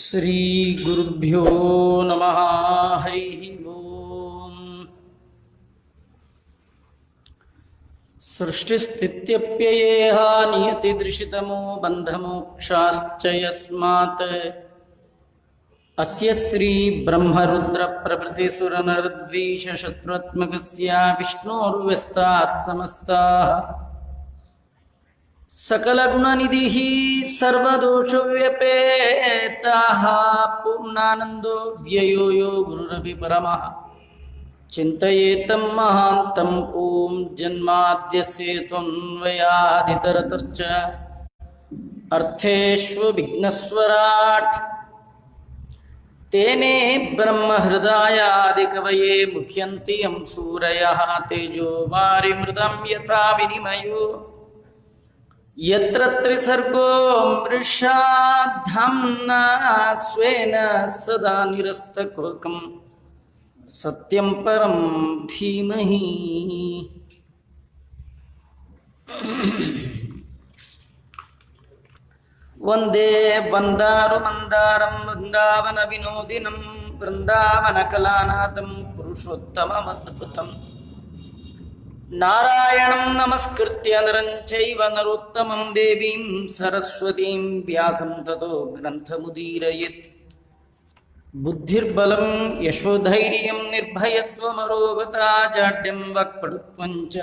ಶ್ರೀ ಗುರುಭ್ಯೋ ನಮಃ. ಹರಿ ಓಂ. ಸೃಷ್ಟಿಸ್ಥಿತ್ಯಪ್ಯಯೇಹ ನಿಯತಿದೃಶಿತಮೋ ಬಂಧಮೋಕ್ಷಾಶ್ಚ ಯಸ್ಮಾತ್ ಅಸ್ಯ ಶ್ರೀ ಬ್ರಹ್ಮರುದ್ರ ಪ್ರಭೃತಿ ಸುರನರದ್ವೀಷ ಶತ್ರುತ್ಮಕಸ್ಯ ವಿಷ್ಣೋರ್ವ್ಯಸ್ತಾಃ ಸಮಸ್ತಾಃ सकलगुणनिधिः सर्वदोषव्यपेतः पूर्णानन्दो व्ययो यो गुरुरपि परमः चिन्तयेतं महान्तं ॐ जन्माद्यस्य त्वन्वयादितरतश्च अर्थेष्वभिघ्नस्वराट् तेने ब्रह्महृदायादिकवये मुह्यन्ति यं सूरयः तेजो वारिमृदं यथा विनिमयो यत्र त्रिसर्गो मृषा धाम्ना स्वेन सदा निरस्तकुहकं सत्यं परं धीमहि. वन्दे वन्दारुमन्दारं वृन्दावन विनोदिनं वृन्दावनकलानाथं पुरुषोत्तममद्भुतम् नारायणं नमस्कृत्य नरं चैव नरोत्तमं देवीं सरस्वतीं व्यासं ततो ग्रन्थमुदीरयेत्. बुद्धिर्बलं यशोधैर्यं निर्भयत्वमरोगता जाड्यं वाक्पटुत्वं च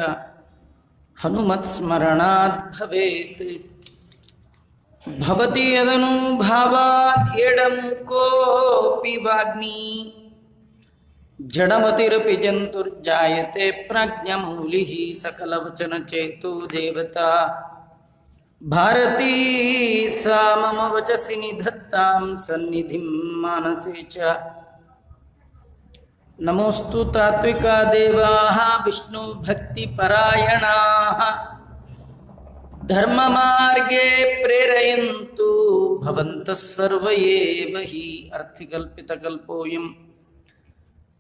हनुमत्स्मरणात् भवेत्. भवति यदनुभावात् एडमुकोऽपि वाग्मी जडमतिरपि जन्तुर्जायते प्राज्ञमूलिः सकलवचनचेतो देवता भारती सा मम वचसि निधत्तां सन्निधिं मानसे च. नमोऽस्तु तात्विका देवाः विष्णुभक्तिपरायणाः धर्ममार्गे प्रेरयन्तु भवन्तः सर्व एव हि. अर्थिकल्पितकल्पोऽयं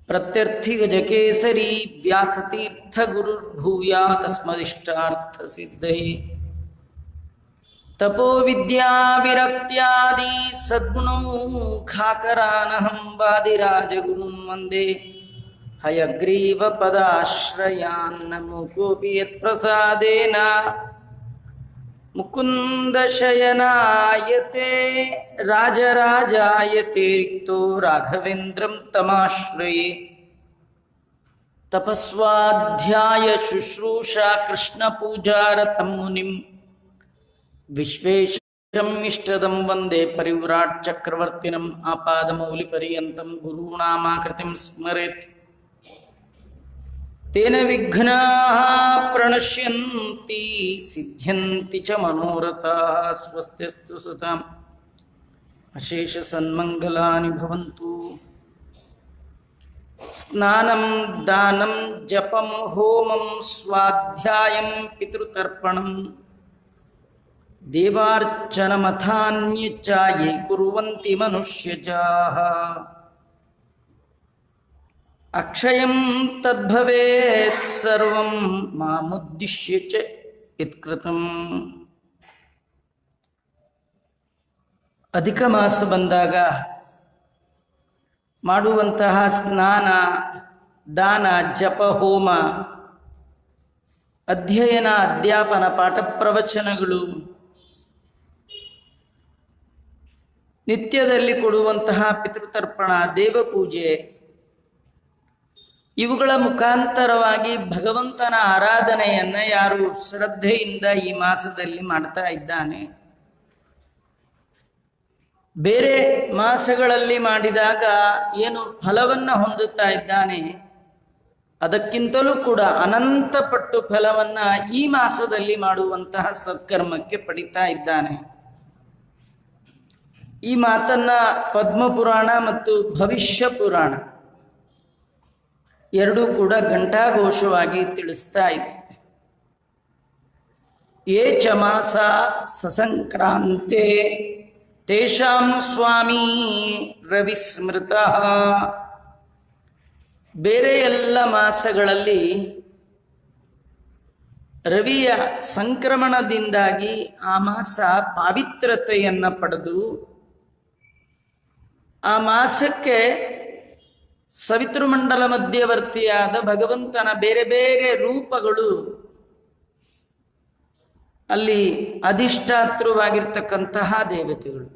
प्रत्यर्थिगजकेसरी व्यासतीर्थगुरुर्भूयात् तस्मदिष्टार्थसिद्धये. तपोविद्याविरक्त्यादि सद्गुणौघाकरानहं वादिराजगुरुं वन्दे हयग्रीवपदाश्रयान्. नमो कोऽपि यत्प्रसादेन मुकुन्दशयनायते राजराजायते रिक्तो राघवेन्द्रं तमाश्रये. तपस्वाध्याय शुश्रूषा कृष्णपूजारतं मुनिं विश्वेशम् इष्टदं वन्दे परिव्राट् चक्रवर्तिनम् आपादमौलिपर्यन्तं गुरूणामाकृतिं स्मरेत्. तेन विघ्नाः प्रणश्यन्ति सिद्ध्यन्ति च मनोरथाः. स्वस्तिस्तु सताम् अशेषसन्मङ्गलानि भवन्तु. स्नानं दानं जपं होमं स्वाध्यायं पितृतर्पणं देवार्चनमथान्यच्च ये कुर्वन्ति मनुष्यजाः अक्षयं तद्भवेत् सर्वं मामुद्दिश्य च यत्कृतम्. ಅಧಿಕ ಮಾಸ ಬಂದಾಗ ಮಾಡುವಂತಹ ಸ್ನಾನ ದಾನ ಜಪ ಹೋಮ ಅಧ್ಯಯನ ಅಧ್ಯಾಪನ ಪಾಠ ಪ್ರವಚನಗಳು ನಿತ್ಯದಲ್ಲಿ ಕೊಡುವಂತಹ ಪಿತೃತರ್ಪಣ ದೇವಪೂಜೆ ಇವುಗಳ ಮುಖಾಂತರವಾಗಿ ಭಗವಂತನ ಆರಾಧನೆಯನ್ನ ಯಾರು ಶ್ರದ್ಧೆಯಿಂದ ಈ ಮಾಸದಲ್ಲಿ ಮಾಡ್ತಾ ಇದ್ದಾನೆ, ಬೇರೆ ಮಾಸಗಳಲ್ಲಿ ಮಾಡಿದಾಗ ಏನು ಫಲವನ್ನ ಹೊಂದುತ್ತಾ ಇದ್ದಾನೆ ಅದಕ್ಕಿಂತಲೂ ಕೂಡ ಅನಂತ ಪಟ್ಟು ಫಲವನ್ನ ಈ ಮಾಸದಲ್ಲಿ ಮಾಡುವಂತಹ ಸತ್ಕರ್ಮಕ್ಕೆ ಪಡಿತಾ ಇದ್ದಾನೆ. ಈ ಮಾತನ್ನ ಪದ್ಮಪುರಾಣ ಮತ್ತು ಭವಿಷ್ಯ ಪುರಾಣ ಎರಡೂ ಕೂಡ ಘಂಟಾಘೋಷವಾಗಿ ತಿಳಿಸ್ತಾ ಇದೆ. ಯೇ ಚ ಮಾಸ ಸಸಂಕ್ರಾಂತೆ ತೇಷಾಂ ಸ್ವಾಮಿ ರವಿಸ್ಮೃತಃ. ಬೇರೆ ಎಲ್ಲ ಮಾಸಗಳಲ್ಲಿ ರವಿಯ ಸಂಕ್ರಮಣದಿಂದಾಗಿ ಆ ಮಾಸ ಪಾವಿತ್ರತೆಯನ್ನು ಪಡೆದು ಆ ಮಾಸಕ್ಕೆ ಸವಿತೃಮಂಡಲ ಮಧ್ಯವರ್ತಿಯಾದ ಭಗವಂತನ ಬೇರೆ ಬೇರೆ ರೂಪಗಳು ಅಲ್ಲಿ ಅಧಿಷ್ಠಾತೃವಾಗಿರ್ತಕ್ಕಂತಹ ದೇವತೆಗಳು.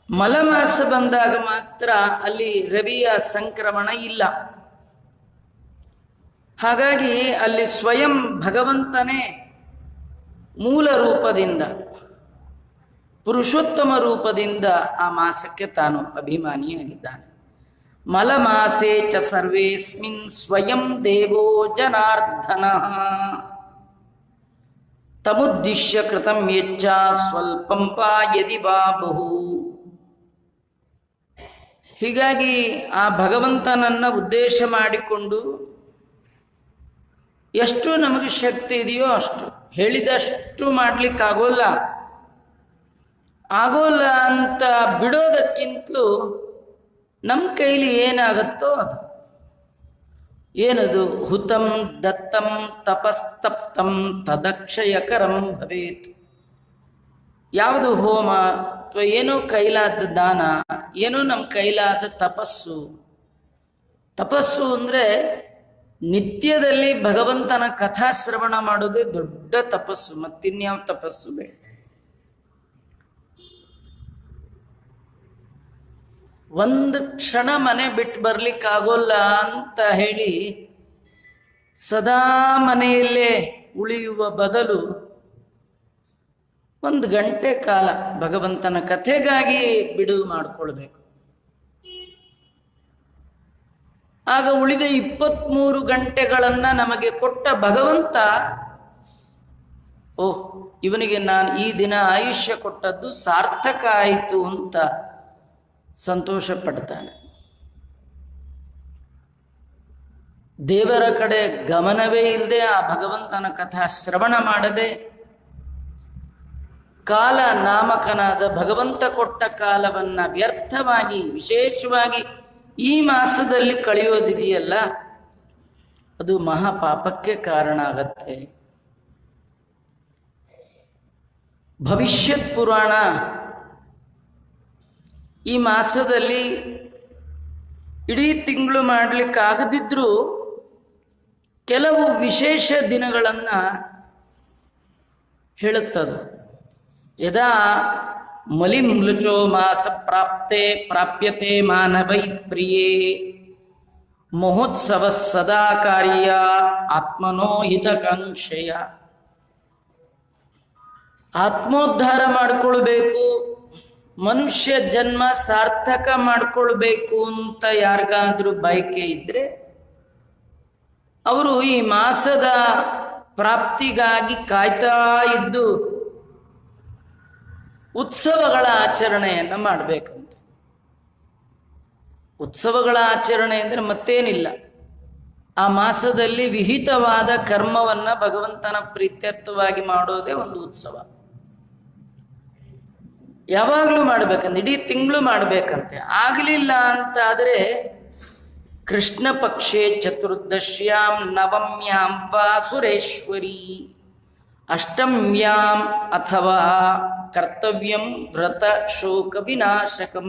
ಮಲಮಾಸ ಬಂದಾಗ ಮಾತ್ರ ಅಲ್ಲಿ ರವಿಯ ಸಂಕ್ರಮಣ ಇಲ್ಲ. ಹಾಗಾಗಿ ಅಲ್ಲಿ ಸ್ವಯಂ ಭಗವಂತನೇ ಮೂಲ ರೂಪದಿಂದ, ಪುರುಷೋತ್ತಮ ರೂಪದಿಂದ ಆ ಮಾಸಕ್ಕೆ ತಾನು ಅಭಿಮಾನಿಯಾಗಿದ್ದಾನೆ. ಮಲಮಾಸೆ ಚ ಸರ್ವೇಸ್ಮಿನ್ ಸ್ವಯಂ ದೇವೋ ಜನಾರ್ದನಃ ತಮುದ್ದಿಶ್ಯ ಕೃತಂ ಯಚ್ಚ ಸ್ವಲ್ಪಂ ಪಾಯದಿ ವಾ ಬಹು. ಹೀಗಾಗಿ ಆ ಭಗವಂತನನ್ನ ಉದ್ದೇಶ ಮಾಡಿಕೊಂಡು ಎಷ್ಟು ನಮಗೆ ಶಕ್ತಿ ಇದೆಯೋ ಅಷ್ಟು, ಹೇಳಿದಷ್ಟು ಮಾಡ್ಲಿಕ್ಕಾಗೋಲ್ಲ, ಆಗೋಲ್ಲ ಅಂತ ಬಿಡೋದಕ್ಕಿಂತಲೂ ನಮ್ಮ ಕೈಲಿ ಏನಾಗತ್ತೋ ಅದು. ಏನದು? ಹುತಂ ದತ್ತಂ ತಪಸ್ತಪ್ತಂ ತದಕ್ಷಯಕರಂ ಭವೇತ್. ಯಾವುದು ಹೋಮ ಅಥವಾ ಏನೋ ಕೈಲಾದ ದಾನ, ಏನೋ ನಮ್ಮ ಕೈಲಾದ ತಪಸ್ಸು. ತಪಸ್ಸು ಅಂದರೆ ನಿತ್ಯದಲ್ಲಿ ಭಗವಂತನ ಕಥಾಶ್ರವಣ ಮಾಡೋದೇ ದೊಡ್ಡ ತಪಸ್ಸು, ಮತ್ತಿನ್ಯಾವ ತಪಸ್ಸು ಬೇಡ. ಒಂದು ಕ್ಷಣ ಮನೆ ಬಿಟ್ಟು ಬರ್ಲಿಕ್ಕಾಗೋಲ್ಲ ಅಂತ ಹೇಳಿ ಸದಾ ಮನೆಯಲ್ಲೇ ಉಳಿಯುವ ಬದಲು 1 ಗಂಟೆ ಕಾಲ ಭಗವಂತನ ಕಥೆಗಾಗಿ ಬಿಡುವು ಮಾಡಿಕೊಳ್ಬೇಕು. ಆಗ ಉಳಿದ 23 ಗಂಟೆಗಳನ್ನ ನಮಗೆ ಕೊಟ್ಟ ಭಗವಂತ, ಓಹ್, ಇವನಿಗೆ ನಾನು ಈ ದಿನ ಆಯುಷ್ಯ ಕೊಟ್ಟದ್ದು ಸಾರ್ಥಕ ಆಯಿತು ಅಂತ ಸಂತೋಷ ಪಡ್ತಾನೆ. ದೇವರ ಕಡೆ ಗಮನವೇ ಇಲ್ಲದೆ ಆ ಭಗವಂತನ ಕಥಾ ಶ್ರವಣ ಮಾಡದೆ ಕಾಲ ನಾಮಕನಾದ ಭಗವಂತ ಕೊಟ್ಟ ಕಾಲವನ್ನ ವ್ಯರ್ಥವಾಗಿ, ವಿಶೇಷವಾಗಿ ಈ ಮಾಸದಲ್ಲಿ ಕಳೆಯೋದಿದೆಯಲ್ಲ, ಅದು ಮಹಾಪಾಪಕ್ಕೆ ಕಾರಣ ಆಗತ್ತೆ. ಭವಿಷ್ಯತ್ ಪುರಾಣ ಈ ಮಾಸದಲ್ಲಿ ಇಡೀ ತಿಂಗಳು ಮಾಡಲಿಕ್ಕಾಗದಿದ್ರೂ ಕೆಲವು ವಿಶೇಷ ದಿನಗಳನ್ನು ಹೇಳುತ್ತದೆ. ಯದಾ ಮಲಿಮ್ಲುಚೋ ಮಾಸ ಪ್ರಾಪ್ಯತೆ ಮಾನವೈ ಪ್ರಿಯೇ ಮಹೋತ್ಸವ ಸದಾ ಕಾರ್ಯ ಆತ್ಮನೋ ಹಿತಕಾಂಕ್ಷೆಯ. ಆತ್ಮೋದ್ಧಾರ ಮಾಡಿಕೊಳ್ಬೇಕು, ಮನುಷ್ಯ ಜನ್ಮ ಸಾರ್ಥಕ ಮಾಡಿಕೊಳ್ಬೇಕು ಅಂತ ಯಾರಿಗಾದ್ರೂ ಬಯಕೆ ಇದ್ರೆ ಅವರು ಈ ಮಾಸದ ಪ್ರಾಪ್ತಿಗಾಗಿ ಕಾಯ್ತಾ ಇದ್ದು ಉತ್ಸವಗಳ ಆಚರಣೆಯನ್ನು ಮಾಡಬೇಕಂತ. ಉತ್ಸವಗಳ ಆಚರಣೆ ಅಂದರೆ ಮತ್ತೇನಿಲ್ಲ, ಆ ಮಾಸದಲ್ಲಿ ವಿಹಿತವಾದ ಕರ್ಮವನ್ನು ಭಗವಂತನ ಪ್ರೀತ್ಯರ್ಥವಾಗಿ ಮಾಡೋದೇ ಒಂದು ಉತ್ಸವ. ಯಾವಾಗಲೂ ಮಾಡ್ಬೇಕಂತ, ಇಡೀ ತಿಂಗಳು ಮಾಡಬೇಕಂತೆ. ಆಗಲಿಲ್ಲ ಅಂತಾದರೆ ಕೃಷ್ಣ ಪಕ್ಷೆ ಚತುರ್ದಶ್ಯಾಂ ನವಮ್ಯಾಂ ವಾ ಸುರೇಶ್ವರಿ ಅಷ್ಟಮ್ಯಾಂ ಅಥವಾ ಕರ್ತವ್ಯಂ ವ್ರತ ಶೋಕ ವಿನಾಶಕಂ.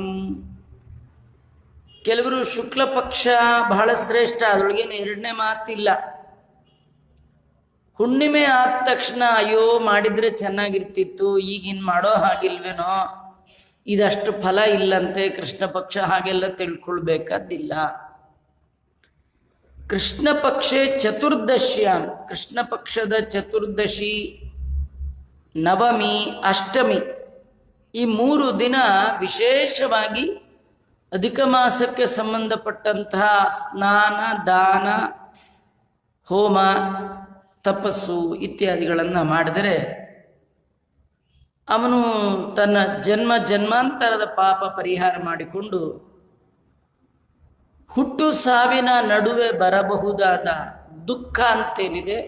ಕೆಲವರು ಶುಕ್ಲ ಪಕ್ಷ ಬಹಳ ಶ್ರೇಷ್ಠ, ಅದರೊಳಗೇನು 2ನೇ ಮಾತಿಲ್ಲ. ಹುಣ್ಣಿಮೆ ಆದ ತಕ್ಷಣ ಅಯ್ಯೋ ಮಾಡಿದ್ರೆ ಚೆನ್ನಾಗಿರ್ತಿತ್ತು, ಈಗಿನ್ ಮಾಡೋ ಹಾಗಿಲ್ವೇನೋ, ಇದಷ್ಟು ಫಲ ಇಲ್ಲಂತೆ ಕೃಷ್ಣ ಪಕ್ಷ, ಹಾಗೆಲ್ಲ ತಿಳ್ಕೊಳ್ಬೇಕಾದಿಲ್ಲ. ಕೃಷ್ಣ ಪಕ್ಷೆ ಚತುರ್ದಶ್ಯಾಂ, ಕೃಷ್ಣ ಪಕ್ಷದ ಚತುರ್ದಶಿ, ನವಮಿ, ಅಷ್ಟಮಿ, ಈ 3 ದಿನ ವಿಶೇಷವಾಗಿ ಅಧಿಕ ಮಾಸಕ್ಕೆ ಸಂಬಂಧಪಟ್ಟಂತಹ ಸ್ನಾನ, ದಾನ, ಹೋಮ, ತಪಸ್ಸು ಇತ್ಯಾದಿಗಳನ್ನು ಮಾಡಿದರೆ ಅವನು ತನ್ನ ಜನ್ಮಾಂತರದ ಪಾಪ ಪರಿಹಾರ ಮಾಡಿಕೊಂಡು ಹುಟ್ಟು ಸಾವಿನ ನಡುವೆ ಬರಬಹುದಾದ ದುಃಖ ಅಂತೇನಿದೆ,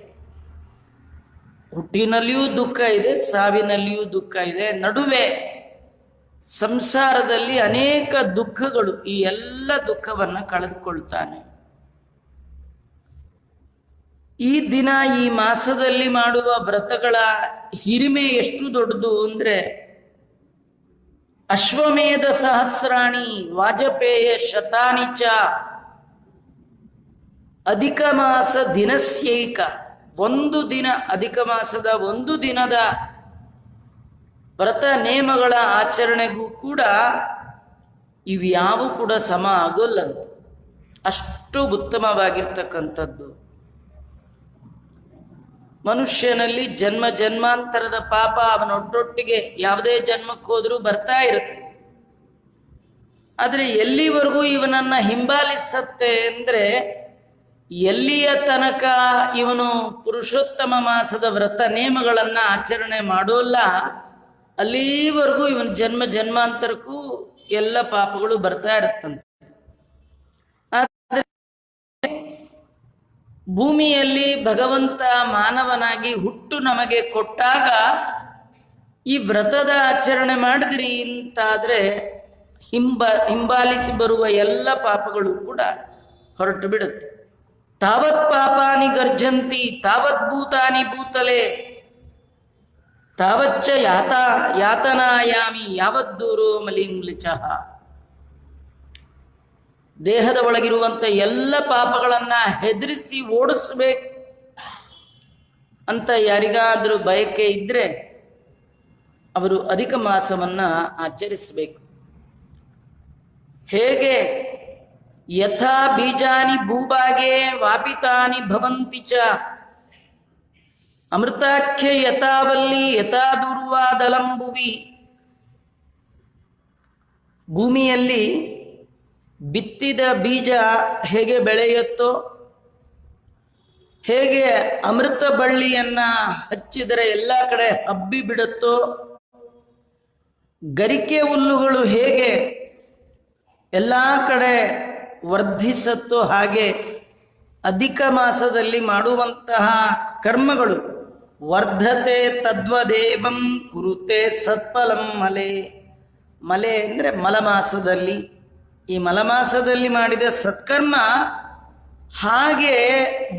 ಹುಟ್ಟಿನಲ್ಲಿಯೂ ದುಃಖ ಇದೆ, ಸಾವಿನಲ್ಲಿಯೂ ದುಃಖ ಇದೆ, ನಡುವೆ ಸಂಸಾರದಲ್ಲಿ ಅನೇಕ ದುಃಖಗಳು, ಈ ಎಲ್ಲ ದುಃಖವನ್ನು ಕಳೆದುಕೊಳ್ತಾನೆ. ಈ ದಿನ, ಈ ಮಾಸದಲ್ಲಿ ಮಾಡುವ ವ್ರತಗಳ ಹಿರಿಮೆ ಎಷ್ಟು ದೊಡ್ಡದು ಅಂದರೆ ಅಶ್ವಮೇಧ ಸಹಸ್ರಾಣಿ ವಾಜಪೇಯ ಶತಾನಿ ಚ ಅಧಿಕ ಮಾಸ ದಿನಸ್ಯೈಕ. ಒಂದು ದಿನ, ಅಧಿಕ ಮಾಸದ ಒಂದು ದಿನದ ವ್ರತ ನೇಮಗಳ ಆಚರಣೆಗೂ ಕೂಡ ಇವ್ಯಾವು ಕೂಡ ಸಮ ಆಗೋಲ್ಲಂತ. ಅಷ್ಟು ಉತ್ತಮವಾಗಿರ್ತಕ್ಕಂಥದ್ದು. ಮನುಷ್ಯನಲ್ಲಿ ಜನ್ಮ ಜನ್ಮಾಂತರದ ಪಾಪ ಅವನೊಟ್ಟೊಟ್ಟಿಗೆ ಯಾವುದೇ ಜನ್ಮಕ್ಕೆ ಹೋದ್ರೂ ಬರ್ತಾ ಇರುತ್ತೆ. ಆದರೆ ಎಲ್ಲಿವರೆಗೂ ಇವನನ್ನ ಹಿಂಬಾಲಿಸತ್ತೆ ಅಂದ್ರೆ, ಎಲ್ಲಿಯ ತನಕ ಇವನು ಪುರುಷೋತ್ತಮ ಮಾಸದ ವ್ರತ ನೇಮಗಳನ್ನ ಆಚರಣೆ ಮಾಡೋಲ್ಲ, ಅಲ್ಲಿವರೆಗೂ ಇವನ ಜನ್ಮ ಜನ್ಮಾಂತರಕ್ಕೂ ಎಲ್ಲ ಪಾಪಗಳು ಬರ್ತಾ ಇರುತ್ತಂತೆ. ಭೂಮಿಯಲ್ಲಿ ಭಗವಂತ ಮಾನವನಾಗಿ ಹುಟ್ಟು ನಮಗೆ ಕೊಟ್ಟಾಗ ಈ ವ್ರತದ ಆಚರಣೆ ಮಾಡಿದ್ರಿ ಅಂತಾದ್ರೆ ಹಿಂಬಾಲಿಸಿ ಬರುವ ಎಲ್ಲ ಪಾಪಗಳು ಕೂಡ ಹೊರಟು ಬಿಡುತ್ತೆ. ತಾವತ್ ಪಾಪಾನಿ ಗರ್ಜಂತಿ ತಾವತ್ ಭೂತಾನಿ ಭೂತಲೆ ತಾವಚ್ಚ ಯಾತನಾಯಾಮಿ ಯಾವತ್ ದೂರೋ ಮಲಿಂಲಿಚಃ. ದೇಹದ ಒಳಗಿರುವಂಥ ಎಲ್ಲ ಪಾಪಗಳನ್ನ ಹೆದರಿಸಿ ಓಡಿಸ್ಬೇಕು ಅಂತ ಯಾರಿಗಾದ್ರೂ ಬಯಕೆ ಇದ್ರೆ ಅವರು ಅಧಿಕ ಮಾಸವನ್ನ ಆಚರಿಸಬೇಕು. ಹೇಗೆ ಯಥಾ ಬೀಜಾನಿ ಭೂಭಾಗೆ ವಾಪಿತಾನಿ ಭವಂತಿ ಚ ಅಮೃತಾಖ್ಯ ಯಥಾವಲ್ಲಿ ಯಥಾ ದುರ್ವಾದಲಂಬುವಿ. ಭೂಮಿಯಲ್ಲಿ ಬಿತ್ತಿದ ಬೀಜ ಹೇಗೆ ಬೆಳೆಯುತ್ತೋ, ಹೇಗೆ ಅಮೃತ ಬಳ್ಳಿಯನ್ನ ಹಚ್ಚಿದರೆ ಎಲ್ಲ ಕಡೆ ಹಬ್ಬಿ ಬಿಡುತ್ತೋ, ಗರಿಕೆ ಹುಲ್ಲುಗಳು ಹೇಗೆ ಎಲ್ಲ ಕಡೆ ವರ್ಧಿಸುತ್ತೋ, ಹಾಗೆ ಅಧಿಕ ಮಾಸದಲ್ಲಿ ಮಾಡುವಂತಹ ಕರ್ಮಗಳು ವರ್ಧತೆ ತದ್ವದೇವಂ ಕುರುತೆ ಸತ್ಫಲಂ ಮಲೆ. ಮಲೆ ಅಂದರೆ ಮಲಮಾಸದಲ್ಲಿ, ಈ ಮಲಮಾಸದಲ್ಲಿ ಮಾಡಿದ ಸತ್ಕರ್ಮ ಹಾಗೆ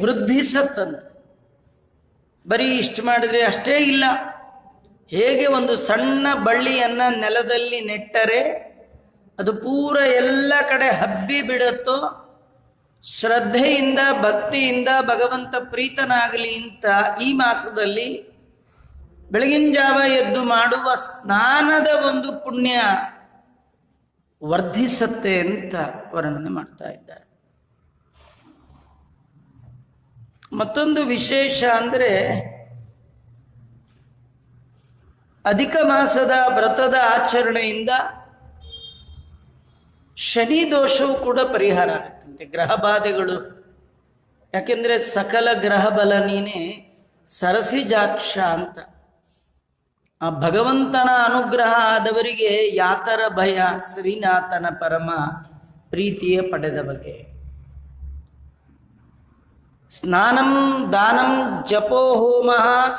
ವೃದ್ಧಿಸತ್ತಂತೆ. ಬರೀ ಇಷ್ಟು ಮಾಡಿದ್ರೆ ಅಷ್ಟೇ ಇಲ್ಲ, ಹೇಗೆ ಒಂದು ಸಣ್ಣ ಬಳ್ಳಿಯನ್ನ ನೆಲದಲ್ಲಿ ನೆಟ್ಟರೆ ಅದು ಪೂರ ಎಲ್ಲ ಕಡೆ ಹಬ್ಬಿ ಬಿಡುತ್ತೋ, ಶ್ರದ್ಧೆಯಿಂದ ಭಕ್ತಿಯಿಂದ ಭಗವಂತ ಪ್ರೀತನಾಗಲಿ ಅಂತ ಈ ಮಾಸದಲ್ಲಿ ಬೆಳಗಿನ ಜಾವ ಎದ್ದು ಮಾಡುವ ಸ್ನಾನದ ಒಂದು ಪುಣ್ಯ ವರ್ಧಿಸತ್ತೆ ಅಂತ ವರ್ಣನೆ ಮಾಡ್ತಾ ಇದ್ದಾರೆ. ಮತ್ತೊಂದು ವಿಶೇಷ ಅಂದರೆ, ಅಧಿಕ ಮಾಸದ ವ್ರತದ ಆಚರಣೆಯಿಂದ ಶನಿ ದೋಷವು ಕೂಡ ಪರಿಹಾರ ಆಗುತ್ತಂತೆ, ಗ್ರಹ ಬಾಧೆಗಳು. ಯಾಕೆಂದ್ರೆ ಸಕಲ ಗ್ರಹ ಬಲ ನೀನೆ ಸರಸಿಜಾಕ್ಷ ಅಂತ. ಆ ಭಗವಂತನ ಅನುಗ್ರಹ ಆದವರಿಗೆ ಯಾತರ ಭಯ ಶ್ರೀನಾಥನ ಪರಮ ಪ್ರೀತಿಯ ಪಡೆದ ಬಗೆ. ಸ್ನಾನಂ ದಾನಂ ಜಪೋ ಹೋಮ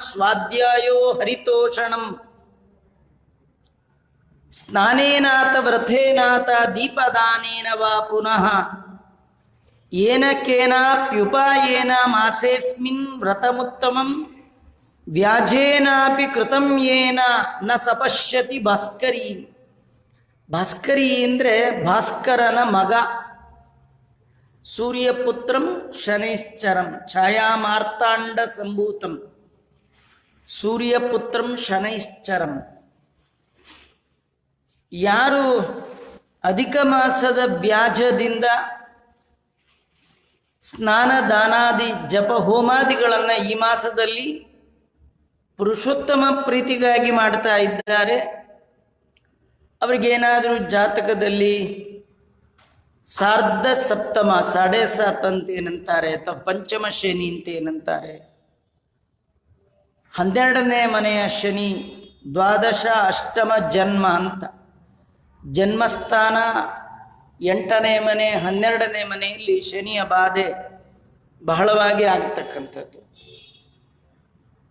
ಸ್ವಾಧ್ಯಾಯೋ ಹರಿತೋಷಣಂ ಸ್ನಾನೇನಾಥ ವ್ರತೇನಾಥ ದೀಪದಾನೇನ ವಾ ಪುನಃ ಏನ ಕೇನಾಪ್ಯುಪಾಯೇನ ಮಾಸೇಸ್ಮಿನ್ ವ್ರತಮುತ್ತಮಂ ವ್ಯಾಜೇನಾಪಿ ಕೃತಂ ಯೇನ ನ ಸಪಶ್ಯತಿ ಭಾಸ್ಕರಿ. ಭಾಸ್ಕರಿ ಅಂದರೆ ಭಾಸ್ಕರನ ಮಗ. ಸೂರ್ಯಪುತ್ರಂ ಶನೈಶ್ಚರಂ ಛಾಯಾಮಾರ್ತಾಂಡ ಸಂಭೂತಂ ಸೂರ್ಯಪುತ್ರಂ ಶನೈಶ್ಚರಂ. ಯಾರು ಅಧಿಕ ಮಾಸದ ಬ್ಯಾಜದಿಂದ ಸ್ನಾನ ದಾನಾದಿ ಜಪ ಹೋಮಾದಿಗಳನ್ನು ಈ ಮಾಸದಲ್ಲಿ ಪುರುಷೋತ್ತಮ ಪ್ರೀತಿಗಾಗಿ ಮಾಡ್ತಾ ಇದ್ದಾರೆ, ಅವರಿಗೇನಾದರೂ ಜಾತಕದಲ್ಲಿ ಸಾರ್ಧ ಸಪ್ತಮ 7.5 ಅಂತ ಏನಂತಾರೆ, ಅಥವಾ ಪಂಚಮ ಶನಿ ಅಂತ ಏನಂತಾರೆ, 12ನೇ ಮನೆಯ ಶನಿ, ದ್ವಾದಶ ಅಷ್ಟಮ ಜನ್ಮ ಅಂತ, ಜನ್ಮಸ್ಥಾನ 8ನೇ ಮನೆ 12ನೇ ಮನೆಯಲ್ಲಿ ಶನಿಯ ಬಾಧೆ ಬಹಳವಾಗಿ ಆಗ್ತಕ್ಕಂಥದ್ದು.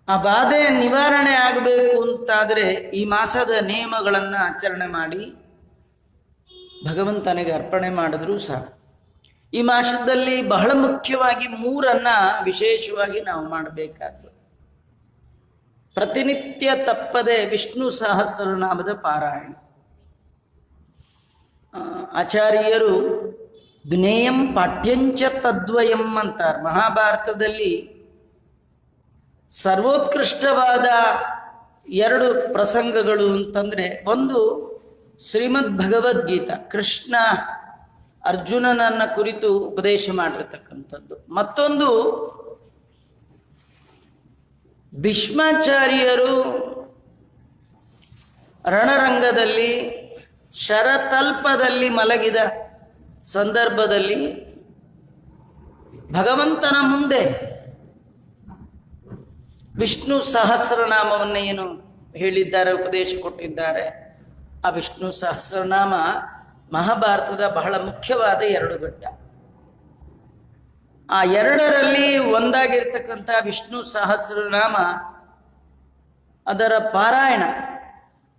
ಆ ಬಾಧೆ ನಿವಾರಣೆ ಆಗಬೇಕು ಅಂತಾದರೆ ಈ ಮಾಸದ ನಿಯಮಗಳನ್ನು ಆಚರಣೆ ಮಾಡಿ ಭಗವಂತನಿಗೆ ಅರ್ಪಣೆ ಮಾಡಿದ್ರೂ ಸಾಕು. ಈ ಮಾಸದಲ್ಲಿ ಬಹಳ ಮುಖ್ಯವಾಗಿ 3 ವಿಶೇಷವಾಗಿ ನಾವು ಮಾಡಬೇಕಾದ್ದು. ಪ್ರತಿನಿತ್ಯ ತಪ್ಪದೆ ವಿಷ್ಣು ಸಹಸ್ರನಾಮದ ಪಾರಾಯಣ. ಆಚಾರ್ಯರು ಜ್ಞೇಯಂ ಪಾಠ್ಯಂಚ ತದ್ವಯಂ ಅಂತಾರೆ. ಮಹಾಭಾರತದಲ್ಲಿ ಸರ್ವೋತ್ಕೃಷ್ಟವಾದ 2 ಪ್ರಸಂಗಗಳು ಅಂತಂದ್ರೆ, ಒಂದು ಶ್ರೀಮದ್ ಭಗವದ್ಗೀತಾ, ಕೃಷ್ಣ ಅರ್ಜುನನನ್ನ ಕುರಿತು ಉಪದೇಶ ಮಾಡಿರ್ತಕ್ಕಂಥದ್ದು. ಮತ್ತೊಂದು ಭೀಷ್ಮಾಚಾರ್ಯರು ರಣರಂಗದಲ್ಲಿ ಶರತಲ್ಪದಲ್ಲಿ ಮಲಗಿದ ಸಂದರ್ಭದಲ್ಲಿ ಭಗವಂತನ ಮುಂದೆ ವಿಷ್ಣು ಸಹಸ್ರನಾಮವನ್ನು ಏನು ಹೇಳಿದ್ದಾರೆ, ಉಪದೇಶ ಕೊಟ್ಟಿದ್ದಾರೆ. ಆ ವಿಷ್ಣು ಸಹಸ್ರನಾಮ ಮಹಾಭಾರತದ ಬಹಳ ಮುಖ್ಯವಾದ 2 ಘಟ್ಟ. ಆ 2ರಲ್ಲಿ ಒಂದಾಗಿರ್ತಕ್ಕಂಥ ವಿಷ್ಣು ಸಹಸ್ರನಾಮ, ಅದರ ಪಾರಾಯಣ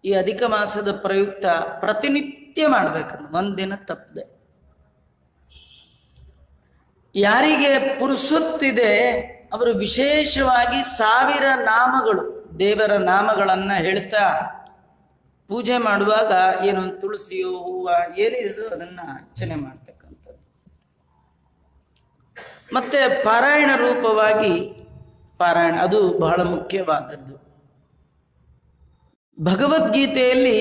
ಈ ಅಧಿಕ ಮಾಸದ ಪ್ರಯುಕ್ತ ಪ್ರತಿನಿತ್ಯ ಮಾಡ್ಬೇಕಂದ್ರೆ, ಒಂದಿನ ತಪ್ಪದೆ. ಯಾರಿಗೆ ಪುರುಸುತ್ತಿದೆ ಅವರು ವಿಶೇಷವಾಗಿ 1000 ನಾಮಗಳು, ದೇವರ ನಾಮಗಳನ್ನ ಹೇಳ್ತಾ ಪೂಜೆ ಮಾಡುವಾಗ ಏನೊಂದು ತುಳಸಿಯೋ ಹೂವ ಏನಿದೆ ಅದನ್ನ ಅರ್ಚನೆ ಮಾಡ್ತಕ್ಕಂಥದ್ದು. ಮತ್ತೆ ಪಾರಾಯಣ ರೂಪವಾಗಿ ಪಾರಾಯಣ, ಅದು ಬಹಳ ಮುಖ್ಯವಾದದ್ದು. ಭಗವದ್ಗೀತೆಯಲ್ಲಿ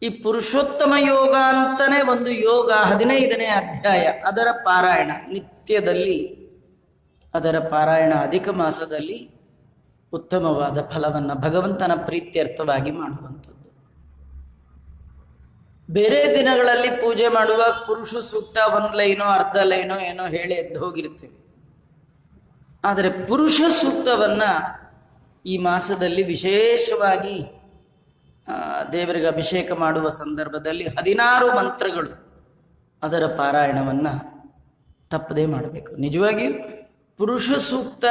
ಈ ಪುರುಷೋತ್ತಮ ಯೋಗ ಅಂತಾನೆ ಒಂದು ಯೋಗ, 15ನೇ ಅಧ್ಯಾಯ, ಅದರ ಪಾರಾಯಣ ನಿತ್ಯದಲ್ಲಿ, ಅದರ ಪಾರಾಯಣ ಅಧಿಕ ಮಾಸದಲ್ಲಿ ಉತ್ತಮವಾದ ಫಲವನ್ನು ಭಗವಂತನ ಪ್ರೀತ್ಯರ್ಥವಾಗಿ ಮಾಡುವಂಥದ್ದು. ಬೇರೆ ದಿನಗಳಲ್ಲಿ ಪೂಜೆ ಮಾಡುವಾಗ ಪುರುಷ ಸೂಕ್ತ 1 ಲೈನೋ ಅರ್ಧ ಲೈನೋ ಏನೋ ಹೇಳಿ ಎದ್ದು ಹೋಗಿರ್ತೀವಿ. ಆದರೆ ಪುರುಷ ಸೂಕ್ತವನ್ನ ಈ ಮಾಸದಲ್ಲಿ ವಿಶೇಷವಾಗಿ ದೇವರಿಗೆ ಅಭಿಷೇಕ ಮಾಡುವ ಸಂದರ್ಭದಲ್ಲಿ 16 ಮಂತ್ರಗಳು, ಅದರ ಪಾರಾಯಣವನ್ನ ತಪ್ಪದೇ ಮಾಡಬೇಕು. ನಿಜವಾಗಿಯೂ ಪುರುಷ ಸೂಕ್ತ,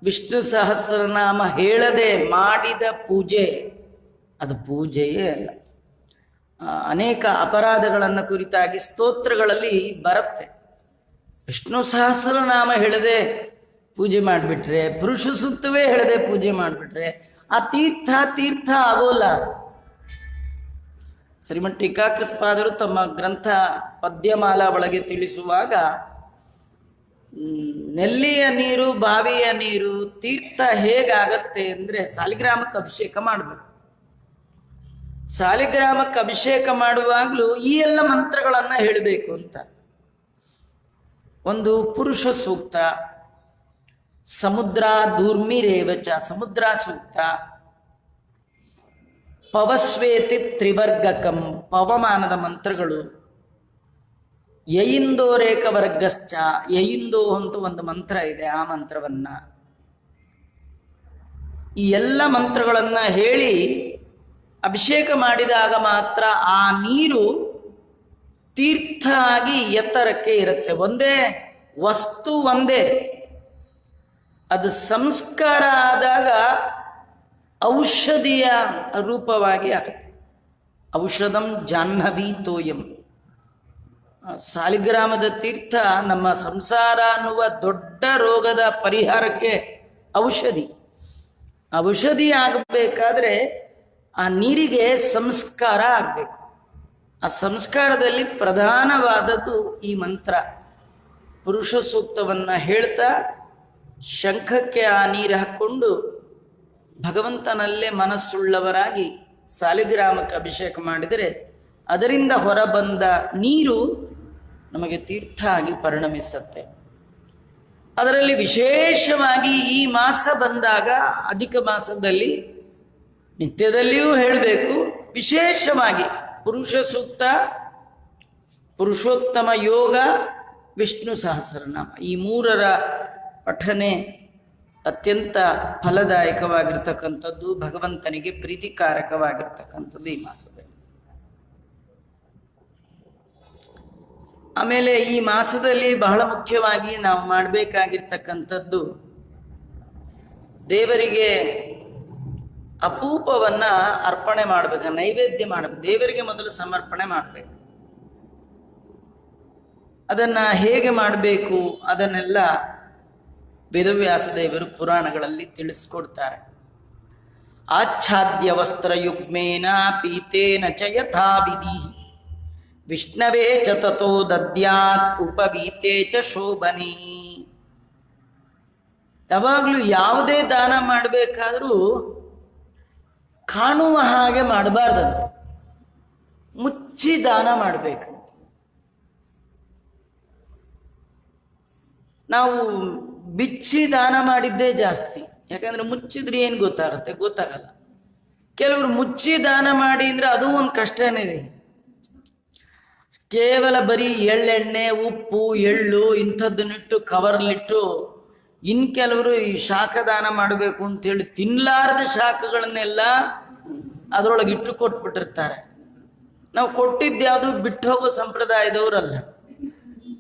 ವಿಷ್ಣು ಸಹಸ್ರನಾಮ ಹೇಳದೆ ಮಾಡಿದ ಪೂಜೆ ಅದು ಪೂಜೆಯೇ ಅಲ್ಲ. ಅನೇಕ ಅಪರಾಧಗಳನ್ನು ಕುರಿತಾಗಿ ಸ್ತೋತ್ರಗಳಲ್ಲಿ ಬರುತ್ತೆ. ವಿಷ್ಣು ಸಹಸ್ರನಾಮ ಹೇಳದೆ ಪೂಜೆ ಮಾಡಿಬಿಟ್ರೆ, ಪುರುಷ ಸೂಕ್ತವೇ ಹೇಳದೆ ಪೂಜೆ ಮಾಡಿಬಿಟ್ರೆ ಆ ತೀರ್ಥ ಆಗೋಲ್ಲ. ಶ್ರೀಮಠ್ ಟೀಕಾಕೃತ್ಪಾದರು ತಮ್ಮ ಗ್ರಂಥ ಪದ್ಯಮಾಲಾ ಒಳಗೆ ತಿಳಿಸುವಾಗ, ನೆಲ್ಲಿಯ ನೀರು, ಬಾವಿಯ ನೀರು, ತೀರ್ಥ ಹೇಗಾಗತ್ತೆ ಅಂದ್ರೆ ಸಾಲಿಗ್ರಾಮಕ್ಕೆ ಅಭಿಷೇಕ ಮಾಡಬೇಕು. ಸಾಲಿಗ್ರಾಮಕ್ಕೆ ಅಭಿಷೇಕ ಮಾಡುವಾಗಲೂ ಈ ಎಲ್ಲ ಮಂತ್ರಗಳನ್ನ ಹೇಳಬೇಕು ಅಂತ. ಒಂದು ಪುರುಷ ಸೂಕ್ತ, ಸಮುದ್ರ ಧೂರ್ಮಿರೇವಚ ಸಮುದ್ರ ಸೂಕ್ತ, ಪವಸ್ವೇತಿ ತ್ರಿವರ್ಗಕಂ ಪವಮಾನದ ಮಂತ್ರಗಳು, ಯಯಿಂದೋರೇಕ ವರ್ಗಶ್ಚ ಯಯಿಂದೋ ಅಂತ ಒಂದು ಮಂತ್ರ ಇದೆ, ಆ ಮಂತ್ರವನ್ನ, ಈ ಎಲ್ಲ ಮಂತ್ರಗಳನ್ನ ಹೇಳಿ ಅಭಿಷೇಕ ಮಾಡಿದಾಗ ಮಾತ್ರ ಆ ನೀರು ತೀರ್ಥ ಆಗಿ ಎತ್ತರಕ್ಕೆ ಇರುತ್ತೆ. ಒಂದೇ ವಸ್ತು, ಒಂದೇ, ಅದು ಸಂಸ್ಕಾರ ಆದಾಗ ಔಷಧಿಯ ರೂಪವಾಗಿ ಆಗುತ್ತೆ. ಔಷಧಂ ಜಾಹ್ನವಿ ತೋಯಂ. ಸಾಲಿಗ್ರಾಮದ ತೀರ್ಥ ನಮ್ಮ ಸಂಸಾರ ಅನ್ನುವ ದೊಡ್ಡ ರೋಗದ ಪರಿಹಾರಕ್ಕೆ ಔಷಧಿ. ಔಷಧಿ ಆಗಬೇಕಾದ್ರೆ ಆ ನೀರಿಗೆ ಸಂಸ್ಕಾರ ಆಗಬೇಕು. ಆ ಸಂಸ್ಕಾರದಲ್ಲಿ ಪ್ರಧಾನವಾದದ್ದು ಈ ಮಂತ್ರ. ಪುರುಷ ಸೂಕ್ತವನ್ನ ಹೇಳ್ತಾ ಶಂಖಕ್ಕೆ ಆ ನೀರು ಹಾಕ್ಕೊಂಡು ಭಗವಂತನಲ್ಲೇ ಮನಸ್ಸುಳ್ಳವರಾಗಿ ಸಾಲಿಗ್ರಾಮಕ್ಕೆ ಅಭಿಷೇಕ ಮಾಡಿದರೆ ಅದರಿಂದ ಹೊರಬಂದ ನೀರು ನಮಗೆ ತೀರ್ಥ ಆಗಿ ಪರಿಣಮಿಸುತ್ತೆ. ಅದರಲ್ಲಿ ವಿಶೇಷವಾಗಿ ಈ ಮಾಸ ಬಂದಾಗ, ಅಧಿಕ ಮಾಸದಲ್ಲಿ ನಿತ್ಯದಲ್ಲಿಯೂ ಹೇಳಬೇಕು, ವಿಶೇಷವಾಗಿ ಪುರುಷ ಸೂಕ್ತ, ಪುರುಷೋತ್ತಮ ಯೋಗ, ವಿಷ್ಣು ಸಹಸ್ರನಾಮ, ಈ 3ರ ಪಠನೆ ಅತ್ಯಂತ ಫಲದಾಯಕವಾಗಿರ್ತಕ್ಕಂಥದ್ದು, ಭಗವಂತನಿಗೆ ಪ್ರೀತಿಕಾರಕವಾಗಿರ್ತಕ್ಕಂಥದ್ದು ಈ ಮಾಸದಲ್ಲಿ. ಆಮೇಲೆ ಈ ಮಾಸದಲ್ಲಿ ಬಹಳ ಮುಖ್ಯವಾಗಿ ನಾವು ಮಾಡಬೇಕಾಗಿರ್ತಕ್ಕಂಥದ್ದು, ದೇವರಿಗೆ ಅಪೂಪವನ್ನ ಅರ್ಪಣೆ ಮಾಡಬೇಕು, ನೈವೇದ್ಯ ಮಾಡಬೇಕು. ದೇವರಿಗೆ ಮೊದಲು ಸಮರ್ಪಣೆ ಮಾಡಬೇಕು. ಅದನ್ನ ಹೇಗೆ ಮಾಡಬೇಕು ಅದನ್ನೆಲ್ಲ ವೇದವ್ಯಾಸ ದೇವರು ಪುರಾಣಗಳಲ್ಲಿ ತಿಳಿಸ್ಕೊಡ್ತಾರೆ. ಆಚ್ಛಾದ್ಯ ವಸ್ತ್ರಯುಗ್ಮೇನ ಪೀತೇನ ಚ ಯಥಾ ವಿಧಿ ವಿಷ್ಣವೇ ಚ ತಥೋ ದದ್ಯಾತ್ ಉಪವೀತೆ ಚ ಶೋಭನಿ. ಯಾವಾಗಲೂ ಯಾವುದೇ ದಾನ ಮಾಡಬೇಕಾದ್ರೂ ಕಾಣುವ ಹಾಗೆ ಮಾಡಬಾರ್ದಂತೆ, ಮುಚ್ಚಿ ದಾನ ಮಾಡಬೇಕಂತ. ನಾವು ಬಿಚ್ಚಿ ದಾನ ಮಾಡಿದ್ದೇ ಜಾಸ್ತಿ. ಯಾಕಂದ್ರೆ ಮುಚ್ಚಿದ್ರೆ ಏನು ಗೊತ್ತಾಗಲ್ಲ. ಕೆಲವರು ಮುಚ್ಚಿ ದಾನ ಮಾಡಿ ಅಂದ್ರೆ ಅದು ಒಂದು ಕಷ್ಟನೇ ರೀ. ಕೇವಲ ಬರೀ ಎಳ್ಳೆಣ್ಣೆ, ಉಪ್ಪು, ಎಳ್ಳು ಇಂಥದ್ದನ್ನಿಟ್ಟು ಕವರ್ಲಿಟ್ಟು, ಇನ್ ಕೆಲವರು ಈ ಶಾಖ ದಾನ ಮಾಡಬೇಕು ಅಂತೇಳಿ ತಿನ್ಲಾರದ ಶಾಖಗಳನ್ನೆಲ್ಲ ಅದರೊಳಗೆ ಇಟ್ಟು ಕೊಟ್ಬಿಟ್ಟಿರ್ತಾರೆ. ನಾವು ಕೊಟ್ಟಿದ್ಯಾವುದು ಬಿಟ್ಟು ಹೋಗೋ ಸಂಪ್ರದಾಯದವರಲ್ಲ.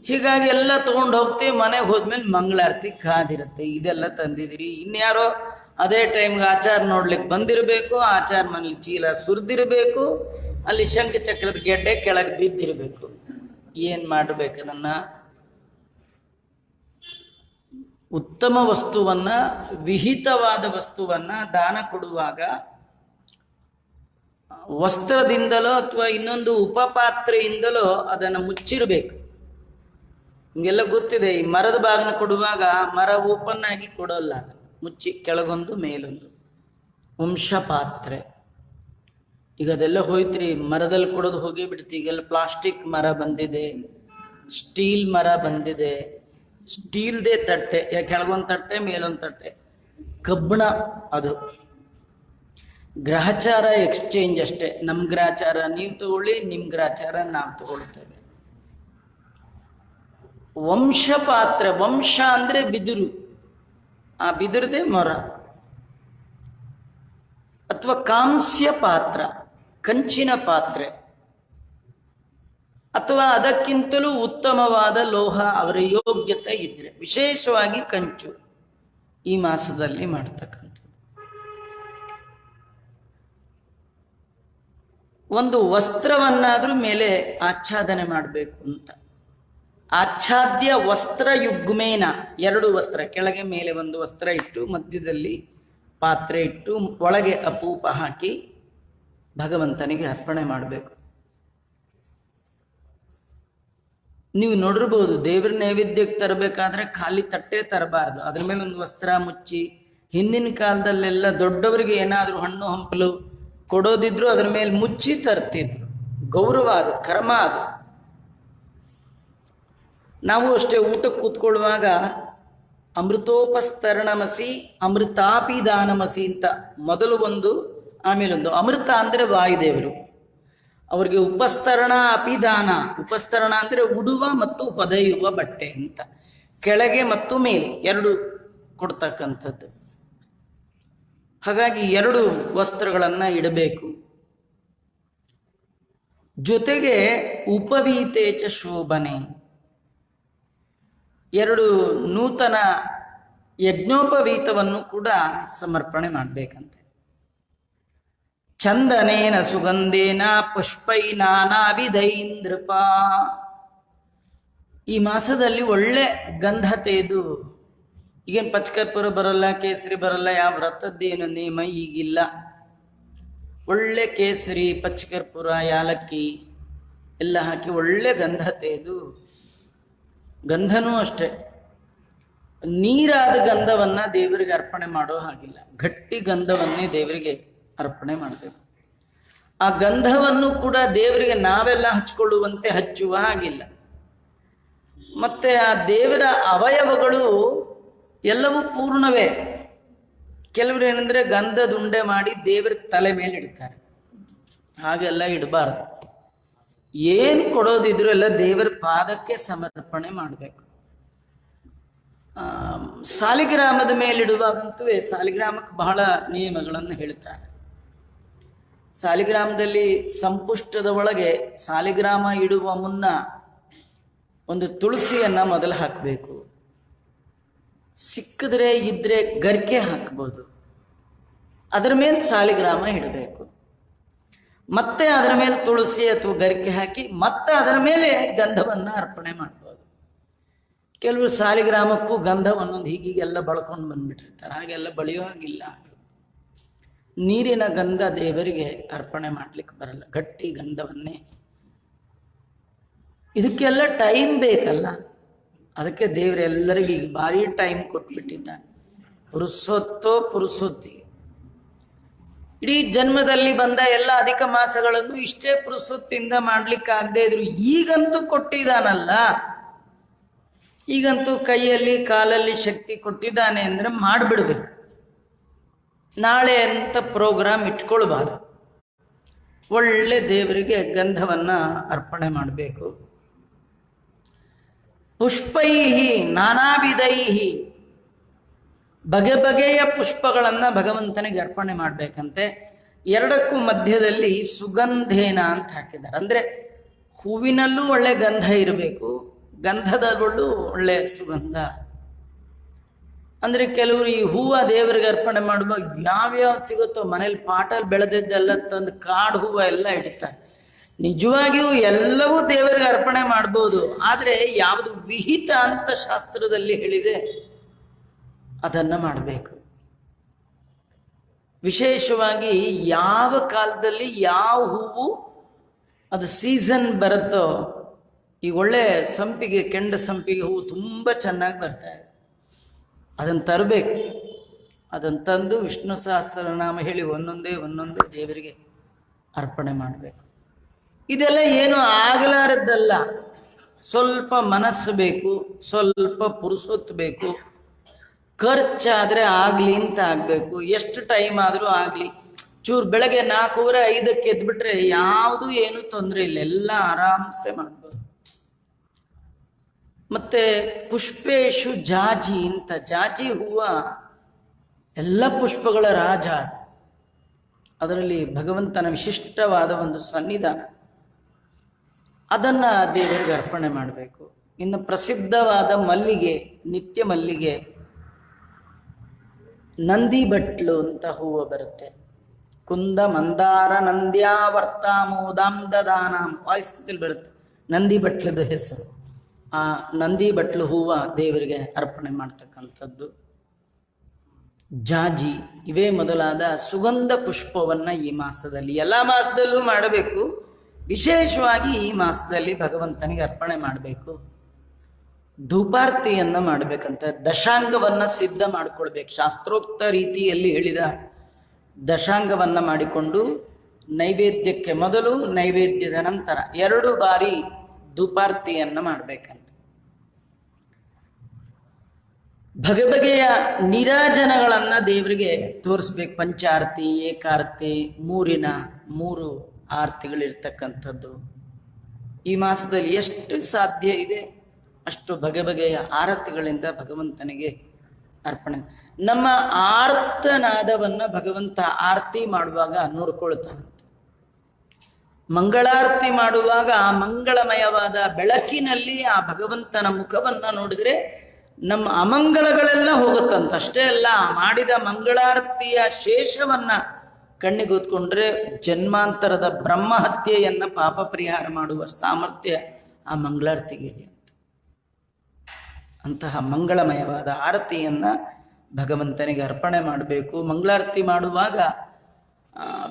ಹೀಗಾಗಿ ಎಲ್ಲ ತಗೊಂಡು ಹೋಗ್ತೀವಿ, ಮನೆಗೆ ಹೋದ್ಮೇಲೆ ಮಂಗಳಾರತಿ ಕಾದಿರುತ್ತೆ. ಇದೆಲ್ಲ ತಂದಿದ್ದೀರಿ, ಇನ್ಯಾರೋ ಅದೇ ಟೈಮ್ಗೆ ಆಚಾರ ನೋಡ್ಲಿಕ್ಕೆ ಬಂದಿರಬೇಕು, ಆಚಾರ ಮನೇಲಿ ಚೀಲ ಸುರಿದಿರಬೇಕು, ಅಲ್ಲಿ ಶಂಖ ಚಕ್ರದ ಗೆಡ್ಡೆ ಕೆಳಗೆ ಬಿದ್ದಿರಬೇಕು. ಏನು ಮಾಡಬೇಕು? ಅದನ್ನ ಉತ್ತಮ ವಸ್ತುವನ್ನ, ವಿಹಿತವಾದ ವಸ್ತುವನ್ನ ದಾನ ಕೊಡುವಾಗ ವಸ್ತ್ರದಿಂದಲೋ ಅಥವಾ ಇನ್ನೊಂದು ಉಪಪಾತ್ರೆಯಿಂದಲೋ ಅದನ್ನು ಮುಚ್ಚಿರಬೇಕು. ನಿಮಗೆಲ್ಲ ಗೊತ್ತಿದೆ, ಈ ಮರದ ಬಾಗಿನ ಕೊಡುವಾಗ ಮರ ಓಪನ್ ಆಗಿ ಕೊಡೋಲ್ಲ, ಮುಚ್ಚಿ ಕೆಳಗೊಂದು ಮೇಲೊಂದು. ವಂಶಪಾತ್ರೆ ಈಗ ಅದೆಲ್ಲ ಹೋಯ್ತ್ರಿ, ಮರದಲ್ಲಿ ಕೊಡೋದು ಹೋಗಿ ಬಿಡ್ತಿ. ಈಗೆಲ್ಲ ಪ್ಲಾಸ್ಟಿಕ್ ಮರ ಬಂದಿದೆ, ಸ್ಟೀಲ್ ಮರ ಬಂದಿದೆ. ಸ್ಟೀಲ್ದೇ ತಟ್ಟೆ, ಕೆಳಗೊಂದು ತಟ್ಟೆ ಮೇಲೊಂದು ತಟ್ಟೆ, ಕಬ್ಬಣ. ಅದು ಗ್ರಹಚಾರ ಎಕ್ಸ್ಚೇಂಜ್ ಅಷ್ಟೇ. ನಮ್ಮ ಗ್ರಹಚಾರ ನೀವು ತಗೊಳ್ಳಿ, ನಿಮ್ಮ ಗ್ರಹಚಾರ ನಾವು ತಗೊಳ್ತೇವೆ. ವಂಶಪಾತ್ರೆ, ವಂಶ ಅಂದ್ರೆ ಬಿದಿರು, ಆ ಬಿದಿರದೇ ಮೊರ. ಅಥವಾ ಕಾಂಸ್ಯ ಪಾತ್ರ, ಕಂಚಿನ ಪಾತ್ರೆ, ಅಥವಾ ಅದಕ್ಕಿಂತಲೂ ಉತ್ತಮವಾದ ಲೋಹ ಅವರ ಯೋಗ್ಯತೆ ಇದ್ರೆ, ವಿಶೇಷವಾಗಿ ಕಂಚು ಈ ಮಾಸದಲ್ಲಿ ಮಾಡ್ತಕ್ಕಂಥದ್ದು. ಒಂದು ವಸ್ತ್ರವನ್ನಾದ್ರೂ ಮೇಲೆ ಆಚ್ಛಾದನೆ ಮಾಡಬೇಕು ಅಂತ. ಆಚ್ಛಾದ್ಯ ವಸ್ತ್ರ ಯುಗ್ಮೇನ, ಎರಡು ವಸ್ತ್ರ, ಕೆಳಗೆ ಮೇಲೆ ಒಂದು ವಸ್ತ್ರ ಇಟ್ಟು ಮಧ್ಯದಲ್ಲಿ ಪಾತ್ರೆ ಇಟ್ಟು ಒಳಗೆ ಅಪೂಪ ಹಾಕಿ ಭಗವಂತನಿಗೆ ಅರ್ಪಣೆ ಮಾಡಬೇಕು. ನೀವು ನೋಡಿರ್ಬೋದು, ದೇವ್ರ ನೈವೇದ್ಯಕ್ಕೆ ತರಬೇಕಾದ್ರೆ ಖಾಲಿ ತಟ್ಟೆ ತರಬಾರ್ದು, ಅದ್ರ ಮೇಲೆ ಒಂದು ವಸ್ತ್ರ ಮುಚ್ಚಿ. ಹಿಂದಿನ ಕಾಲದಲ್ಲೆಲ್ಲ ದೊಡ್ಡವರಿಗೆ ಏನಾದರೂ ಹಣ್ಣು ಹಂಪಲು ಕೊಡೋದಿದ್ರು ಅದ್ರ ಮೇಲೆ ಮುಚ್ಚಿ ತರ್ತಿದ್ರು. ಗೌರವ ಅದು, ಕರ್ಮ ಅದು. ನಾವು ಅಷ್ಟೇ ಊಟಕ್ಕೆ ಕೂತ್ಕೊಳ್ಳುವಾಗ ಅಮೃತೋಪಸ್ತರಣಮಸಿ ಅಮೃತಾಪಿದಾನಮಸಿ ಅಂತ ಮೊದಲು ಒಂದು, ಆಮೇಲೊಂದು. ಅಮೃತ ಅಂದರೆ ವಾಯುದೇವರು, ಅವ್ರಿಗೆ ಉಪಸ್ತರಣ ಅಪಿದಾನ. ಉಪಸ್ತರಣ ಅಂದರೆ ಉಡುವ ಮತ್ತು ಹೊದೆಯುವ ಬಟ್ಟೆ ಅಂತ, ಕೆಳಗೆ ಮತ್ತು ಮೇಲೆ ಎರಡು ಕೊಡ್ತಕ್ಕಂಥದ್ದು. ಹಾಗಾಗಿ ಎರಡು ವಸ್ತ್ರಗಳನ್ನು ಇಡಬೇಕು. ಜೊತೆಗೆ ಉಪವೀತೇಚ ಶೋಭನೆ, ಎರಡು ನೂತನ ಯಜ್ಞೋಪವೀತವನ್ನು ಕೂಡ ಸಮರ್ಪಣೆ ಮಾಡಬೇಕಂತೆ. ಚಂದನೇನ ಸುಗಂಧೇನ ಪುಷ್ಪೈ ನಾನಾವಿಧೈಂದ್ರಪ. ಈ ಮಾಸದಲ್ಲಿ ಒಳ್ಳೆ ಗಂಧ ತೆಗೆದು, ಈಗೇನು ಪಚ್ಚಕರ್ಪೂರ ಬರಲ್ಲ, ಕೇಸರಿ ಬರಲ್ಲ, ಯಾವ ವ್ರತದ್ದೇನು ನೇಮ ಈಗಿಲ್ಲ. ಒಳ್ಳೆ ಕೇಸರಿ, ಪಚ್ಚಕರ್ಪೂರ, ಯಾಲಕ್ಕಿ ಎಲ್ಲ ಹಾಕಿ ಒಳ್ಳೆ ಗಂಧ ತೆಗೆದು, ಗಂಧನೂ ಅಷ್ಟೆ ನೀರಾದ ಗಂಧವನ್ನ ದೇವರಿಗೆ ಅರ್ಪಣೆ ಮಾಡೋ ಹಾಗಿಲ್ಲ, ಗಟ್ಟಿ ಗಂಧವನ್ನೇ ದೇವರಿಗೆ ಅರ್ಪಣೆ ಮಾಡಬೇಕು. ಆ ಗಂಧವನ್ನು ಕೂಡ ದೇವರಿಗೆ ನಾವೆಲ್ಲ ಹಚ್ಕೊಳ್ಳುವಂತೆ ಹಚ್ಚುವ ಹಾಗಿಲ್ಲ. ಮತ್ತೆ ಆ ದೇವರ ಅವಯವಗಳು ಎಲ್ಲವೂ ಪೂರ್ಣವೇ. ಕೆಲವರು ಏನಂದ್ರೆ ಗಂಧದುಂಡೆ ಮಾಡಿ ದೇವರ ತಲೆ ಮೇಲೆ ಇಡ್ತಾರೆ, ಹಾಗೆಲ್ಲ ಇಡಬಾರ್ದು. ಏನು ಕೊಡೋದಿದ್ರು ಎಲ್ಲ ದೇವರ ಪಾದಕ್ಕೆ ಸಮರ್ಪಣೆ ಮಾಡಬೇಕು. ಸಾಲಿಗ್ರಾಮದ ಮೇಲಿಡುವಾಗಂತೂ ಸಾಲಿಗ್ರಾಮಕ್ಕೆ ಬಹಳ ನಿಯಮಗಳನ್ನು ಹೇಳ್ತಾರೆ. ಸಾಲಿಗ್ರಾಮದಲ್ಲಿ ಸಂಪುಷ್ಟದ ಒಳಗೆ ಸಾಲಿಗ್ರಾಮ ಇಡುವ ಮುನ್ನ ಒಂದು ತುಳಸಿಯನ್ನ ಮೊದಲು ಹಾಕಬೇಕು. ಸಿಕ್ಕಿದ್ರೆ ಇದ್ರೆ ಗರಿಕೆ ಹಾಕ್ಬೋದು. ಅದರ ಮೇಲೆ ಸಾಲಿಗ್ರಾಮ ಇಡಬೇಕು. ಮತ್ತೆ ಅದರ ಮೇಲೆ ತುಳಸಿ ಅಥವಾ ಗರಿಕೆ ಹಾಕಿ ಮತ್ತೆ ಅದರ ಮೇಲೆ ಗಂಧವನ್ನ ಅರ್ಪಣೆ ಮಾಡ್ಬೋದು. ಕೆಲವರು ಸಾಲಿಗ್ರಾಮಕ್ಕೂ ಗಂಧ ಒಂದೊಂದು ಹೀಗೀಗೆಲ್ಲ ಬಳ್ಕೊಂಡು ಬಂದ್ಬಿಟ್ಟಿರ್ತಾರೆ, ಹಾಗೆಲ್ಲ ಬಳಿಯೋ ಹಾಗಿಲ್ಲ. ನೀರಿನ ಗಂಧ ದೇವರಿಗೆ ಅರ್ಪಣೆ ಮಾಡ್ಲಿಕ್ಕೆ ಬರಲ್ಲ, ಗಟ್ಟಿ ಗಂಧವನ್ನೇ ಇದಕ್ಕೆಲ್ಲ ಟೈಮ್ ಬೇಕಲ್ಲ. ಅದಕ್ಕೆ ದೇವರೆಲ್ಲರಿಗೂ ಈಗ ಭಾರಿ ಟೈಮ್ ಕೊಟ್ಬಿಟ್ಟಿದ್ದಾನೆ. ಪುರುಷೊತ್ತಿ ಇಡೀ ಜನ್ಮದಲ್ಲಿ ಬಂದ ಎಲ್ಲ ಅಧಿಕ ಮಾಸಗಳನ್ನು ಇಷ್ಟೇ ಪುರುಷೊತ್ತಿಂದ ಮಾಡ್ಲಿಕ್ಕಾಗದೆ ಇದ್ರು ಈಗಂತೂ ಕೊಟ್ಟಿದ್ದಾನಲ್ಲ, ಈಗಂತೂ ಕೈಯಲ್ಲಿ ಕಾಲಲ್ಲಿ ಶಕ್ತಿ ಕೊಟ್ಟಿದ್ದಾನೆ ಅಂದ್ರೆ ಮಾಡಿಬಿಡ್ಬೇಕು. ನಾಳೆ ಅಂತ ಪ್ರೋಗ್ರಾಮ್ ಇಟ್ಕೊಳ್ಬಾರ್ದು. ಒಳ್ಳೆ ದೇವರಿಗೆ ಗಂಧವನ್ನ ಅರ್ಪಣೆ ಮಾಡಬೇಕು. ಪುಷ್ಪೈಹಿ ನಾನಾವಿಧೈಹಿ, ಬಗೆ ಬಗೆಯ ಪುಷ್ಪಗಳನ್ನು ಭಗವಂತನಿಗೆ ಅರ್ಪಣೆ ಮಾಡಬೇಕಂತೆ. ಎರಡಕ್ಕೂ ಮಧ್ಯದಲ್ಲಿ ಸುಗಂಧೇನ ಅಂತ ಹಾಕಿದ್ದಾರೆ. ಅಂದರೆ ಹೂವಿನಲ್ಲೂ ಒಳ್ಳೆ ಗಂಧ ಇರಬೇಕು, ಗಂಧದಲ್ಲೂ ಒಳ್ಳೆ ಸುಗಂಧ. ಅಂದರೆ ಕೆಲವರು ಈ ಹೂವು ದೇವರಿಗೆ ಅರ್ಪಣೆ ಮಾಡುವಾಗ ಯಾವ್ಯಾವ್ದು ಸಿಗುತ್ತೋ ಮನೇಲಿ ಪಾಟಲ್ಲಿ ಬೆಳೆದಿದ್ದೆಲ್ಲ ತಂದು ಕಾಡು ಹೂವು ಎಲ್ಲ ಇಡ್ತಾರೆ. ನಿಜವಾಗಿಯೂ ಎಲ್ಲವೂ ದೇವರಿಗೆ ಅರ್ಪಣೆ ಮಾಡ್ಬೋದು, ಆದರೆ ಯಾವುದು ವಿಹಿತ ಅಂತ ಶಾಸ್ತ್ರದಲ್ಲಿ ಹೇಳಿದೆ ಅದನ್ನು ಮಾಡಬೇಕು. ವಿಶೇಷವಾಗಿ ಯಾವ ಕಾಲದಲ್ಲಿ ಯಾವ ಹೂವು ಅದು ಸೀಸನ್ ಬರುತ್ತೋ, ಈಗ ಒಳ್ಳೆ ಸಂಪಿಗೆ, ಕೆಂಡ ಸಂಪಿಗೆ ಹೂವು ತುಂಬ ಚೆನ್ನಾಗಿ ಬರ್ತಾಯಿದೆ, ಅದನ್ನು ತರಬೇಕು. ಅದನ್ನು ತಂದು ವಿಷ್ಣು ಸಹಸ್ರನಾಮ ಹೇಳಿ ಒಂದೊಂದೇ ದೇವರಿಗೆ ಅರ್ಪಣೆ ಮಾಡಬೇಕು. ಇದೆಲ್ಲ ಏನು ಆಗಲಾರದ್ದಲ್ಲ. ಸ್ವಲ್ಪ ಮನಸ್ಸು ಬೇಕು, ಸ್ವಲ್ಪ ಪುರುಸೊತ್ತು ಬೇಕು. ಖರ್ಚಾದರೆ ಆಗಲಿ ಅಂತ ಆಗಬೇಕು. ಎಷ್ಟು ಟೈಮ್ ಆದರೂ ಆಗಲಿ. ಚೂರು ಬೆಳಗ್ಗೆ 4:05 ಎದ್ಬಿಟ್ರೆ ಯಾವುದು ಏನು ತೊಂದರೆ ಇಲ್ಲ, ಎಲ್ಲ ಆರಾಮ್ಸೆ ಮಾಡ್ಬೋದು. ಮತ್ತೆ ಪುಷ್ಪೇಶು ಜಾಜಿ ಅಂತ, ಜಾಜಿ ಹೂವ ಎಲ್ಲ ಪುಷ್ಪಗಳ ರಾಜ. ಅದರಲ್ಲಿ ಭಗವಂತನ ವಿಶಿಷ್ಟವಾದ ಒಂದು ಸನ್ನಿಧಾನ, ಅದನ್ನು ದೇವರಿಗೆ ಅರ್ಪಣೆ ಮಾಡಬೇಕು. ಇನ್ನು ಪ್ರಸಿದ್ಧವಾದ ಮಲ್ಲಿಗೆ, ನಿತ್ಯ ಮಲ್ಲಿಗೆ, ನಂದಿ ಬಟ್ಲು ಅಂತ ಹೂವು ಬರುತ್ತೆ. ಕುಂದ ಮಂದಾರ ನಂದ್ಯಾವರ್ತಾಮೋದಾಂ ದದಾನಾಂ ವಾಯುಸ್ಥಿತಿಯಲ್ಲಿ ಬರುತ್ತೆ ನಂದಿ ಬಟ್ಲದ ಹೆಸರು. ಆ ನಂದಿ ಬಟ್ಲು ಹೂವ ದೇವರಿಗೆ ಅರ್ಪಣೆ ಮಾಡ್ತಕ್ಕಂಥದ್ದು. ಜಾಜಿ, ಇವೇ ಮೊದಲಾದ ಸುಗಂಧ ಪುಷ್ಪವನ್ನು ಈ ಮಾಸದಲ್ಲಿ, ಎಲ್ಲ ಮಾಸದಲ್ಲೂ ಮಾಡಬೇಕು, ವಿಶೇಷವಾಗಿ ಈ ಮಾಸದಲ್ಲಿ ಭಗವಂತನಿಗೆ ಅರ್ಪಣೆ ಮಾಡಬೇಕು. ಧೂಪಾರ್ತಿಯನ್ನು ಮಾಡಬೇಕಂತ, ದಶಾಂಗವನ್ನು ಸಿದ್ಧ ಮಾಡಿಕೊಳ್ಬೇಕು. ಶಾಸ್ತ್ರೋಕ್ತ ರೀತಿಯಲ್ಲಿ ಹೇಳಿದ ದಶಾಂಗವನ್ನು ಮಾಡಿಕೊಂಡು ನೈವೇದ್ಯಕ್ಕೆ ಮೊದಲು, ನೈವೇದ್ಯದ ನಂತರ 2 ಬಾರಿ ಧೂಪಾರ್ತಿಯನ್ನು ಮಾಡಬೇಕಂತ. ಬಗೆ ಬಗೆಯ ನೀರಾಜನಗಳನ್ನು ದೇವರಿಗೆ ತೋರಿಸ್ಬೇಕು. ಪಂಚಾರ್ತಿ, ಏಕಾರ್ತಿ, 3 ಆರತಿಗಳಿರ್ತಕ್ಕಂಥದ್ದು. ಈ ಮಾಸದಲ್ಲಿ ಎಷ್ಟು ಸಾಧ್ಯ ಇದೆ ಅಷ್ಟು ಬಗೆ ಬಗೆಯ ಆರತಿಗಳಿಂದ ಭಗವಂತನಿಗೆ ಅರ್ಪಣೆ. ನಮ್ಮ ಆರ್ತನಾದವನ್ನು ಭಗವಂತ ಆರತಿ ಮಾಡುವಾಗ ನೋಡ್ಕೊಳ್ತಾನಂತೆ. ಮಂಗಳಾರತಿ ಮಾಡುವಾಗ ಆ ಮಂಗಳಮಯವಾದ ಬೆಳಕಿನಲ್ಲಿ ಆ ಭಗವಂತನ ಮುಖವನ್ನು ನೋಡಿದರೆ ನಮ್ಮ ಅಮಂಗಳಗಳೆಲ್ಲ ಹೋಗುತ್ತಂತ. ಅಷ್ಟೇ ಅಲ್ಲ, ಮಾಡಿದ ಮಂಗಳಾರತಿಯ ಶೇಷವನ್ನ ಕಣ್ಣಿಗೆ ಹೊತ್ಕೊಂಡ್ರೆ ಜನ್ಮಾಂತರದ ಬ್ರಹ್ಮಹತ್ಯೆಯನ್ನ ಪಾಪ ಪರಿಹಾರ ಮಾಡುವ ಸಾಮರ್ಥ್ಯ ಆ ಮಂಗಳಾರತಿಗೆ ಇದೆ. ಅಂತಹ ಮಂಗಳಮಯವಾದ ಆರತಿಯನ್ನ ಭಗವಂತನಿಗೆ ಅರ್ಪಣೆ ಮಾಡಬೇಕು. ಮಂಗಳಾರತಿ ಮಾಡುವಾಗ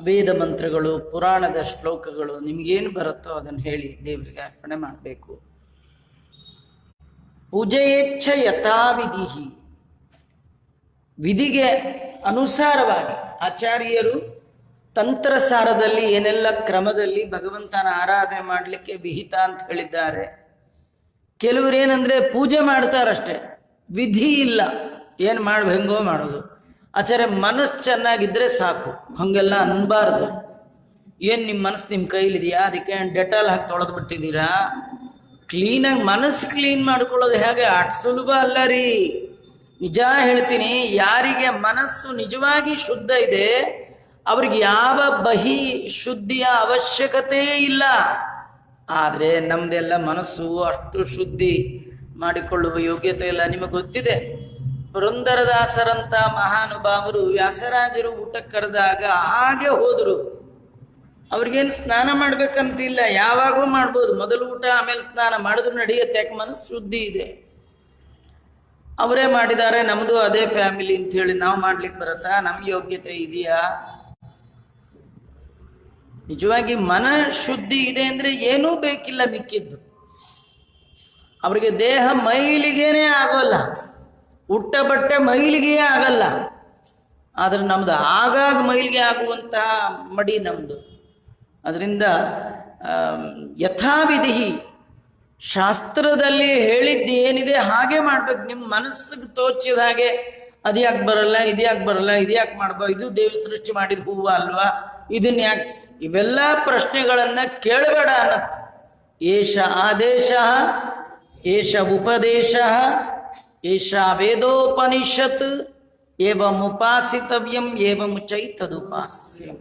ವೇದ ಮಂತ್ರಗಳು, ಪುರಾಣದ ಶ್ಲೋಕಗಳು, ನಿಮಗೇನು ಬರುತ್ತೋ ಅದನ್ನು ಹೇಳಿ ದೇವರಿಗೆ ಅರ್ಪಣೆ ಮಾಡಬೇಕು. ಪೂಜೆಯೇಚ್ಛ ಯಥಾವಿಧಿ, ವಿಧಿಗೆ ಅನುಸಾರವಾಗಿ ಆಚಾರ್ಯರು ತಂತ್ರಸಾರದಲ್ಲಿ ಏನೆಲ್ಲ ಕ್ರಮದಲ್ಲಿ ಭಗವಂತನ ಆರಾಧನೆ ಮಾಡಲಿಕ್ಕೆ ವಿಹಿತ ಅಂತ ಹೇಳಿದ್ದಾರೆ. ಕೆಲವರು ಏನಂದ್ರೆ ಪೂಜೆ ಮಾಡ್ತಾರಷ್ಟೆ, ವಿಧಿ ಇಲ್ಲ, ಏನು ಹೆಂಗೋ ಮಾಡೋದು. ಆಚಾರ್ಯ ಮನಸ್ಸು ಚೆನ್ನಾಗಿದ್ರೆ ಸಾಕು, ಹಂಗೆಲ್ಲ ಅನ್ಬಾರ್ದು. ಏನು ನಿಮ್ಮ ಮನಸ್ಸು ನಿಮ್ಮ ಕೈಲಿದೆಯಾ, ಅದಕ್ಕೆ ಡೆಟಾಲ್ ಹಾಕಿ ತೊಳೆದು ಬಿಟ್ಟಿದ್ದೀರಾ? ಕ್ಲೀನಾಗಿ ಮನಸ್ಸು ಕ್ಲೀನ್ ಮಾಡ್ಕೊಳ್ಳೋದು ಹೇಗೆ? ಅಷ್ಟು ಸುಲಭ ಅಲ್ಲ ರೀ. ನಿಜ ಹೇಳ್ತೀನಿ, ಯಾರಿಗೆ ಮನಸ್ಸು ನಿಜವಾಗಿ ಶುದ್ಧ ಇದೆ ಅವ್ರಿಗೆ ಯಾವ ಬಹಿ ಶುದ್ಧಿಯ ಅವಶ್ಯಕತೆಯೇ ಇಲ್ಲ. ಆದರೆ ನಮ್ದೆಲ್ಲ ಮನಸ್ಸು ಅಷ್ಟು ಶುದ್ಧಿ ಮಾಡಿಕೊಳ್ಳುವ ಯೋಗ್ಯತೆ ಇಲ್ಲ. ನಿಮಗೆ ಗೊತ್ತಿದೆ, ಪುರಂದರದಾಸರಂತ ಮಹಾನುಭಾವರು ವ್ಯಾಸರಾಜರು ಊಟಕ್ಕೆ ಕರೆದಾಗ ಹಾಗೆ ಹೋದರು. ಅವ್ರಿಗೇನು ಸ್ನಾನ ಮಾಡ್ಬೇಕಂತಿಲ್ಲ, ಯಾವಾಗೂ ಮಾಡ್ಬೋದು. ಮೊದಲು ಊಟ ಆಮೇಲೆ ಸ್ನಾನ ಮಾಡಿದ್ರು ನಡೆಯುತ್ತೆ, ಯಾಕೆ ಮನಸ್ಸು ಶುದ್ಧಿ ಇದೆ. ಅವರೇ ಮಾಡಿದ್ದಾರೆ, ನಮ್ಮದು ಅದೇ ಫ್ಯಾಮಿಲಿ ಅಂತ ಹೇಳಿ ನಾವು ಮಾಡ್ಲಿಕ್ಕೆ ಬರುತ್ತಾ? ನಮ್ಮ ಯೋಗ್ಯತೆ ಇದೆಯಾ? ನಿಜವಾಗಿ ಮನ ಶುದ್ಧಿ ಇದೆ ಅಂದ್ರೆ ಏನೂ ಬೇಕಿಲ್ಲ ಮಿಕ್ಕಿದ್ದು. ಅವರಿಗೆ ದೇಹ ಮೈಲಿಗೆನೇ ಆಗೋಲ್ಲ, ಉಟ್ಟ ಬಟ್ಟೆ ಮೈಲಿಗೆ ಆಗಲ್ಲ. ಆದರೆ ನಮ್ದು ಆಗಾಗ ಮೈಲಿಗೆ ಆಗುವಂತಹ ಮಡಿ ನಮ್ದು. ಅದರಿಂದ ಯಥಾವಿಧಿ ಶಾಸ್ತ್ರದಲ್ಲಿ ಹೇಳಿದ್ದು ಏನಿದೆ ಹಾಗೆ ಮಾಡ್ಬೇಕು. ನಿಮ್ಮ ಮನಸ್ಸಿಗೆ ತೋಚಿದ ಹಾಗೆ ಅದ್ಯಾಕೆ ಬರಲ್ಲ, ಇದ್ಯಾಕೆ ಬರಲ್ಲ, ಇದ್ಯಾಕೆ ಮಾಡ್ಬೋ, ಇದು ದೇವಿ ಸೃಷ್ಟಿ ಮಾಡಿದ ಹೂವು ಅಲ್ವಾ, ಇದನ್ನ ಯಾಕೆ, ಇವೆಲ್ಲ ಪ್ರಶ್ನೆಗಳನ್ನ ಕೇಳಬೇಡ ಅನ್ನತ್. ಏಷ ಆದೇಶ, ಏಷ ಉಪದೇಶ, ಏಷ ವೇದೋಪನಿಷತ್, ಏವಂ ಉಪಾಸಿತವ್ಯಂ ಏವಂ ಚೈತದುಪಾಸ್ಯಂ.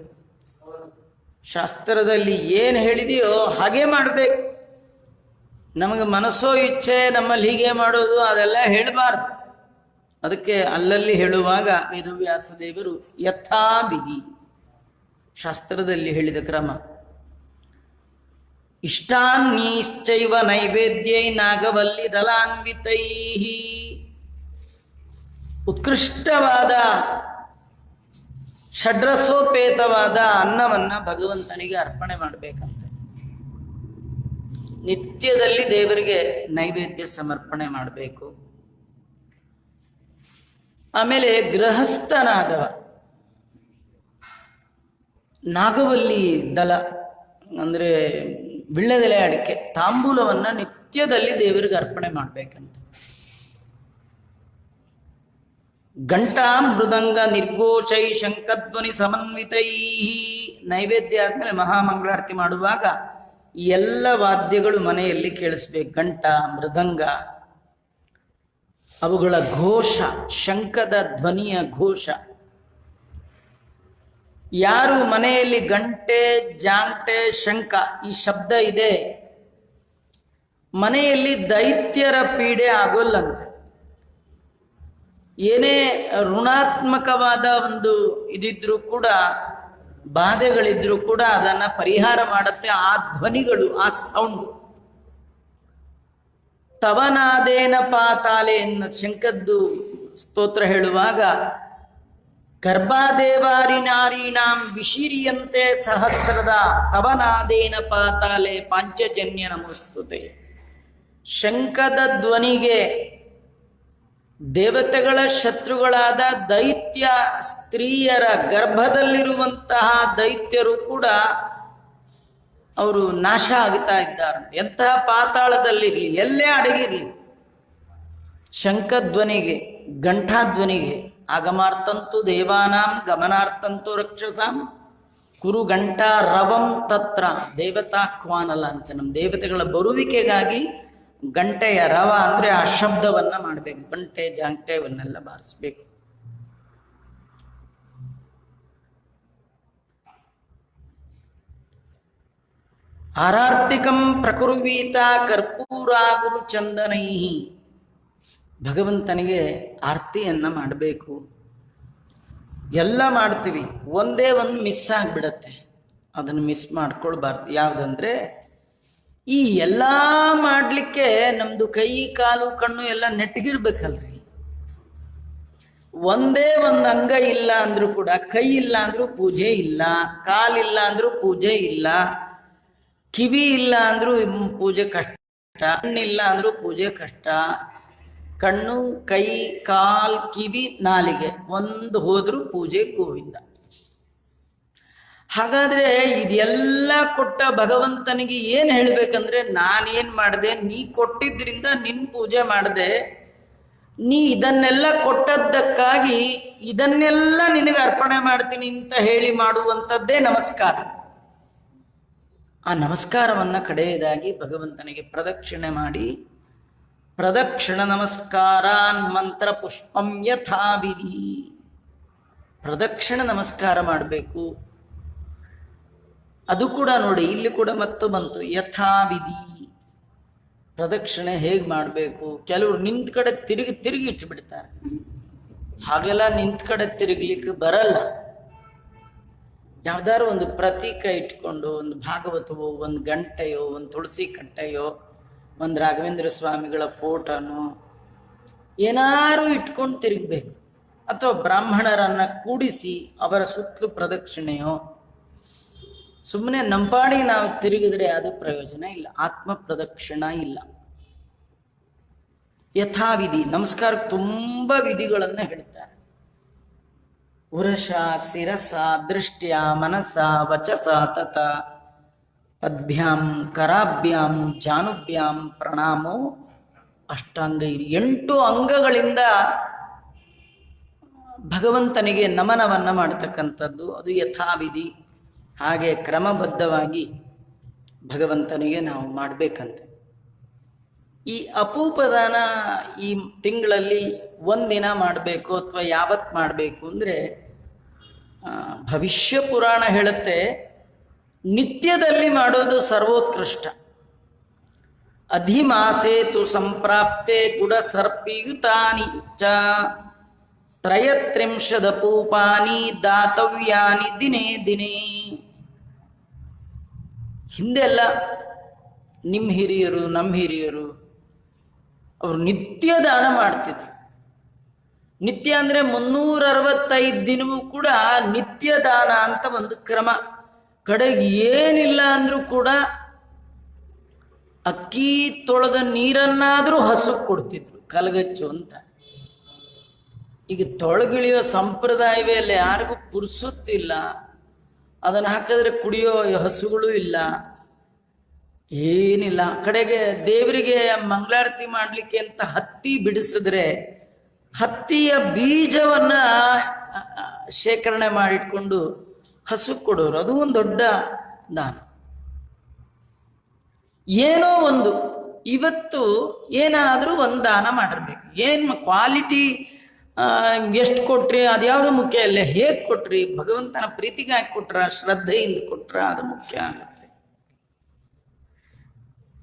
ಶಾಸ್ತ್ರದಲ್ಲಿ ಏನು ಹೇಳಿದೆಯೋ ಹಾಗೆ ಮಾಡಬೇಕು. ನಮಗೆ ಮನಸ್ಸೋ ಇಚ್ಛೆ ನಮ್ಮಲ್ಲಿ ಹೀಗೆ ಮಾಡೋದು ಅದೆಲ್ಲ ಹೇಳಬಾರ್ದು. ಅದಕ್ಕೆ ಅಲ್ಲಲ್ಲಿ ಹೇಳುವಾಗ ವೇದವ್ಯಾಸ ದೇವರು ಯಥಾವಿಧಿ ಶಾಸ್ತ್ರದಲ್ಲಿ ಹೇಳಿದ ಕ್ರಮ. ಇಷ್ಟಾನ್ಯಶ್ಚೈವ ನೈವೇದ್ಯೈ ನಾಗವಲ್ಲಿ ದಲಾನ್ವಿತೈ. ಉತ್ಕೃಷ್ಟವಾದ ಷಡ್ರಸೋಪೇತವಾದ ಅನ್ನವನ್ನ ಭಗವಂತನಿಗೆ ಅರ್ಪಣೆ ಮಾಡಬೇಕಂತೆ. ನಿತ್ಯದಲ್ಲಿ ದೇವರಿಗೆ ನೈವೇದ್ಯ ಸಮರ್ಪಣೆ ಮಾಡಬೇಕು. ಆಮೇಲೆ ಗೃಹಸ್ಥನಾದವ ನಾಗವಲ್ಲಿ ದಲ ಅಂದ್ರೆ ವಿಳ್ಳೆದೆಲೆ ಅಡಿಕೆ ತಾಂಬೂಲವನ್ನ ನಿತ್ಯದಲ್ಲಿ ದೇವರಿಗೆ ಅರ್ಪಣೆ ಮಾಡಬೇಕಂತ. ಘಂಟಾ ಮೃದಂಗ ನಿರ್ಘೋಷೈ ಶಂಖಧ್ವನಿ ಸಮನ್ವಿತೈ. ನೈವೇದ್ಯ ಆದ್ಮೇಲೆ ಮಹಾಮಂಗಳಾರತಿ ಮಾಡುವಾಗ ಎಲ್ಲ ವಾದ್ಯಗಳು ಮನೆಯಲ್ಲಿ ಕೇಳಿಸ್ಬೇಕು. ಘಂಟ, ಮೃದಂಗ, ಅವುಗಳ ಘೋಷ, ಶಂಖದ ಧ್ವನಿಯ ಘೋಷ. ಯಾರು ಮನೆಯಲ್ಲಿ ಗಂಟೆ, ಜಾಂಟೆ, ಶಂಖ ಈ ಶಬ್ದ ಇದೆ, ಮನೆಯಲ್ಲಿ ದೈತ್ಯರ ಪೀಡೆ ಆಗೋಲ್ಲಂತೆ. ಏನೇ ಋಣಾತ್ಮಕವಾದ ಒಂದು ಇದಿದ್ರೂ ಕೂಡ, ಬಾಧೆಗಳಿದ್ರೂ ಕೂಡ ಅದನ್ನ ಪರಿಹಾರ ಮಾಡುತ್ತೆ ಆ ಧ್ವನಿಗಳು, ಆ ಸೌಂಡ್. ತವನಾದೇನ ಪಾತಾಲೆ ಎನ್ನ ಶಂಕದ್ದು ಸ್ತೋತ್ರ ಹೇಳುವಾಗ, ಗರ್ಭಾದೇವಾರಿ ನಾರೀಣಾಂ ವಿಶಿರಿಯಂತೆ ಸಹಸ್ರದ ತವನಾದೇನ ಪಾತಾಲೆ ಪಾಂಚಜನ್ಯ ನಮಸ್ತುತೆ. ಶಂಕದ ಧ್ವನಿಗೆ ದೇವತೆಗಳ ಶತ್ರುಗಳಾದ ದೈತ್ಯ ಸ್ತ್ರೀಯರ ಗರ್ಭದಲ್ಲಿರುವಂತಹ ದೈತ್ಯರು ಕೂಡ ಅವರು ನಾಶ ಆಗ್ತಾ ಇದ್ದಾರಂತೆ. ಎಂತಹ ಪಾತಾಳದಲ್ಲಿರಲಿ, ಎಲ್ಲೇ ಅಡಗಿರ್ಲಿ, ಶಂಖಧ್ವನಿಗೆ, ಘಂಟಾಧ್ವನಿಗೆ. ಆಗಮಾರ್ತಂತು ದೇವಾನಾಂ ಗಮನಾರ್ಥಂತು ರಕ್ಷಸಾಂ ಕುರು ಘಂಟಾ ರವಂ ತತ್ರ ದೇವತಾಹ್ವಾನಲ ಅಂತ. ನಮ್ಮ ದೇವತೆಗಳ ಬರುವಿಕೆಗಾಗಿ ಗಂಟೆಯ ರವ ಅಂದ್ರೆ ಆ ಶಬ್ದವನ್ನ ಮಾಡಬೇಕು. ಗಂಟೆ, ಜಾಂಟೆ ಇವನ್ನೆಲ್ಲ ಬಾರಿಸ್ಬೇಕು. ಆರಾರ್ತಿಕಂ ಪ್ರಕುರ್ವೀತ ಕರ್ಪೂರಾಗುರು ಚಂದನೈ. ಭಗವಂತನಿಗೆ ಆರತಿಯನ್ನ ಮಾಡಬೇಕು. ಎಲ್ಲ ಮಾಡ್ತೀವಿ, ಒಂದೇ ಒಂದು ಮಿಸ್ ಆಗಿಬಿಡತ್ತೆ. ಅದನ್ನು ಮಿಸ್ ಮಾಡ್ಕೊಳ್ಬಾರ್ದು. ಯಾವುದಂದ್ರೆ, ಈ ಎಲ್ಲ ಮಾಡಲಿಕ್ಕೆ ನಮ್ದು ಕೈ, ಕಾಲು, ಕಣ್ಣು ಎಲ್ಲ ನೆಟ್ಟಗಿರ್ಬೇಕಲ್ರಿ. ಒಂದೇ ಒಂದು ಅಂಗ ಇಲ್ಲ ಅಂದ್ರೂ ಕೂಡ, ಕೈ ಇಲ್ಲ ಅಂದ್ರೂ ಪೂಜೆ ಇಲ್ಲ, ಕಾಲಿಲ್ಲ ಅಂದ್ರೂ ಪೂಜೆ ಇಲ್ಲ, ಕಿವಿ ಇಲ್ಲ ಅಂದ್ರೂ ಪೂಜೆ ಕಷ್ಟ, ಕಣ್ಣಿಲ್ಲ ಅಂದ್ರೂ ಪೂಜೆ ಕಷ್ಟ. ಕಣ್ಣು, ಕೈ, ಕಾಲ್, ಕಿವಿ, ನಾಲಿಗೆ ಒಂದು ಹೋದ್ರೂ ಪೂಜೆ ಗೋವಿಂದ. ಹಾಗಾದ್ರೆ ಇದೆಲ್ಲ ಕೊಟ್ಟ ಭಗವಂತನಿಗೆ ಏನ್ ಹೇಳ್ಬೇಕಂದ್ರೆ, ನಾನೇನ್ ಮಾಡಿದೆ, ನೀ ಕೊಟ್ಟಿದ್ರಿಂದ ನಿನ್ ಪೂಜೆ ಮಾಡಿದೆ, ನೀ ಇದನ್ನೆಲ್ಲ ಕೊಟ್ಟದ್ದಕ್ಕಾಗಿ ಇದನ್ನೆಲ್ಲ ನಿನಗೆ ಅರ್ಪಣೆ ಮಾಡ್ತೀನಿ ಅಂತ ಹೇಳಿ ಮಾಡುವಂಥದ್ದೇ ನಮಸ್ಕಾರ. ಆ ನಮಸ್ಕಾರವನ್ನ ಕಡೆಯದಾಗಿ ಭಗವಂತನಿಗೆ ಪ್ರದಕ್ಷಿಣೆ ಮಾಡಿ, ಪ್ರದಕ್ಷಿಣ ನಮಸ್ಕಾರಾನ್ ಮಂತ್ರ ಪುಷ್ಪಂ ಯಥಾವಿಧಿ. ಪ್ರದಕ್ಷಿಣ ನಮಸ್ಕಾರ ಮಾಡಬೇಕು. ಅದು ಕೂಡ ನೋಡಿ, ಇಲ್ಲಿ ಕೂಡ ಮತ್ತು ಬಂತು ಯಥಾವಿಧಿ. ಪ್ರದಕ್ಷಿಣೆ ಹೇಗೆ ಮಾಡಬೇಕು? ಕೆಲವರು ನಿಂತ ಕಡೆ ತಿರುಗಿ ಇಟ್ಬಿಡ್ತಾರೆ. ಹಾಗೆಲ್ಲ ನಿಂತ ಕಡೆ ತಿರುಗ್ಲಿಕ್ಕೆ ಬರಲ್ಲ. ಯಾವ್ದಾದ್ರು ಒಂದು ಪ್ರತೀಕ ಇಟ್ಕೊಂಡು, ಒಂದು ಭಾಗವತವೋ, ಒಂದು ಗಂಟೆಯೋ, ಒಂದು ತುಳಸಿ ಕಟ್ಟೆಯೋ, ಒಂದು ರಾಘವೇಂದ್ರ ಸ್ವಾಮಿಗಳ ಫೋಟೋನೋ ಏನಾರು ಇಟ್ಕೊಂಡು ತಿರುಗಬೇಕು. ಅಥವಾ ಬ್ರಾಹ್ಮಣರನ್ನ ಕೂಡಿಸಿ ಅವರ ಸುತ್ತಲೂ ಪ್ರದಕ್ಷಿಣೆಯೋ. ಸುಮ್ಮನೆ ನಂಪಾಡಿ ನಾವು ತಿರುಗಿದ್ರೆ ಅದು ಪ್ರಯೋಜನ ಇಲ್ಲ, ಆತ್ಮ ಪ್ರದಕ್ಷಿಣ ಇಲ್ಲ. ಯಥಾವಿಧಿ. ನಮಸ್ಕಾರಕ್ಕೆ ತುಂಬ ವಿಧಿಗಳನ್ನು ಹೇಳ್ತಾರೆ. ಉರಷ ಶಿರಸ ದೃಷ್ಟ್ಯ ಮನಸ ವಚಸ ತತ ಪದ್ಭ್ಯಾಂ ಕರಾಭ್ಯಾಂ ಜಾನುಭ್ಯಾಂ ಪ್ರಣಾಮೋ ಅಷ್ಟಾಂಗ. 8 ಅಂಗಗಳಿಂದ ಭಗವಂತನಿಗೆ ನಮನವನ್ನು ಮಾಡತಕ್ಕಂಥದ್ದು, ಅದು ಯಥಾವಿಧಿ. ಹಾಗೆ ಕ್ರಮಬದ್ಧವಾಗಿ ಭಗವಂತನಿಗೆ ನಾವು ಮಾಡಬೇಕಂತೆ. ಈ ಅಪೂಪದಾನ ಈ ತಿಂಗಳಲ್ಲಿ ಒಂದಿನ ಮಾಡಬೇಕು ಅಥವಾ ಯಾವತ್ತು ಮಾಡಬೇಕು ಅಂದರೆ, ಭವಿಷ್ಯ ಪುರಾಣ ಹೇಳುತ್ತೆ ನಿತ್ಯದಲ್ಲಿ ಮಾಡೋದು ಸರ್ವೋತ್ಕೃಷ್ಟ. ಅಧಿಮಾಸೇತು ಸಂಪ್ರಾಪ್ತೆ ಗುಡ ಸರ್ಪಿಯುತಾನಿ ಚ ತ್ರಯತ್ರಿಂಶದಪೂಪಾನಿ ದಾತವ್ಯಾನಿ ದಿನೇ ದಿನೇ. ಹಿಂದೆಲ್ಲ ನಿಮ್ಮ ಹಿರಿಯರು ನಮ್ಮ ಹಿರಿಯರು ಅವರು ನಿತ್ಯ ದಾನ ಮಾಡ್ತಿದ್ರು. ನಿತ್ಯ ಅಂದರೆ 365 ದಿನವೂ ಕೂಡ ನಿತ್ಯ ದಾನ ಅಂತ ಒಂದು ಕ್ರಮ. ಕಡೆಗೆ ಏನಿಲ್ಲ ಅಂದರೂ ಕೂಡ ಅಕ್ಕಿ ತೊಳೆದ ನೀರನ್ನಾದರೂ ಹಸು ಕೊಡ್ತಿದ್ರು, ಕಲಗಚ್ಚು ಅಂತ. ಈಗ ತೊಳಗಿಳಿಯೋ ಸಂಪ್ರದಾಯವೇ ಇಲ್ಲ, ಯಾರಿಗೂ ಪುರ್ಸುತ್ತಿಲ್ಲ. ಅದನ್ನು ಹಾಕಿದ್ರೆ ಕುಡಿಯೋ ಹಸುಗಳು ಇಲ್ಲ, ಏನಿಲ್ಲ. ಕಡೆಗೆ ದೇವರಿಗೆ ಮಂಗಳಾರತಿ ಮಾಡಲಿಕ್ಕೆ ಅಂತ ಹತ್ತಿ ಬಿಡಿಸಿದ್ರೆ ಹತ್ತಿಯ ಬೀಜವನ್ನ ಶೇಖರಣೆ ಮಾಡಿಟ್ಕೊಂಡು ಹಸು ಕೊಡೋರು, ಅದು ಒಂದು ದೊಡ್ಡ ದಾನ. ಏನೋ ಒಂದು ಇವತ್ತು ಏನಾದರೂ ಒಂದು ದಾನ ಮಾಡಿರ್ಬೇಕು. ಏನು ಕ್ವಾಲಿಟಿ ಎಷ್ಟು ಕೊಟ್ರಿ ಅದ್ಯಾವುದು ಮುಖ್ಯ ಇಲ್ಲ, ಹೇಗೆ ಕೊಟ್ರಿ, ಭಗವಂತನ ಪ್ರೀತಿಗಾಗಿ ಕೊಟ್ರ, ಶ್ರದ್ಧೆಯಿಂದ ಕೊಟ್ರ, ಅದು ಮುಖ್ಯ ಆಗುತ್ತೆ.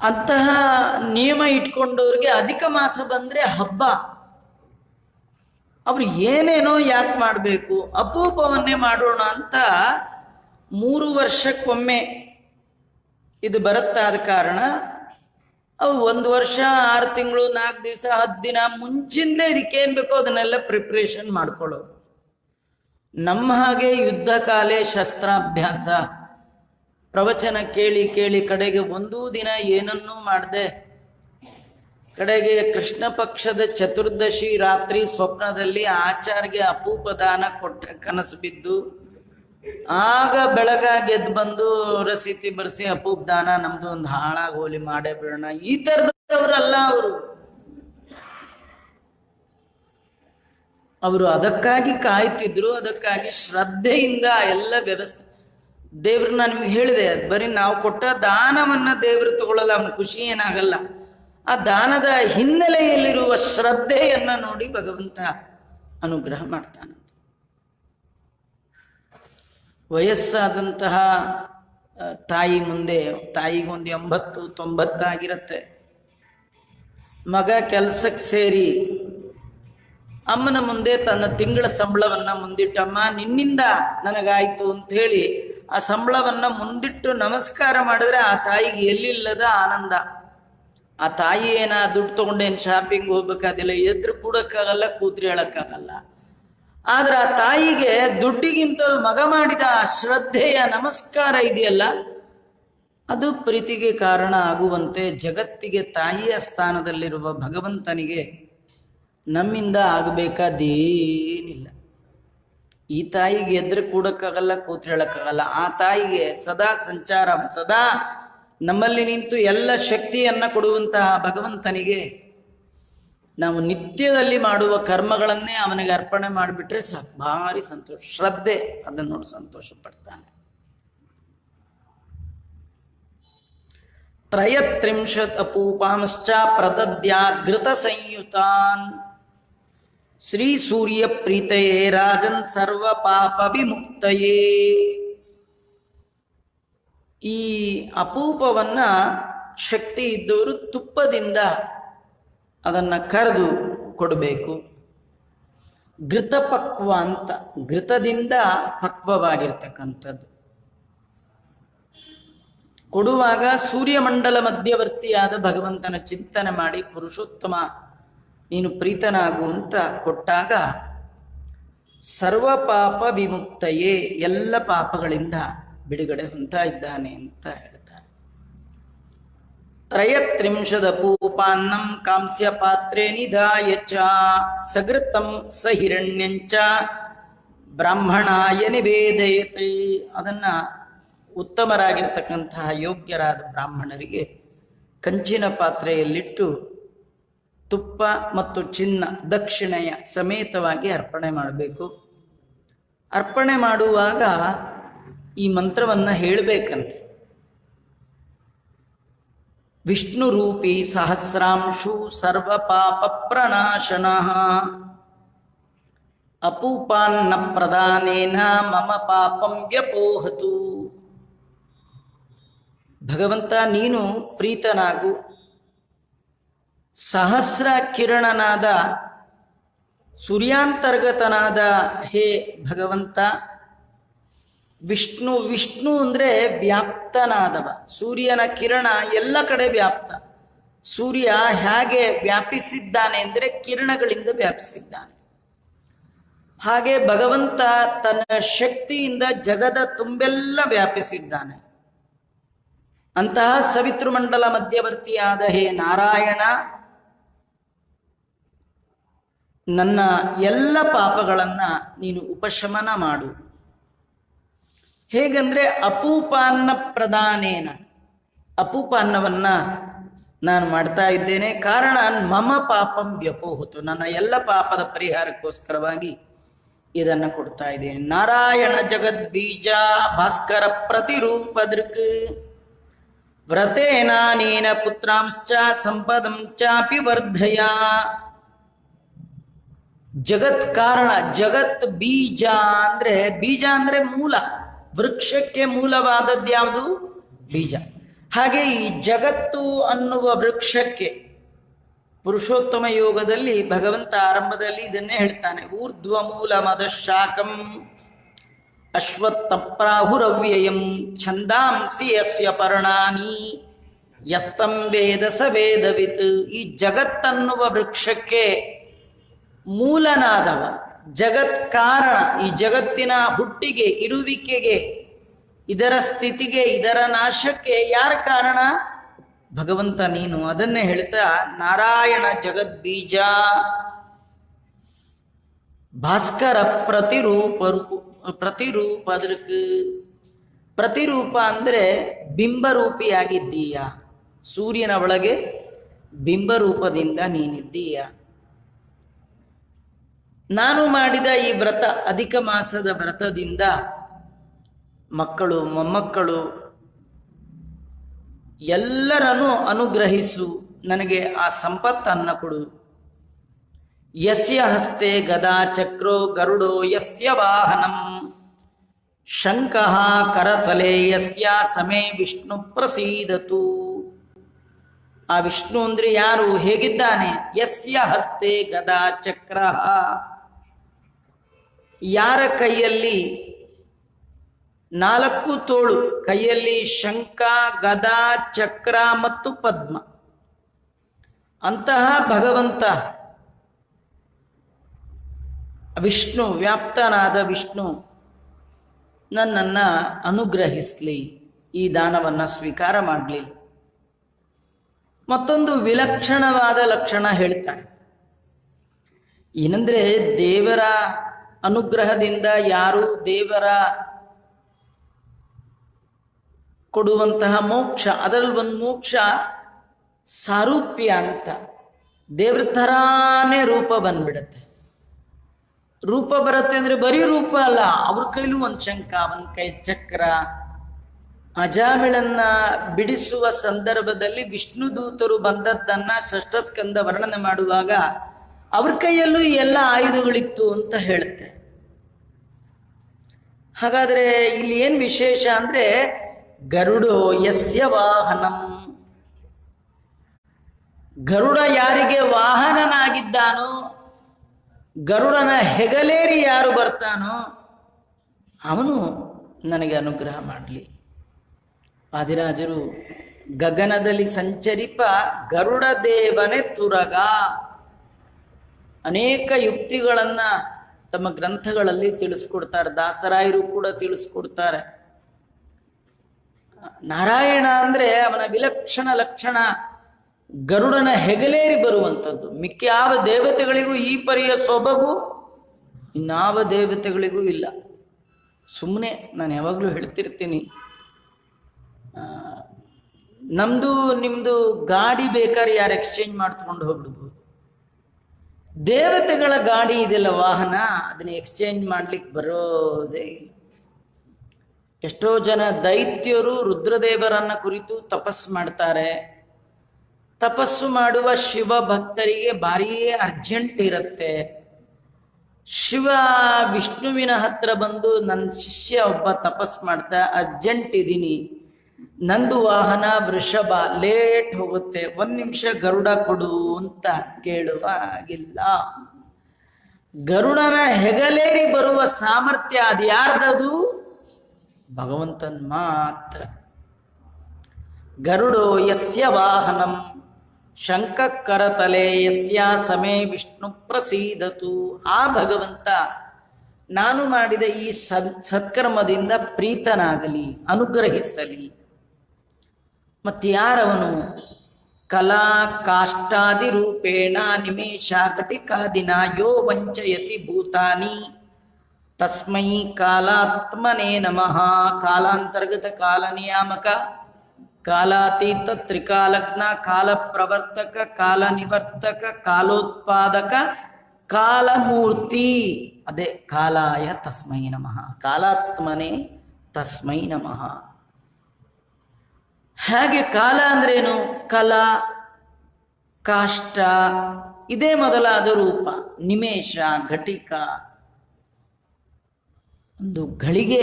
ಅಂತಹ ನಿಯಮ ಇಟ್ಕೊಂಡವ್ರಿಗೆ ಅಧಿಕ ಮಾಸ ಬಂದ್ರೆ ಹಬ್ಬ. ಅವ್ರು ಏನೇನೋ ಯಾಕೆ ಮಾಡಬೇಕು, ಅಪೂಪವನ್ನೇ ಮಾಡೋಣ ಅಂತ 3 ವರ್ಷಕ್ಕೊಮ್ಮೆ ಇದು ಬರುತ್ತಾದ ಕಾರಣ ಅವು 1 ವರ್ಷ 6 ತಿಂಗಳು 4 ದಿವಸ 10 ದಿನ ಮುಂಚಿಂದ ಇದಕ್ಕೇನು ಬೇಕೋ ಅದನ್ನೆಲ್ಲ ಪ್ರಿಪ್ರೇಷನ್ ಮಾಡ್ಕೊಳ್ಳೋರು. ನಮ್ಮ ಹಾಗೆ ಯುದ್ಧ ಕಾಲೇ ಶಸ್ತ್ರಾಭ್ಯಾಸ, ಪ್ರವಚನ ಕೇಳಿ ಕೇಳಿ ಕಡೆಗೆ ಒಂದೂ ದಿನ ಏನನ್ನೂ ಮಾಡದೆ, ಕಡೆಗೆ ಕೃಷ್ಣ ಪಕ್ಷದ ಚತುರ್ದಶಿ ರಾತ್ರಿ ಸ್ವಪ್ನದಲ್ಲಿ ಆಚಾರ್ಗೆ ಅಪೂಪದಾನ ಕೊಟ್ಟ ಕನಸು ಬಿದ್ದು, ಆಗ ಬೆಳಗಾಗಿ ಎದ್ದು ಬಂದು ರಸೀತಿ ಬರ್ಸಿ ಅಪೂಪ ದಾನ ನಮ್ದು ಒಂದು ಹಾಳಾಗಿ ಹೋಲಿ ಮಾಡೇ ಬಿಡೋಣ, ಈ ಥರದವರಲ್ಲ ಅವರು ಅದಕ್ಕಾಗಿ ಕಾಯ್ತಿದ್ರು. ಅದಕ್ಕಾಗಿ ಶ್ರದ್ಧೆಯಿಂದ ಎಲ್ಲ ವ್ಯವಸ್ಥೆ. ದೇವ್ರು ನಾನು ನಿಮ್ಗೆ ಹೇಳಿದೆ, ಬರೀ ನಾವು ಕೊಟ್ಟ ದಾನವನ್ನ ದೇವರು ತಗೊಳ್ಳಲ್ಲ, ಅವನ ಖುಷಿ ಏನಾಗಲ್ಲ. ಆ ದಾನದ ಹಿನ್ನೆಲೆಯಲ್ಲಿರುವ ಶ್ರದ್ಧೆಯನ್ನ ನೋಡಿ ಭಗವಂತ ಅನುಗ್ರಹ ಮಾಡ್ತಾನೆ. ವಯಸ್ಸಾದಂತಹ ತಾಯಿ ಮುಂದೆ, ತಾಯಿಗೊಂದು 80-90 ಆಗಿರುತ್ತೆ, ಮಗ ಕೆಲಸಕ್ಕೆ ಸೇರಿ ಅಮ್ಮನ ಮುಂದೆ ತನ್ನ ತಿಂಗಳ ಸಂಬಳವನ್ನ ಮುಂದಿಟ್ಟಮ್ಮ ನಿನ್ನಿಂದ ನನಗಾಯ್ತು ಅಂತ ಹೇಳಿ ಆ ಸಂಬಳವನ್ನ ಮುಂದಿಟ್ಟು ನಮಸ್ಕಾರ ಮಾಡಿದ್ರೆ ಆ ತಾಯಿಗೆ ಎಲ್ಲಿಲ್ಲದ ಆನಂದ. ಆ ತಾಯಿ ದುಡ್ಡು ತಗೊಂಡೇನು ಶಾಪಿಂಗ್ ಹೋಗ್ಬೇಕಾದಿಲ್ಲ, ಎದ್ರು ಕೂಡಕ್ಕಾಗಲ್ಲ, ಕೂತ್ರಿ ಹೇಳಕ್ಕಾಗಲ್ಲ. ಆದ್ರೆ ಆ ತಾಯಿಗೆ ದುಡ್ಡಿಗಿಂತಲೂ ಮಗ ಮಾಡಿದ ಶ್ರದ್ಧೆಯ ನಮಸ್ಕಾರ ಇದೆಯಲ್ಲ, ಅದು ಪ್ರೀತಿಗೆ ಕಾರಣ ಆಗುವಂತೆ ಜಗತ್ತಿಗೆ ತಾಯಿಯ ಸ್ಥಾನದಲ್ಲಿರುವ ಭಗವಂತನಿಗೆ ನಮ್ಮಿಂದ ಆಗಬೇಕಾದೇನಿಲ್ಲ. ಈ ತಾಯಿಗೆ ಎದ್ರೆ ಕೂಡಕ್ಕಾಗಲ್ಲ, ಕೂತ್ರೆ ಹೇಳಕ್ಕಾಗಲ್ಲ. ಆ ತಾಯಿಗೆ ಸದಾ ಸಂಚಾರ, ಸದಾ ನಮ್ಮಲ್ಲಿ ನಿಂತು ಎಲ್ಲ ಶಕ್ತಿಯನ್ನ ಕೊಡುವಂತಹ ಭಗವಂತನಿಗೆ ನಾವು ನಿತ್ಯದಲ್ಲಿ ಮಾಡುವ ಕರ್ಮಗಳನ್ನೇ ಅವನಿಗೆ ಅರ್ಪಣೆ ಮಾಡಿಬಿಟ್ರೆ ಸಾಕು, ಭಾರಿ ಸಂತೋಷ. ಶ್ರದ್ಧೆ ಅದನ್ನು ನೋಡಿ ಸಂತೋಷ ಪಡ್ತಾನೆ. 33 ಅಪೂಪಾಂಶ್ಚ ಪ್ರದದ್ಯಾತ್ ಘೃತ ಸಂಯುತಾನ್ ಶ್ರೀ ಸೂರ್ಯ ಪ್ರೀತಯೇ ರಾಜನ್ ಸರ್ವ ಪಾಪ ವಿಮುಕ್ತಯೇ. ಈ ಅಪೂಪವನ್ನ ಶಕ್ತಿ ಇದ್ದವರು ತುಪ್ಪದಿಂದ ಅದನ್ನ ಕರೆದು ಕೊಡಬೇಕು. ಘೃತಪಕ್ವ ಅಂತ, ಘೃತದಿಂದ ಪಕ್ವವಾಗಿರ್ತಕ್ಕಂಥದ್ದು. ಕೊಡುವಾಗ ಸೂರ್ಯಮಂಡಲ ಮಧ್ಯವರ್ತಿಯಾದ ಭಗವಂತನ ಚಿಂತನೆ ಮಾಡಿ, ಪುರುಷೋತ್ತಮ ನೀನು ಪ್ರೀತನಾಗು ಅಂತ ಕೊಟ್ಟಾಗ ಸರ್ವ ಪಾಪ ವಿಮುಕ್ತಯೇ, ಎಲ್ಲ ಪಾಪಗಳಿಂದ ಬಿಡುಗಡೆ ಹೊಂದ್ತಾ ಇದ್ದಾನೆ ಅಂತ ಹೇಳ್ತಾರೆ. ತ್ರಯತ್ರಿಂಶದಪೂಪಾನ್ನಂ ಕಾಂಸ್ಯ ಪಾತ್ರೆ ನಿಧಾಯ ಚ ಸಗೃತಂ ಸ ಹಿರಣ್ಯಂಚ ಬ್ರಾಹ್ಮಣಾಯ ನಿವೇದಯತೆ. ಅದನ್ನ ಉತ್ತಮರಾಗಿರ್ತಕ್ಕಂತಹ ಯೋಗ್ಯರಾದ ಬ್ರಾಹ್ಮಣರಿಗೆ ಕಂಚಿನ ಪಾತ್ರೆಯಲ್ಲಿಟ್ಟು ತುಪ್ಪ ಮತ್ತು ಚಿನ್ನ ದಕ್ಷಿಣೆಯ ಸಮೇತವಾಗಿ ಅರ್ಪಣೆ ಮಾಡಬೇಕು. ಅರ್ಪಣೆ ಮಾಡುವಾಗ ಈ ಮಂತ್ರವನ್ನು ಹೇಳಬೇಕಂತೆ. ವಿಷ್ಣು ರೂಪಿ ಸಹಸ್ರಾಂಶು ಸರ್ವ ಪಾಪ ಪ್ರನಾಶನಃ ಅಪೂಪಾನ್ನ ಪ್ರದಾನೇನ ಮಮ ಪಾಪಂ ವ್ಯಪೋಹತು. ಭಗವಂತ ನೀನು ಪ್ರೀತನಾಗು. ಸಹಸ್ರ ಕಿರಣನಾದ ಸೂರ್ಯಾಂತರ್ಗತನಾದ ಹೇ ಭಗವಂತ. ವಿಷ್ಣು ವಿಷ್ಣು ಅಂದರೆ ವ್ಯಾಪ್ತನಾದವ. ಸೂರ್ಯನ ಕಿರಣ ಎಲ್ಲ ಕಡೆ ವ್ಯಾಪ್ತ. ಸೂರ್ಯ ಹೇಗೆ ವ್ಯಾಪಿಸಿದ್ದಾನೆ ಅಂದರೆ ಕಿರಣಗಳಿಂದ ವ್ಯಾಪಿಸಿದ್ದಾನೆ. ಹಾಗೆ ಭಗವಂತ ತನ್ನ ಶಕ್ತಿಯಿಂದ ಜಗದ ತುಂಬೆಲ್ಲ ವ್ಯಾಪಿಸಿದ್ದಾನೆ. ಅಂತಹ ಸವಿತೃಮಂಡಲ ಮಧ್ಯವರ್ತಿಯಾದ ಹೇ ನಾರಾಯಣ, ನನ್ನ ಎಲ್ಲ ಪಾಪಗಳನ್ನ ನೀನು ಉಪಶಮನ ಮಾಡು. ಹೇಗಂದ್ರೆ ಅಪೂಪಾನ್ನ ಪ್ರದಾನೇನ, ಅಪೂಪಾನ್ನವನ್ನ ನಾನು ಮಾಡ್ತಾ ಇದ್ದೇನೆ. ಕಾರಣ ಮಮ ಪಾಪಂ ವ್ಯಪೋಹತು, ನನ್ನ ಎಲ್ಲ ಪಾಪದ ಪರಿಹಾರಕ್ಕೋಸ್ಕರವಾಗಿ ಇದನ್ನ ಕೊಡ್ತಾ ಇದ್ದೇನೆ. ನಾರಾಯಣ ಜಗದ್ಬೀಜ ಭಾಸ್ಕರ ಪ್ರತಿರೂಪ ದೃಕ್ ವ್ರತೇನಾನೇನ ಪುತ್ರಾಂಶ್ಚ ಸಂಪದಂ ಚಾಪಿ ವರ್ಧಯ. ಜಗತ್ ಕಾರಣ, ಜಗತ್ ಬೀಜ ಅಂದ್ರೆ, ಬೀಜ ಅಂದ್ರೆ ಮೂಲ, ವೃಕ್ಷಕ್ಕೆ ಮೂಲವಾದದ್ದು ಯಾವುದು? ಬೀಜ. ಹಾಗೆ ಈ ಜಗತ್ತು ಅನ್ನುವ ವೃಕ್ಷಕ್ಕೆ ಪುರುಷೋತ್ತಮ ಯೋಗದಲ್ಲಿ ಭಗವಂತ ಆರಂಭದಲ್ಲಿ ಇದನ್ನೇ ಹೇಳ್ತಾನೆ. ಊರ್ಧ್ವ ಮೂಲ ಮದಶಾಕಂ ಅಶ್ವತ್ಥ ಪ್ರಾಹುರವ್ಯಯಂ ಛಂದಾಂಸಿ ಯಸ್ಯ ಪರ್ಣಾನಿ ಯಸ್ತಂ ವೇದ ಸ ವೇದವಿತ್. ಈ ಜಗತ್ತನ್ನುವ ವೃಕ್ಷಕ್ಕೆ ಮೂಲನಾದವ, ಜಗತ್ ಕಾರಣ, ಈ ಜಗತ್ತಿನ ಹುಟ್ಟಿಗೆ, ಇರುವಿಕೆಗೆ, ಇದರ ಸ್ಥಿತಿಗೆ, ಇದರ ನಾಶಕ್ಕೆ ಯಾರ ಕಾರಣ? ಭಗವಂತ ನೀನು. ಅದನ್ನೇ ಹೇಳ್ತಾ ನಾರಾಯಣ ಜಗದ್ಬೀಜ ಭಾಸ್ಕರ ಪ್ರತಿರೂಪ ಅದೃಕ್. ಪ್ರತಿರೂಪ ಅಂದ್ರೆ ಬಿಂಬರೂಪಿಯಾಗಿದ್ದೀಯ. ಸೂರ್ಯನ ಒಳಗೆ ಬಿಂಬರೂಪದಿಂದ ನೀನಿದ್ದೀಯ. ನಾನು ಮಾಡಿದ ಈ ವ್ರತ, ಅಧಿಕ ಮಾಸದ ವ್ರತದಿಂದ ಮಕ್ಕಳು ಮೊಮ್ಮಕ್ಕಳು ಎಲ್ಲರನ್ನೂ ಅನುಗ್ರಹಿಸು, ನನಗೆ ಆ ಸಂಪತ್ತನ್ನು ಕೊಡು. ಯಸ್ಯ ಹಸ್ತೆ ಗದಾ ಚಕ್ರೋ ಗರುಡೋ ಯಸ್ಯ ವಾಹನಂ ಶಂಕಃ ಕರತಲೆ ಯಸ್ಯ ಸಮೇ ವಿಷ್ಣು ಪ್ರಸೀದತು. ಆ ವಿಷ್ಣು ಅಂದ್ರೆ ಯಾರು, ಹೇಗಿದ್ದಾನೆ? ಯಸ್ಯ ಹಸ್ತೆ ಗದಾ ಚಕ್ರ, ಯಾರ ಕೈಯಲ್ಲಿ 4 ತೋಳು, ಕೈಯಲ್ಲಿ ಶಂಖ, ಗದಾ, ಚಕ್ರ ಮತ್ತು ಪದ್ಮ, ಅಂತಹ ಭಗವಂತ ವಿಷ್ಣು, ವ್ಯಾಪ್ತನಾದ ವಿಷ್ಣು ನನ್ನನ್ನು ಅನುಗ್ರಹಿಸಲಿ, ಈ ದಾನವನ್ನು ಸ್ವೀಕಾರ ಮಾಡಲಿ. ಮತ್ತೊಂದು ವಿಲಕ್ಷಣವಾದ ಲಕ್ಷಣ ಹೇಳ್ತಾರೆ. ಏನಂದ್ರೆ, ದೇವರ ಅನುಗ್ರಹದಿಂದ ಯಾರು ದೇವರ ಕೊಡುವಂತಹ ಮೋಕ್ಷ, ಅದರಲ್ಲಿ ಒಂದು ಮೋಕ್ಷ ಸಾರೂಪ್ಯ ಅಂತ, ದೇವ್ರ ಥರಾನೇ ರೂಪ ಬಂದ್ಬಿಡತ್ತೆ. ರೂಪ ಬರುತ್ತೆ ಅಂದ್ರೆ ಬರೀ ರೂಪ ಅಲ್ಲ, ಅವ್ರ ಕೈಲೂ ಒಂದು ಶಂಖ, ಅವನ ಕೈ ಚಕ್ರ. ಅಜಾಮಿಳನ್ನ ಬಿಡಿಸುವ ಸಂದರ್ಭದಲ್ಲಿ ವಿಷ್ಣು ದೂತರು ಬಂದದ್ದನ್ನ ಷಷ್ಠಸ್ಕಂದ ವರ್ಣನೆ ಮಾಡುವಾಗ ಅವ್ರ ಕೈಯಲ್ಲೂ ಎಲ್ಲ ಆಯುಧಗಳಿತ್ತು ಅಂತ ಹೇಳುತ್ತೆ. ಹಾಗಾದ್ರೆ ಇಲ್ಲಿ ಏನ್ ವಿಶೇಷ ಅಂದ್ರೆ, ಗರುಡೋ ಯಸ್ಯ ವಾಹನಂ, ಗರುಡ ಯಾರಿಗೆ ವಾಹನನಾಗಿದ್ದಾನೋ, ಗರುಡನ ಹೆಗಲೇರಿ ಯಾರು ಬರ್ತಾನೋ ಅವನು ನನಗೆ ಅನುಗ್ರಹ ಮಾಡಲಿ. ಆದಿರಾಜರು ಗಗನದಲ್ಲಿ ಸಂಚರಿಪ ಗರುಡ ದೇವನೇ ತುರಗ, ಅನೇಕ ಯುಕ್ತಿಗಳನ್ನ ತಮ್ಮ ಗ್ರಂಥಗಳಲ್ಲಿ ತಿಳಿಸ್ಕೊಡ್ತಾರೆ. ದಾಸರಾಯರು ಕೂಡ ತಿಳಿಸ್ಕೊಡ್ತಾರೆ. ನಾರಾಯಣ ಅಂದ್ರೆ ಅವನ ವಿಲಕ್ಷಣ ಲಕ್ಷಣ ಗರುಡನ ಹೆಗಲೇರಿ ಬರುವಂಥದ್ದು. ಮಿಕ್ಕ ಯಾವ ದೇವತೆಗಳಿಗೂ ಈ ಪರಿಯ ಸೊಬಗು ಇನ್ನಾವ ದೇವತೆಗಳಿಗೂ ಇಲ್ಲ. ಸುಮ್ಮನೆ ನಾನು ಯಾವಾಗಲೂ ಹೇಳ್ತಿರ್ತೀನಿ, ನಮ್ಮದು ನಿಮ್ಮದು ಗಾಡಿ ಬೇಕಾದ್ರೆ ಯಾರು ಎಕ್ಸ್ಚೇಂಜ್ ಮಾಡ್ಕೊಂಡು ಹೋಗ್ಬಿಡ್ಬೋದು. ದೇವತೆಗಳ ಗಾಡಿ ಇದೆಲ್ಲ ವಾಹನ, ಅದನ್ನ ಎಕ್ಸ್ಚೇಂಜ್ ಮಾಡ್ಲಿಕ್ಕೆ ಬರೋದೇ ಇಲ್ಲ. ಎಷ್ಟೋ ಜನ ದೈತ್ಯರು ರುದ್ರದೇವರನ್ನ ಕುರಿತು ತಪಸ್ಸು ಮಾಡ್ತಾರೆ. ತಪಸ್ಸು ಮಾಡುವ ಶಿವ ಭಕ್ತರಿಗೆ ಭಾರೀ ಅರ್ಜೆಂಟ್ ಇರುತ್ತೆ. ಶಿವ ವಿಷ್ಣುವಿನ ಹತ್ರ ಬಂದು, ನನ್ನ ಶಿಷ್ಯ ಒಬ್ಬ ತಪಸ್ಸು ಮಾಡ್ತಾ, ಅರ್ಜೆಂಟ್ ಇದ್ದೀನಿ, ನಂದು ವಾಹನ ವೃಷಭ, ಲೇಟ್ ಹೋಗುತ್ತೆ, 1 ನಿಮಿಷ ಗರುಡ ಕೊಡು ಅಂತ ಕೇಳುವ ಆಗಿಲ್ಲ. ಗರುಡನ ಹೆಗಲೇರಿ ಬರುವ ಸಾಮರ್ಥ್ಯ ಅದು ಯಾರ್ದದು? ಭಗವಂತನ್ ಮಾತ್ರ. ಗರುಡೋ ಯಸ್ಯ ವಾಹನಂ ಶಂಖಕರತಲೆ ಯಸ್ಯ ಸಮೇ ವಿಷ್ಣು ಪ್ರಸೀದತು. ಆ ಭಗವಂತ ನಾನು ಮಾಡಿದ ಈ ಸತ್ಕರ್ಮದಿಂದ ಪ್ರೀತನಾಗಲಿ, ಅನುಗ್ರಹಿಸಲಿ. ಮತ್ತಾರವನು? ಕಲಾ ಕಾಷ್ಟಾದಿ ರೂಪೇಣ ನಿಮೇಶ ಘಟಿಕಾದಿನ ಯೋ ವಂಚಯತಿ ಭೂತಾನಿ ತಸ್ಮೈ ಕಾಲಾತ್ಮನೇ ನಮಃ. ಕಾಲಾಂತರ್ಗತ, ಕಾಲ ನಿಯಾಮಕ, ಕಾಲಾತೀತ, ತ್ರಿಕಾಲಜ್ಞ, ಕಾಲ ಪ್ರವರ್ತಕ, ಕಾಲ ನಿವರ್ತಕ, ಕಾಲೋತ್ಪಾದಕ, ಕಾಲಮೂರ್ತಿ. ಅದೇ ಕಾಲಾಯ ತಸ್ಮೈ ನಮಃ, ಕಾಲಾತ್ಮನೇ ತಸ್ಮೈ ನಮಃ. ಹಾಗೆ ಕಾಲ ಅಂದ್ರೇನು? ಕಲಾ, ಕಾಷ್ಟ, ಇದೇ ಮೊದಲಾದ ರೂಪ. ನಿಮೇಶ, ಘಟಿಕ, ಒಂದು ಗಳಿಗೆ,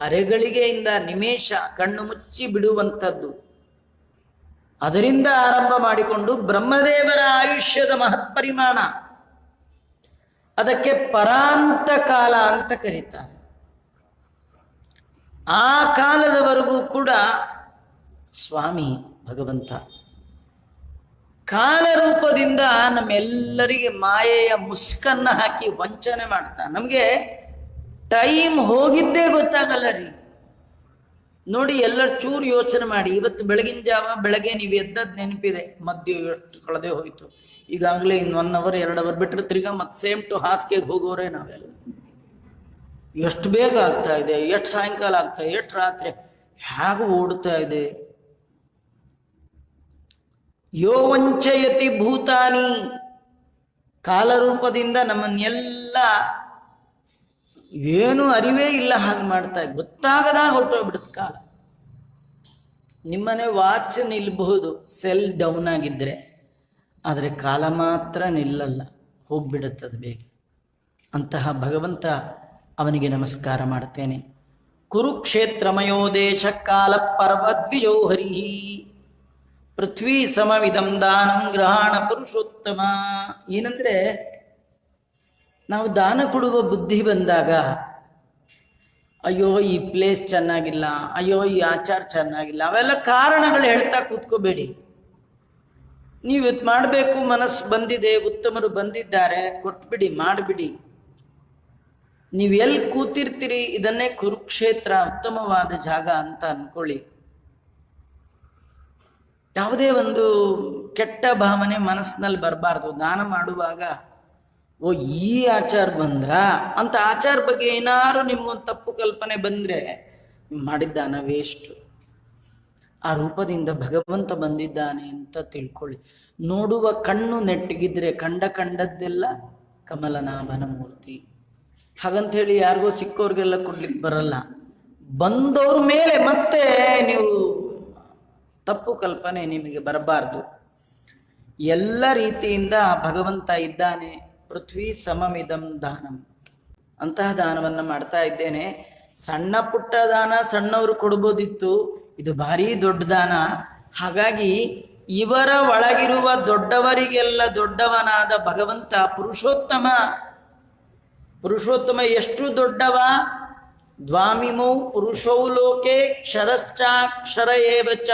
ಅರೆಗಳಿಗೆಯಿಂದ ನಿಮೇಶ, ಕಣ್ಣು ಮುಚ್ಚಿ ಬಿಡುವಂಥದ್ದು. ಅದರಿಂದ ಆರಂಭ ಮಾಡಿಕೊಂಡು ಬ್ರಹ್ಮದೇವರ ಆಯುಷ್ಯದ ಮಹತ್ಪರಿಮಾಣ, ಅದಕ್ಕೆ ಪರಾಂತ ಕಾಲ ಅಂತ ಕರೀತಾರೆ. ಆ ಕಾಲದವರೆಗೂ ಕೂಡ ಸ್ವಾಮಿ ಭಗವಂತ ಕಾಲರೂಪದಿಂದ ನಮ್ಮೆಲ್ಲರಿಗೆ ಮಾಯೆಯ ಮುಸ್ಕನ್ನ ಹಾಕಿ ವಂಚನೆ ಮಾಡ್ತಾನೆ. ನಮಗೆ ಟೈಮ್ ಹೋಗಿದ್ದೇ ಗೊತ್ತಾಗಲ್ಲ ರೀ. ನೋಡಿ, ಎಲ್ಲರೂ ಚೂರು ಯೋಚನೆ ಮಾಡಿ. ಇವತ್ತು ಬೆಳಗಿನ ಜಾವ ಬೆಳಗ್ಗೆ ನೀವು ಎದ್ದದ್ದು ನೆನಪಿದೆ, ಮಧ್ಯ ಎಷ್ಟು ಕಳೆದೇ ಹೋಯ್ತು. ಈಗಾಗಲೇ ಇನ್ನು 1 ಅವರ್ 2 ಅವರ್ ಬಿಟ್ಟರೆ ತಿರ್ಗಾ ಮತ್ತೆ ಸೇಮ್ ಟು ಹಾಸಿಗೆಗೆ ಹೋಗೋರೆ ನಾವೆಲ್ಲ. ಎಷ್ಟು ಬೇಗ ಆಗ್ತಾ ಇದೆ, ಎಷ್ಟು ಸಾಯಂಕಾಲ ಆಗ್ತಾ ಇದೆ, ಎಷ್ಟು ರಾತ್ರಿ ಹೇಗೆ ಓಡ್ತಾ ಇದೆ. ಯೋ ವಂಚಯತಿ ಭೂತಾನಿ, ಕಾಲರೂಪದಿಂದ ನಮ್ಮನ್ನೆಲ್ಲ ಏನು ಅರಿವೇ ಇಲ್ಲ ಹಾಗೆ ಮಾಡ್ತಾ ಇದೆ. ಗೊತ್ತಾಗದಾಗ ಹೊರಟೋಗ್ಬಿಡುತ್ತೆ ಕಾಲ. ನಿಮ್ಮನೆ ವಾಚ್ ನಿಲ್ಬಹುದು ಸೆಲ್ ಡೌನ್ ಆಗಿದ್ರೆ, ಆದರೆ ಕಾಲ ಮಾತ್ರ ನಿಲ್ಲಲ್ಲ, ಹೋಗ್ಬಿಡುತ್ತದೆ ಬೇಗ. ಅಂತಹ ಭಗವಂತ, ಅವನಿಗೆ ನಮಸ್ಕಾರ ಮಾಡ್ತೇನೆ. ಕುರುಕ್ಷೇತ್ರಮಯೋ ದೇಶ ಕಾಲ ಪರ್ವದ್ವಿಜೋ ಹರಿಹಿ ಪೃಥ್ವಿ ಸಮವಿದಂ ದಾನಂ ಗ್ರಹಣ ಪುರುಷೋತ್ತಮ. ಏನಂದ್ರೆ, ನಾವು ದಾನ ಕೊಡುವ ಬುದ್ಧಿ ಬಂದಾಗ, ಅಯ್ಯೋ ಈ ಪ್ಲೇಸ್ ಚೆನ್ನಾಗಿಲ್ಲ, ಅಯ್ಯೋ ಈ ಆಚಾರ ಚೆನ್ನಾಗಿಲ್ಲ, ಅವೆಲ್ಲ ಕಾರಣಗಳು ಹೇಳ್ತಾ ಕೂತ್ಕೋಬೇಡಿ. ನೀವು ಇವತ್ತು ಮಾಡಬೇಕು, ಮನಸ್ಸು ಬಂದಿದೆ, ಉತ್ತಮರು ಬಂದಿದ್ದಾರೆ, ಕೊಟ್ಬಿಡಿ, ಮಾಡಿಬಿಡಿ. ನೀವು ಎಲ್ಲಿ ಕೂತಿರ್ತೀರಿ ಇದನ್ನೇ ಕುರುಕ್ಷೇತ್ರ, ಉತ್ತಮವಾದ ಜಾಗ ಅಂತ ಅನ್ಕೊಳ್ಳಿ. ಯಾವುದೇ ಒಂದು ಕೆಟ್ಟ ಭಾವನೆ ಮನಸ್ಸಿನಲ್ಲಿ ಬರಬಾರ್ದು. ದಾನ ಮಾಡುವಾಗ ಓ ಈ ಆಚಾರ ಬಂದ್ರ ಅಂತ ಆಚಾರ ಬಗ್ಗೆ ಏನಾರು ನಿಮ್ಗೊಂದು ತಪ್ಪು ಕಲ್ಪನೆ ಬಂದ್ರೆ ಮಾಡಿದ್ದಾನ ವೇಸ್ಟ್. ಆ ರೂಪದಿಂದ ಭಗವಂತ ಬಂದಿದ್ದಾನೆ ಅಂತ ತಿಳ್ಕೊಳ್ಳಿ. ನೋಡುವ ಕಣ್ಣು ನೆಟ್ಟಿಗಿದ್ರೆ ಕಂಡದ್ದೆಲ್ಲ ಕಮಲನಾಭನ ಮೂರ್ತಿ. ಹಾಗಂತ ಹೇಳಿ ಯಾರಿಗೋ ಸಿಕ್ಕೋರ್ಗೆಲ್ಲ ಕೊಡ್ಲಿಕ್ಕೆ ಬರಲ್ಲ. ಬಂದವ್ರ ಮೇಲೆ ಮತ್ತೆ ನೀವು ತಪ್ಪು ಕಲ್ಪನೆ ನಿಮಗೆ ಬರಬಾರ್ದು. ಎಲ್ಲ ರೀತಿಯಿಂದ ಭಗವಂತ ಇದ್ದಾನೆ. ಪೃಥ್ವಿ ಸಮಮಿದಂ ದಾನಂ, ಅಂತಹ ದಾನವನ್ನು ಮಾಡ್ತಾ ಇದ್ದೇನೆ. ಸಣ್ಣ ಪುಟ್ಟ ದಾನ ಸಣ್ಣವರು ಕೊಡ್ಬೋದಿತ್ತು, ಇದು ಭಾರಿ ದೊಡ್ಡ ದಾನ. ಹಾಗಾಗಿ ಇವರ ಒಳಗಿರುವ ದೊಡ್ಡವರಿಗೆಲ್ಲ ದೊಡ್ಡವನಾದ ಭಗವಂತ ಪುರುಷೋತ್ತಮ. ಪುರುಷೋತ್ತಮ ಎಷ್ಟು ದೊಡ್ಡವ? ದ್ವಾಮಿಮೌ ಪುರುಷೌ ಲೋಕೆ ಕ್ಷರಶ್ಚಾಕ್ಷರ ಏವಚ.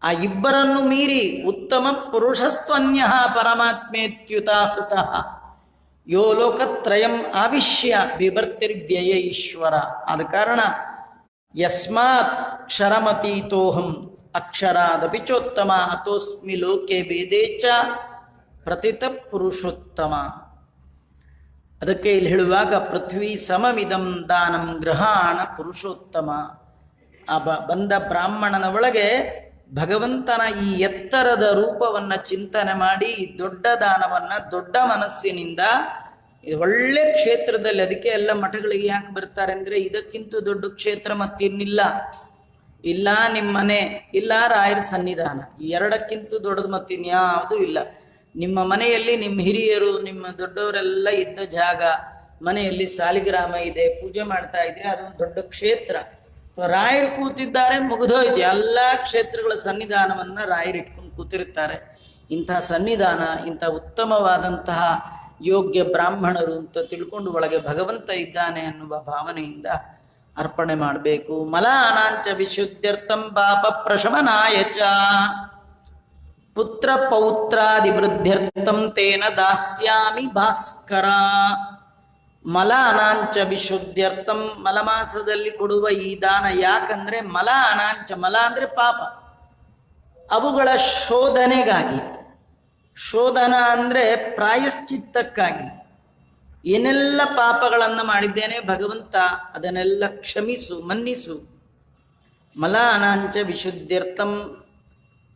ಆ ಇಬ್ಬರನ್ನು ಮೀರಿ ಉತ್ತಮ ಪುರುಷಸ್ತ್ವನ್ಯ ಪರಮಾತ್ಮೇತ್ಯುತಾಹೃತ ಯೋ ಲೋಕತ್ರಯಂ ಆವಿಶ್ಯ ಬಿಭರ್ತಿರ್ವ್ಯಯ ಈಶ್ವರ. ಆದ ಕಾರಣ ಯಸ್ಮಾತ್ ಕ್ಷರಮತೀತೋಹಂ ಅಕ್ಷರಾದಪಿ ಚೋತ್ತಮ ಅತೋಸ್ಮಿ ಲೋಕೆ ವೇದೇ ಚ ಪ್ರತಿತ ಪುರುಷೋತ್ತಮ. ಅದಕ್ಕೆ ಇಲ್ಲಿ ಹೇಳುವಾಗ ಪೃಥ್ವಿ ಸಮಮಿದಂ ದಾನಂ ಗೃಹಾಣ ಪುರುಷೋತ್ತಮ. ಆ ಬಂದ ಬ್ರಾಹ್ಮಣನ ಒಳಗೆ ಭಗವಂತನ ಈ ಎತ್ತರದ ರೂಪವನ್ನ ಚಿಂತನೆ ಮಾಡಿ ದೊಡ್ಡ ದಾನವನ್ನ ದೊಡ್ಡ ಮನಸ್ಸಿನಿಂದ ಒಳ್ಳೆ ಕ್ಷೇತ್ರದಲ್ಲಿ, ಅದಕ್ಕೆ ಎಲ್ಲ ಮಠಗಳಿಗೆ ಯಾಕೆ ಬರ್ತಾರೆ ಅಂದ್ರೆ ಇದಕ್ಕಿಂತ ದೊಡ್ಡ ಕ್ಷೇತ್ರ ಮತ್ತಿನ್ನಿಲ್ಲ. ಇಲ್ಲ ನಿಮ್ಮ ಮನೆ, ಇಲ್ಲ ರಾಯರ ಸನ್ನಿಧಾನ, ಈ ಎರಡಕ್ಕಿಂತ ದೊಡ್ಡದು ಮತ್ತಿನ್ಯಾವುದೂ ಇಲ್ಲ. ನಿಮ್ಮ ಮನೆಯಲ್ಲಿ ನಿಮ್ಮ ಹಿರಿಯರು ನಿಮ್ಮ ದೊಡ್ಡವರೆಲ್ಲ ಇದ್ದ ಜಾಗ, ಮನೆಯಲ್ಲಿ ಸಾಲಿಗ್ರಾಮ ಇದೆ, ಪೂಜೆ ಮಾಡ್ತಾ ಇದ್ರೆ ಅದೊಂದು ದೊಡ್ಡ ಕ್ಷೇತ್ರ. ರಾಯರು ಕೂತಿದ್ದಾರೆ, ಮುಗಿದೋಯ್ತು. ಎಲ್ಲ ಕ್ಷೇತ್ರಗಳ ಸನ್ನಿಧಾನವನ್ನ ರಾಯರು ಇಟ್ಕೊಂಡು ಕೂತಿರ್ತಾರೆ. ಇಂತಹ ಸನ್ನಿಧಾನ, ಇಂಥ ಉತ್ತಮವಾದಂತಹ ಯೋಗ್ಯ ಬ್ರಾಹ್ಮಣರು ಅಂತ ತಿಳ್ಕೊಂಡು ಒಳಗೆ ಭಗವಂತ ಇದ್ದಾನೆ ಅನ್ನುವ ಭಾವನೆಯಿಂದ ಅರ್ಪಣೆ ಮಾಡಬೇಕು. ಮಲಾನಾಂಚ ವಿಶುದ್ಧರ್ಥಂ ಪಾಪ ಪ್ರಶಮನಾಯ ಚ ಪುತ್ರ ಪೌತ್ರಾದಿ ವೃದ್ಧ್ಯರ್ಥಂ ತೇನ ದಾಸ್ಯಾಮಿ ಭಾಸ್ಕರ. ಮಲಾನಾಂಚ ವಿಶುದ್ಧರ್ಥಂ, ಮಲಮಾಸದಲ್ಲಿ ಕೊಡುವ ಈ ದಾನ. ಯಾಕಂದ್ರೆ ಮಲ ಅನಾಂಚ, ಮಲ ಅಂದ್ರೆ ಪಾಪ, ಅವುಗಳ ಶೋಧನೆಗಾಗಿ. ಶೋಧನ ಅಂದ್ರೆ ಪ್ರಾಯಶ್ಚಿತ್ತಕ್ಕಾಗಿ. ಏನೆಲ್ಲ ಪಾಪಗಳನ್ನು ಮಾಡಿದ್ದೇನೆ ಭಗವಂತ ಅದನ್ನೆಲ್ಲ ಕ್ಷಮಿಸು, ಮನ್ನಿಸು. ಮಲ ಅನಾಂಚ ವಿಶುದ್ಧರ್ಥಂ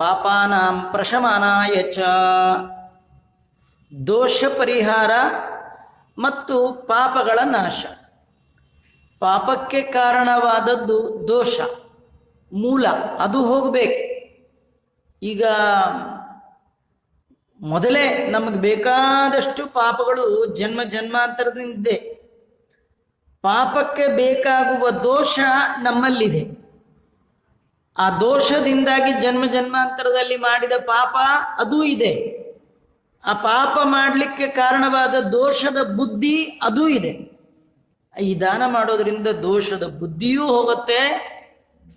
ಪಾಪಾನಾಂ ಪ್ರಶಮನಾಯ ಚ. ದೋಷ ಪರಿಹಾರ ಮತ್ತು ಪಾಪಗಳ ನಾಶ. ಪಾಪಕ್ಕೆ ಕಾರಣವಾದದ್ದು ದೋಷ, ಮೂಲ, ಅದು ಹೋಗಬೇಕು. ಈಗ ಮೊದಲೇ ನಮಗೆ ಬೇಕಾದಷ್ಟು ಪಾಪಗಳು ಜನ್ಮ ಜನ್ಮಾಂತರದಿಂದಿದೆ. ಪಾಪಕ್ಕೆ ಬೇಕಾಗುವ ದೋಷ ನಮ್ಮಲ್ಲಿದೆ. ಆ ದೋಷದಿಂದಾಗಿ ಜನ್ಮ ಜನ್ಮಾಂತರದಲ್ಲಿ ಮಾಡಿದ ಪಾಪ ಅದೂ ಇದೆ. ಆ ಪಾಪ ಮಾಡಲಿಕ್ಕೆ ಕಾರಣವಾದ ದೋಷದ ಬುದ್ಧಿ ಅದೂ ಇದೆ. ಈ ದಾನ ಮಾಡೋದ್ರಿಂದ ದೋಷದ ಬುದ್ಧಿಯೂ ಹೋಗುತ್ತೆ.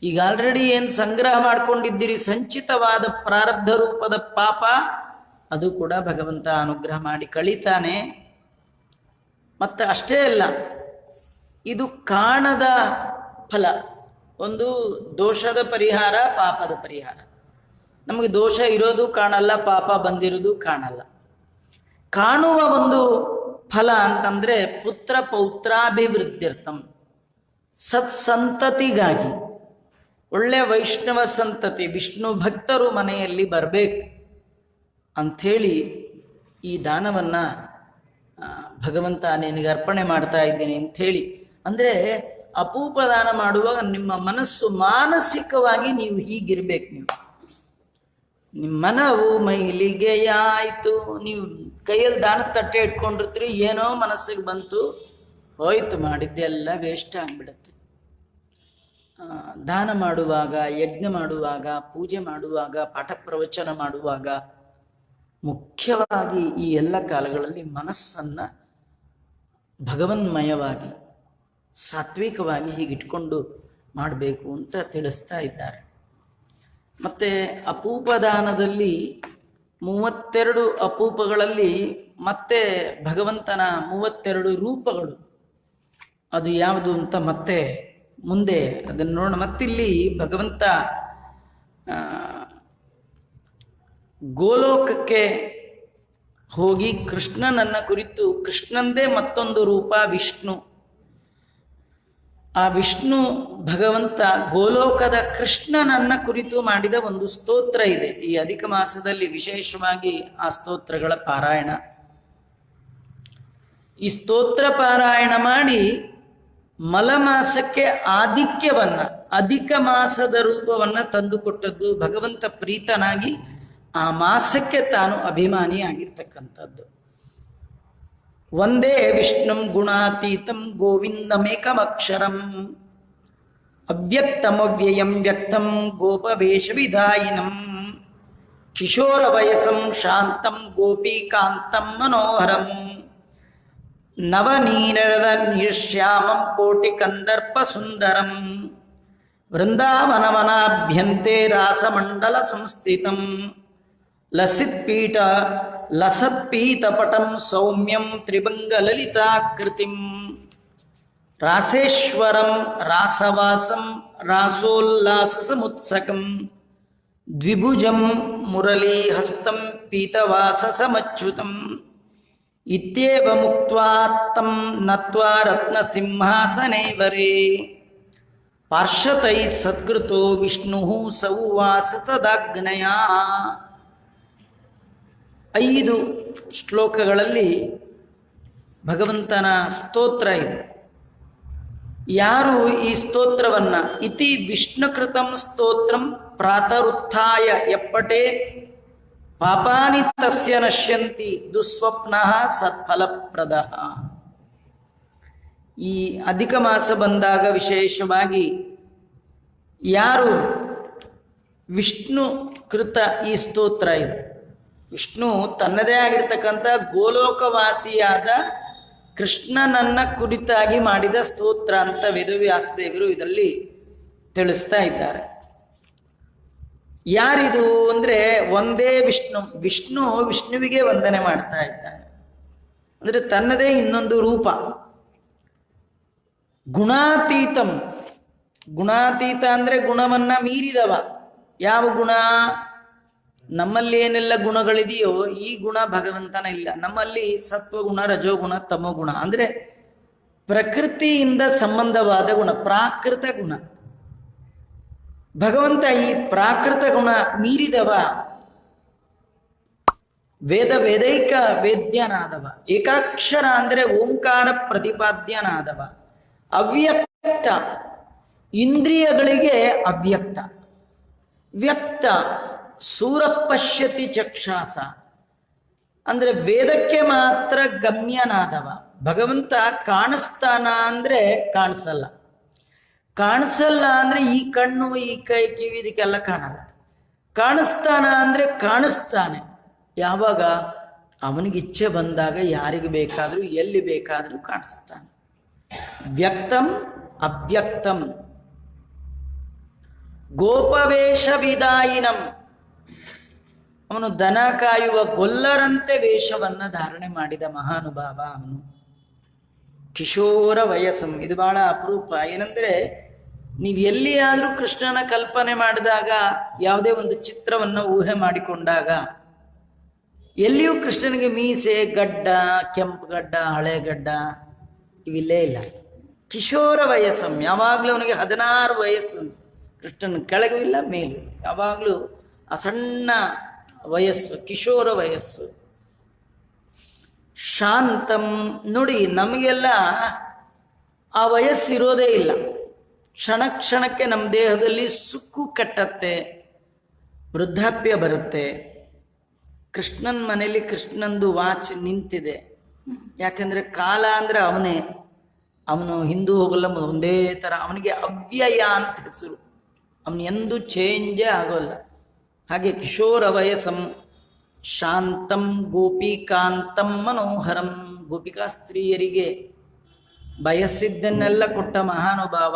ಈಗ ಆಲ್ರೆಡಿ ಏನು ಸಂಗ್ರಹ ಮಾಡ್ಕೊಂಡಿದ್ದೀರಿ ಸಂಚಿತವಾದ ಪ್ರಾರಬ್ಧ ರೂಪದ ಪಾಪ, ಅದು ಕೂಡ ಭಗವಂತ ಅನುಗ್ರಹ ಮಾಡಿ ಕಳೀತಾನೆ. ಮತ್ತೆ ಅಷ್ಟೇ ಅಲ್ಲ, ಇದು ಕಾಣದ ಫಲ. ಒಂದು ದೋಷದ ಪರಿಹಾರ, ಪಾಪದ ಪರಿಹಾರ. ನಮಗೆ ದೋಷ ಇರೋದು ಕಾಣಲ್ಲ, ಪಾಪ ಬಂದಿರೋದು ಕಾಣಲ್ಲ. ಕಾಣುವ ಒಂದು ಫಲ ಅಂತಂದ್ರೆ ಪುತ್ರ ಪೌತ್ರಾಭಿವೃದ್ಧ್ಯರ್ಥಂ, ಸತ್ಸಂತತಿಗಾಗಿ. ಒಳ್ಳೆ ವೈಷ್ಣವ ಸಂತತಿ, ವಿಷ್ಣು ಭಕ್ತರು ಮನೆಯಲ್ಲಿ ಬರಬೇಕು ಅಂಥೇಳಿ ಈ ದಾನವನ್ನ ಭಗವಂತ ನಿನಗೆ ಅರ್ಪಣೆ ಮಾಡ್ತಾ ಇದ್ದೀನಿ ಅಂಥೇಳಿ. ಅಂದರೆ ಅಪೂಪ ದಾನ ಮಾಡುವಾಗ ನಿಮ್ಮ ಮನಸ್ಸು ಮಾನಸಿಕವಾಗಿ ನೀವು ಹೀಗಿರ್ಬೇಕು. ನಿಮ್ಮ ಮನವು ಮೈಲಿಗೆಯಾಯಿತು. ನೀವು ಕೈಯಲ್ಲಿ ದಾನದ ತಟ್ಟೆ ಇಟ್ಕೊಂಡಿರ್ತೀರಿ, ಏನೋ ಮನಸ್ಸಿಗೆ ಬಂತು, ಹೋಯ್ತು, ಮಾಡಿದ್ದೆಲ್ಲ ವೇಸ್ಟ್ ಆಗಿಬಿಡುತ್ತೆ. ದಾನ ಮಾಡುವಾಗ, ಯಜ್ಞ ಮಾಡುವಾಗ, ಪೂಜೆ ಮಾಡುವಾಗ, ಪಾಠ ಪ್ರವಚನ ಮಾಡುವಾಗ, ಮುಖ್ಯವಾಗಿ ಈ ಎಲ್ಲ ಕಾಲಗಳಲ್ಲಿ ಮನಸ್ಸನ್ನ ಭಗವನ್ಮಯವಾಗಿ ಸಾತ್ವಿಕವಾಗಿ ಹೀಗಿಟ್ಕೊಂಡು ಮಾಡಬೇಕು ಅಂತ ತಿಳಿಸ್ತಾ ಇದ್ದಾರೆ. ಮತ್ತೆ ಅಪೂಪದಾನದಲ್ಲಿ 32 ಅಪೂಪಗಳಲ್ಲಿ ಮತ್ತೆ ಭಗವಂತನ 32 ರೂಪಗಳು, ಅದು ಯಾವುದು ಅಂತ ಮತ್ತೆ ಮುಂದೆ ಅದನ್ನು ನೋಡೋಣ. ಮತ್ತಿಲ್ಲಿ ಭಗವಂತ ಗೋಲೋಕಕ್ಕೆ ಹೋಗಿ ಕೃಷ್ಣನನ್ನ ಕುರಿತು, ಕೃಷ್ಣಂದೇ ಮತ್ತೊಂದು ರೂಪ ವಿಷ್ಣು. ಆ ವಿಷ್ಣು ಭಗವಂತ ಗೋಲೋಕದ ಕೃಷ್ಣನನ್ನ ಕುರಿತು ಮಾಡಿದ ಒಂದು ಸ್ತೋತ್ರ ಇದೆ. ಈ ಅಧಿಕ ಮಾಸದಲ್ಲಿ ವಿಶೇಷವಾಗಿ ಆ ಸ್ತೋತ್ರಗಳ ಪಾರಾಯಣ. ಈ ಸ್ತೋತ್ರ ಪಾರಾಯಣ ಮಾಡಿ ಮಲಮಾಸಕ್ಕೆ ಆಧಿಕ್ಯವನ್ನ, ಅಧಿಕ ಮಾಸದ ರೂಪವನ್ನ ತಂದುಕೊಟ್ಟದ್ದು ಭಗವಂತ ಪ್ರೀತನಾಗಿ ಆ ಮಾಸಕ್ಕೆ ತಾನು ಅಭಿಮಾನಿಯಾಗಿರ್ತಕ್ಕಂಥದ್ದು. ಒಂದೇ ವಿಷ್ಣುಂ ಗುಣಾತೀತಂ ಗೋವಿಂದಮೇಕಮಕ್ಷರಂ ಅವ್ಯಕ್ತಮವ್ಯಯಂ ವ್ಯಕ್ತಂ ಗೋಪವೇಶ ವಿಧಾಯಿನಂ ಕಿಶೋರ ವಯಸಂ ಶಾಂತಂ ಗೋಪೀಕಾಂತಂ ಮನೋಹರಂ ನವನೀರದ ನಿರ್ಶ್ಯಾಮಂ ಕೋಟಿ ಕಂದರ್ಪ ಸುಂದರಂ ವೃಂದಾವನವನಾಭ್ಯಂತೆ ರಾಸಮಂಡಲ ಸಂಸ್ಥಿತಂ ಲಸತ್ಪೀತಪಟಂ ಸೌಮ್ಯಂ ತ್ರಿಭಂಗ ಲಲಿತಾಕೃತಿಂ ರಾಸೇಶ್ವರಂ ರಾಸವಾಸಂ ರಾಸೋಲ್ಲಾಸ ಸಮುತ್ಸಕಂ ದ್ವಿಭುಜಂ ಮುರಳೀಹಸ್ತಂ ಪೀತವಾಸ ಸಮಚ್ಯುತಂ ಇತ್ಯೇವ ಮುಕ್ತ್ವಾ ತಂ ನತ್ವಾ ರತ್ನಸಿಂಹಾಸನೇವರೇ ಪಾರ್ಶ್ವತೈ ಸತ್ಕೃತೋ ವಿಷ್ಣು ಸೌವಾಸ ತದಾಗ್ನಯ. 5 ಶ್ಲೋಕಗಳಲ್ಲಿ ಭಗವಂತನ ಸ್ತೋತ್ರ ಇದು. ಯಾರು ಈ ಸ್ತೋತ್ರವನ್ನು ಇತಿ ವಿಷ್ಣುಕೃತಂ ಸ್ತೋತ್ರಂ ಪ್ರಾತರುತ್ಥಾಯ ಎಪ್ಪಟೇ ಪಾಪಾನಿ ತಸ್ಯ ನಶ್ಯಂತಿ ದುಸ್ವಪ್ನಃ ಸತ್ಫಲಪ್ರದಃ. ಈ ಅಧಿಕ ಮಾಸ ಬಂದಾಗ ವಿಶೇಷವಾಗಿ ಯಾರು ವಿಷ್ಣು ಕೃತ ಈ ಸ್ತೋತ್ರ ಇದು, ವಿಷ್ಣು ತನ್ನದೇ ಆಗಿರ್ತಕ್ಕಂಥ ಗೋಲೋಕವಾಸಿಯಾದ ಕೃಷ್ಣನನ್ನ ಕುರಿತಾಗಿ ಮಾಡಿದ ಸ್ತೋತ್ರ ಅಂತ ವೇದವ್ಯಾಸದೇವರು ಇದರಲ್ಲಿ ತಿಳಿಸ್ತಾ ಇದ್ದಾರೆ. ಯಾರಿದು ಅಂದರೆ ಒಂದೇ ವಿಷ್ಣುವಿಗೆ ವಂದನೆ ಮಾಡ್ತಾ ಇದ್ದಾನೆ. ಅಂದರೆ ತನ್ನದೇ ಇನ್ನೊಂದು ರೂಪ. ಗುಣಾತೀತಂ, ಗುಣಾತೀತ ಅಂದರೆ ಗುಣವನ್ನ ಮೀರಿದವ. ಯಾವ ಗುಣ? ನಮ್ಮಲ್ಲಿ ಏನೆಲ್ಲ ಗುಣಗಳಿದೆಯೋ ಈ ಗುಣ ಭಗವಂತನ ಇಲ್ಲ. ನಮ್ಮಲ್ಲಿ ಸತ್ವಗುಣ, ರಜೋಗುಣ, ತಮೋಗುಣ ಅಂದರೆ ಪ್ರಕೃತಿಯಿಂದ ಸಂಬಂಧವಾದ ಗುಣ, ಪ್ರಾಕೃತ ಗುಣ. ಭಗವಂತ ಈ ಪ್ರಾಕೃತ ಗುಣ ಮೀರಿದವ, ವೇದೈಕ ವೇದ್ಯನಾದವ, ಏಕಾಕ್ಷರ ಅಂದರೆ ಓಂಕಾರ ಪ್ರತಿಪಾದ್ಯನಾದವ, ಅವ್ಯಕ್ತ, ಇಂದ್ರಿಯಗಳಿಗೆ ಅವ್ಯಕ್ತ, ವ್ಯಕ್ತ ಸೂರಪಶ್ಯತಿ ಚಕ್ಷಾಸ ಅಂದ್ರೆ ವೇದಕ್ಕೆ ಮಾತ್ರ ಗಮ್ಯನಾದವ. ಭಗವಂತ ಕಾಣಿಸ್ತಾನ ಅಂದ್ರೆ ಕಾಣಿಸಲ್ಲ, ಕಾಣಿಸಲ್ಲ ಅಂದ್ರೆ ಈ ಕಣ್ಣು ಈ ಕೈ ಕಿವಿ ಇದಕ್ಕೆಲ್ಲ ಕಾಣಲ್ಲ. ಕಾಣಿಸ್ತಾನ ಅಂದ್ರೆ ಕಾಣಿಸ್ತಾನೆ. ಯಾವಾಗ? ಅವನಿಗೆ ಇಚ್ಛೆ ಬಂದಾಗ ಯಾರಿಗೆ ಬೇಕಾದರೂ ಎಲ್ಲಿ ಬೇಕಾದರೂ ಕಾಣಿಸ್ತಾನೆ. ವ್ಯಕ್ತಂ ಅವ್ಯಕ್ತಂ ಗೋಪವೇಷ ವಿದಾಯಿನಂ, ಅವನು ದನ ಕಾಯುವ ಗೊಲ್ಲರಂತೆ ವೇಷವನ್ನ ಧಾರಣೆ ಮಾಡಿದ ಮಹಾನುಭಾವ ಅವನು. ಕಿಶೋರ ವಯಸ್ಸಂ, ಇದು ಬಹಳ ಅಪರೂಪ. ಏನಂದ್ರೆ ನೀವು ಎಲ್ಲಿಯಾದರೂ ಕೃಷ್ಣನ ಕಲ್ಪನೆ ಮಾಡಿದಾಗ, ಯಾವುದೇ ಒಂದು ಚಿತ್ರವನ್ನು ಊಹೆ ಮಾಡಿಕೊಂಡಾಗ ಎಲ್ಲಿಯೂ ಕೃಷ್ಣನಿಗೆ ಮೀಸೆ, ಗಡ್ಡ, ಕೆಂಪು ಗಡ್ಡ, ಹಳೆ ಗಡ್ಡ ಇವಿಲ್ಲೇ ಇಲ್ಲ. ಕಿಶೋರ ವಯಸ್ಸಂ, ಯಾವಾಗಲೂ ಅವನಿಗೆ 16 ವಯಸ್ಸು. ಕೃಷ್ಣನ ಕೆಳಗೂ ಇಲ್ಲ ಮೇಲೂ, ಯಾವಾಗಲೂ ಆ ಸಣ್ಣ ವಯಸ್ಸು, ಕಿಶೋರ ವಯಸ್ಸು. ಶಾಂತಂ, ನೋಡಿ ನಮಗೆಲ್ಲ ಆ ವಯಸ್ಸಿರೋದೇ ಇಲ್ಲ. ಕ್ಷಣ ಕ್ಷಣಕ್ಕೆ ನಮ್ಮ ದೇಹದಲ್ಲಿ ಸುಕ್ಕು ಕಟ್ಟತ್ತೆ, ವೃದ್ಧಾಪ್ಯ ಬರುತ್ತೆ. ಕೃಷ್ಣನ ಮನೆಯಲ್ಲಿ ಕೃಷ್ಣಂದು ವಾಚ್ ನಿಂತಿದೆ. ಯಾಕಂದ್ರೆ ಕಾಲ ಅಂದ್ರೆ ಅವನೇ, ಅವನು ಹಿಂದೂ ಹೋಗಲ್ಲ, ಒಂದೇ ಥರ. ಅವನಿಗೆ ಅವ್ಯಯ ಅಂತ ಹೆಸರು, ಅವನು ಎಂದೂ ಚೇಂಜೇ ಆಗೋಲ್ಲ. ಹಾಗೆ ಕಿಶೋರ ವಯಸ್ಸಂ ಶಾಂತಂ ಗೋಪಿಕಾಂತಂ ಮನೋಹರಂ, ಗೋಪಿಕಾ ಸ್ತ್ರೀಯರಿಗೆ ಬಯಸಿದ್ದನ್ನೆಲ್ಲ ಕೊಟ್ಟ ಮಹಾನುಭಾವ.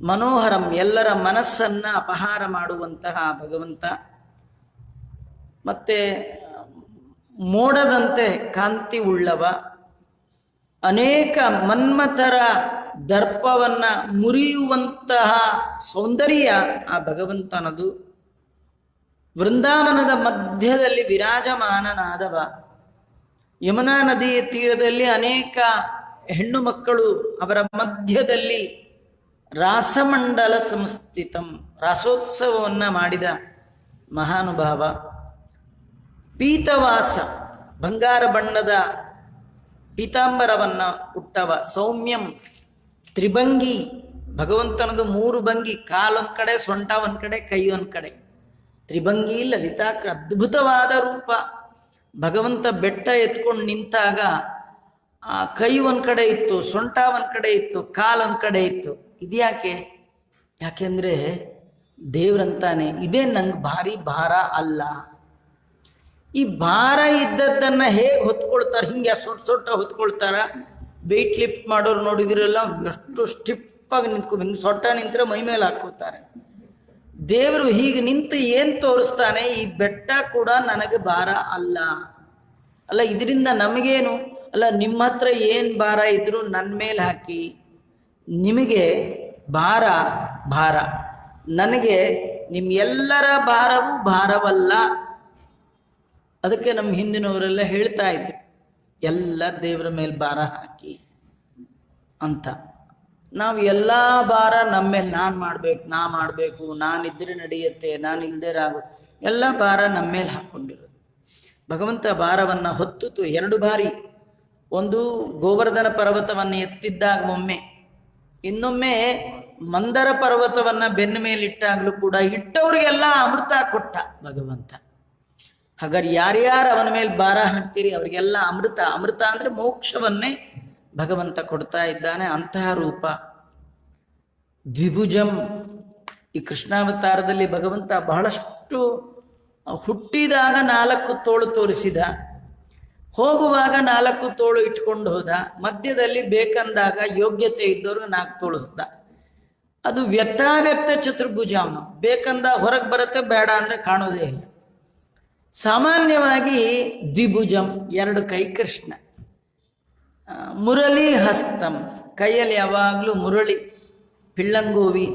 ಮನೋಹರಂ, ಎಲ್ಲರ ಮನಸ್ಸನ್ನ ಅಪಹಾರ ಮಾಡುವಂತಹ ಭಗವಂತ. ಮತ್ತೆ ಮೋಡದಂತೆ ಕಾಂತಿ ಉಳ್ಳವ, ಅನೇಕ ಮನ್ಮಥರ ದರ್ಪವನ್ನ ಮುರಿಯುವಂತಹ ಸೌಂದರ್ಯ ಆ ಭಗವಂತನದು. ವೃಂದಾವನದ ಮಧ್ಯದಲ್ಲಿ ವಿರಾಜಮಾನನಾದವ. ಯಮುನಾ ನದಿಯ ತೀರದಲ್ಲಿ ಅನೇಕ ಹೆಣ್ಣು ಮಕ್ಕಳು, ಅವರ ಮಧ್ಯದಲ್ಲಿ ರಾಸಮಂಡಲ ಸಂಸ್ಥಿತಂ, ರಾಸೋತ್ಸವವನ್ನ ಮಾಡಿದ ಮಹಾನುಭಾವ. ಪೀತವಾಸ, ಬಂಗಾರ ಬಣ್ಣದ ಪೀತಾಂಬರವನ್ನ ಉಟ್ಟವ. ಸೌಮ್ಯಂ ತ್ರಿಭಂಗಿ, ಭಗವಂತನದು 3 ಭಂಗಿ, ಕಾಲೊಂದ್ ಕಡೆ, ಸೊಂಟ ಒಂದ್ ಕಡೆ, ಕೈ ಒಂದ್ ಕಡೆ. ತ್ರಿಭಂಗಿ ಲಲಿತಾಕ್ರ, ಅದ್ಭುತವಾದ ರೂಪ. ಭಗವಂತ ಬೆಟ್ಟ ಎತ್ಕೊಂಡು ನಿಂತಾಗ ಆ ಕೈ ಒಂದ್ ಕಡೆ ಇತ್ತು, ಸೊಂಟ ಒಂದ್ ಕಡೆ ಇತ್ತು, ಕಾಲೊಂದ್ ಕಡೆ ಇತ್ತು. ಇದ್ಯಾಕೆ? ಯಾಕೆಂದ್ರೆ ದೇವ್ರಂತಾನೆ, ಇದೇ ನಂಗೆ ಭಾರಿ ಭಾರ ಅಲ್ಲ. ಈ ಭಾರ ಇದ್ದದ್ದನ್ನ ಹೇಗೆ ಹೊತ್ಕೊಳ್ತಾರೆ? ಹಿಂಗೆ ಸೊಟ್ಟ ಹೊತ್ಕೊಳ್ತಾರ. ವೆಯ್ಟ್ ಲಿಫ್ಟ್ ಮಾಡೋರು ನೋಡಿದಿರಲ್ಲ, ಎಷ್ಟು ಸ್ಟಿಪ್ಪಾಗಿ ನಿಂತ್ಕೊ, ಹಿಂಗೆ ಸೊಟ್ಟ ನಿಂತರೆ ಮೈ ಮೇಲೆ ಹಾಕೋತಾರೆ. ದೇವರು ಹೀಗೆ ನಿಂತು ಏನು ತೋರಿಸ್ತಾನೆ? ಈ ಬೆಟ್ಟ ಕೂಡ ನನಗೆ ಭಾರ ಅಲ್ಲ. ಅಲ್ಲ ಇದರಿಂದ ನಮಗೇನು? ಅಲ್ಲ ನಿಮ್ಮ ಹತ್ರ ಏನು ಭಾರ ಇದ್ರು ನನ್ನ ಮೇಲೆ ಹಾಕಿ, ನಿಮಗೆ ಭಾರ ಭಾರ, ನನಗೆ ನಿಮ್ಮೆಲ್ಲರ ಭಾರವೂ ಭಾರವಲ್ಲ. ಅದಕ್ಕೆ ನಮ್ಮ ಹಿಂದಿನವರೆಲ್ಲ ಹೇಳ್ತಾ ಇದ್ರು, ಎಲ್ಲ ದೇವರ ಮೇಲೆ ಭಾರ ಹಾಕಿ ಅಂತ. ನಾವು ಎಲ್ಲ ಭಾರ ನಮ್ಮ ಮೇಲೆ ನಾ ಮಾಡಬೇಕು, ನಾನಿದ್ರೆ ನಡೆಯುತ್ತೆ, ನಾನು ಇಲ್ಲದೆ ರಾಗು, ಎಲ್ಲ ಭಾರ ನಮ್ಮ ಮೇಲೆ ಹಾಕ್ಕೊಂಡಿರೋದು. ಭಗವಂತ ಭಾರವನ್ನು ಹೊತ್ತು 2 ಬಾರಿ, ಒಂದು ಗೋವರ್ಧನ ಪರ್ವತವನ್ನು ಎತ್ತಿದ್ದಾಗ ಒಮ್ಮೆ, ಇನ್ನೊಮ್ಮೆ ಮಂದರ ಪರ್ವತವನ್ನು ಬೆನ್ನ ಮೇಲಿಟ್ಟಾಗಲೂ ಕೂಡ ಇಟ್ಟವರಿಗೆಲ್ಲ ಅಮೃತ ಕೊಟ್ಟ ಭಗವಂತ. ಹಾಗಾದ್ರೆ ಯಾರ್ಯಾರು ಅವನ ಮೇಲೆ ಭಾರ ಹಾಕ್ತೀರಿ ಅವರಿಗೆಲ್ಲ ಅಮೃತ, ಅಮೃತ ಅಂದರೆ ಮೋಕ್ಷವನ್ನೇ ಭಗವಂತ ಕೊಡ್ತಾ ಇದ್ದಾನೆ. ಅಂತಹ ರೂಪ ದ್ವಿಭುಜಂ. ಈ ಕೃಷ್ಣಾವತಾರದಲ್ಲಿ ಭಗವಂತ ಬಹಳಷ್ಟು, ಹುಟ್ಟಿದಾಗ 4 ತೋಳು ತೋರಿಸಿದ, ಹೋಗುವಾಗ 4 ತೋಳು ಇಟ್ಕೊಂಡು ಹೋದ, ಮಧ್ಯದಲ್ಲಿ ಬೇಕಂದಾಗ ಯೋಗ್ಯತೆ ಇದ್ದವ್ರಿಗೆ 4 ತೋಳಿಸ್ದ. ಅದು ವ್ಯಕ್ತಾವ್ಯಕ್ತ ಚತುರ್ಭುಜ. ಅವನು ಬೇಕಂದ ಹೊರಗೆ ಬರುತ್ತೆ, ಬೇಡ ಅಂದರೆ ಕಾಣೋದೇ ಇಲ್ಲ. ಸಾಮಾನ್ಯವಾಗಿ ದ್ವಿಭುಜಂ, 2 ಕೈ ಕೃಷ್ಣ. ಮುರಳಿ ಹಸ್ತಂ, ಕೈಯಲ್ಲಿ ಯಾವಾಗಲೂ ಮುರಳಿ, ಪಿಳ್ಳಂಗೋವಿ.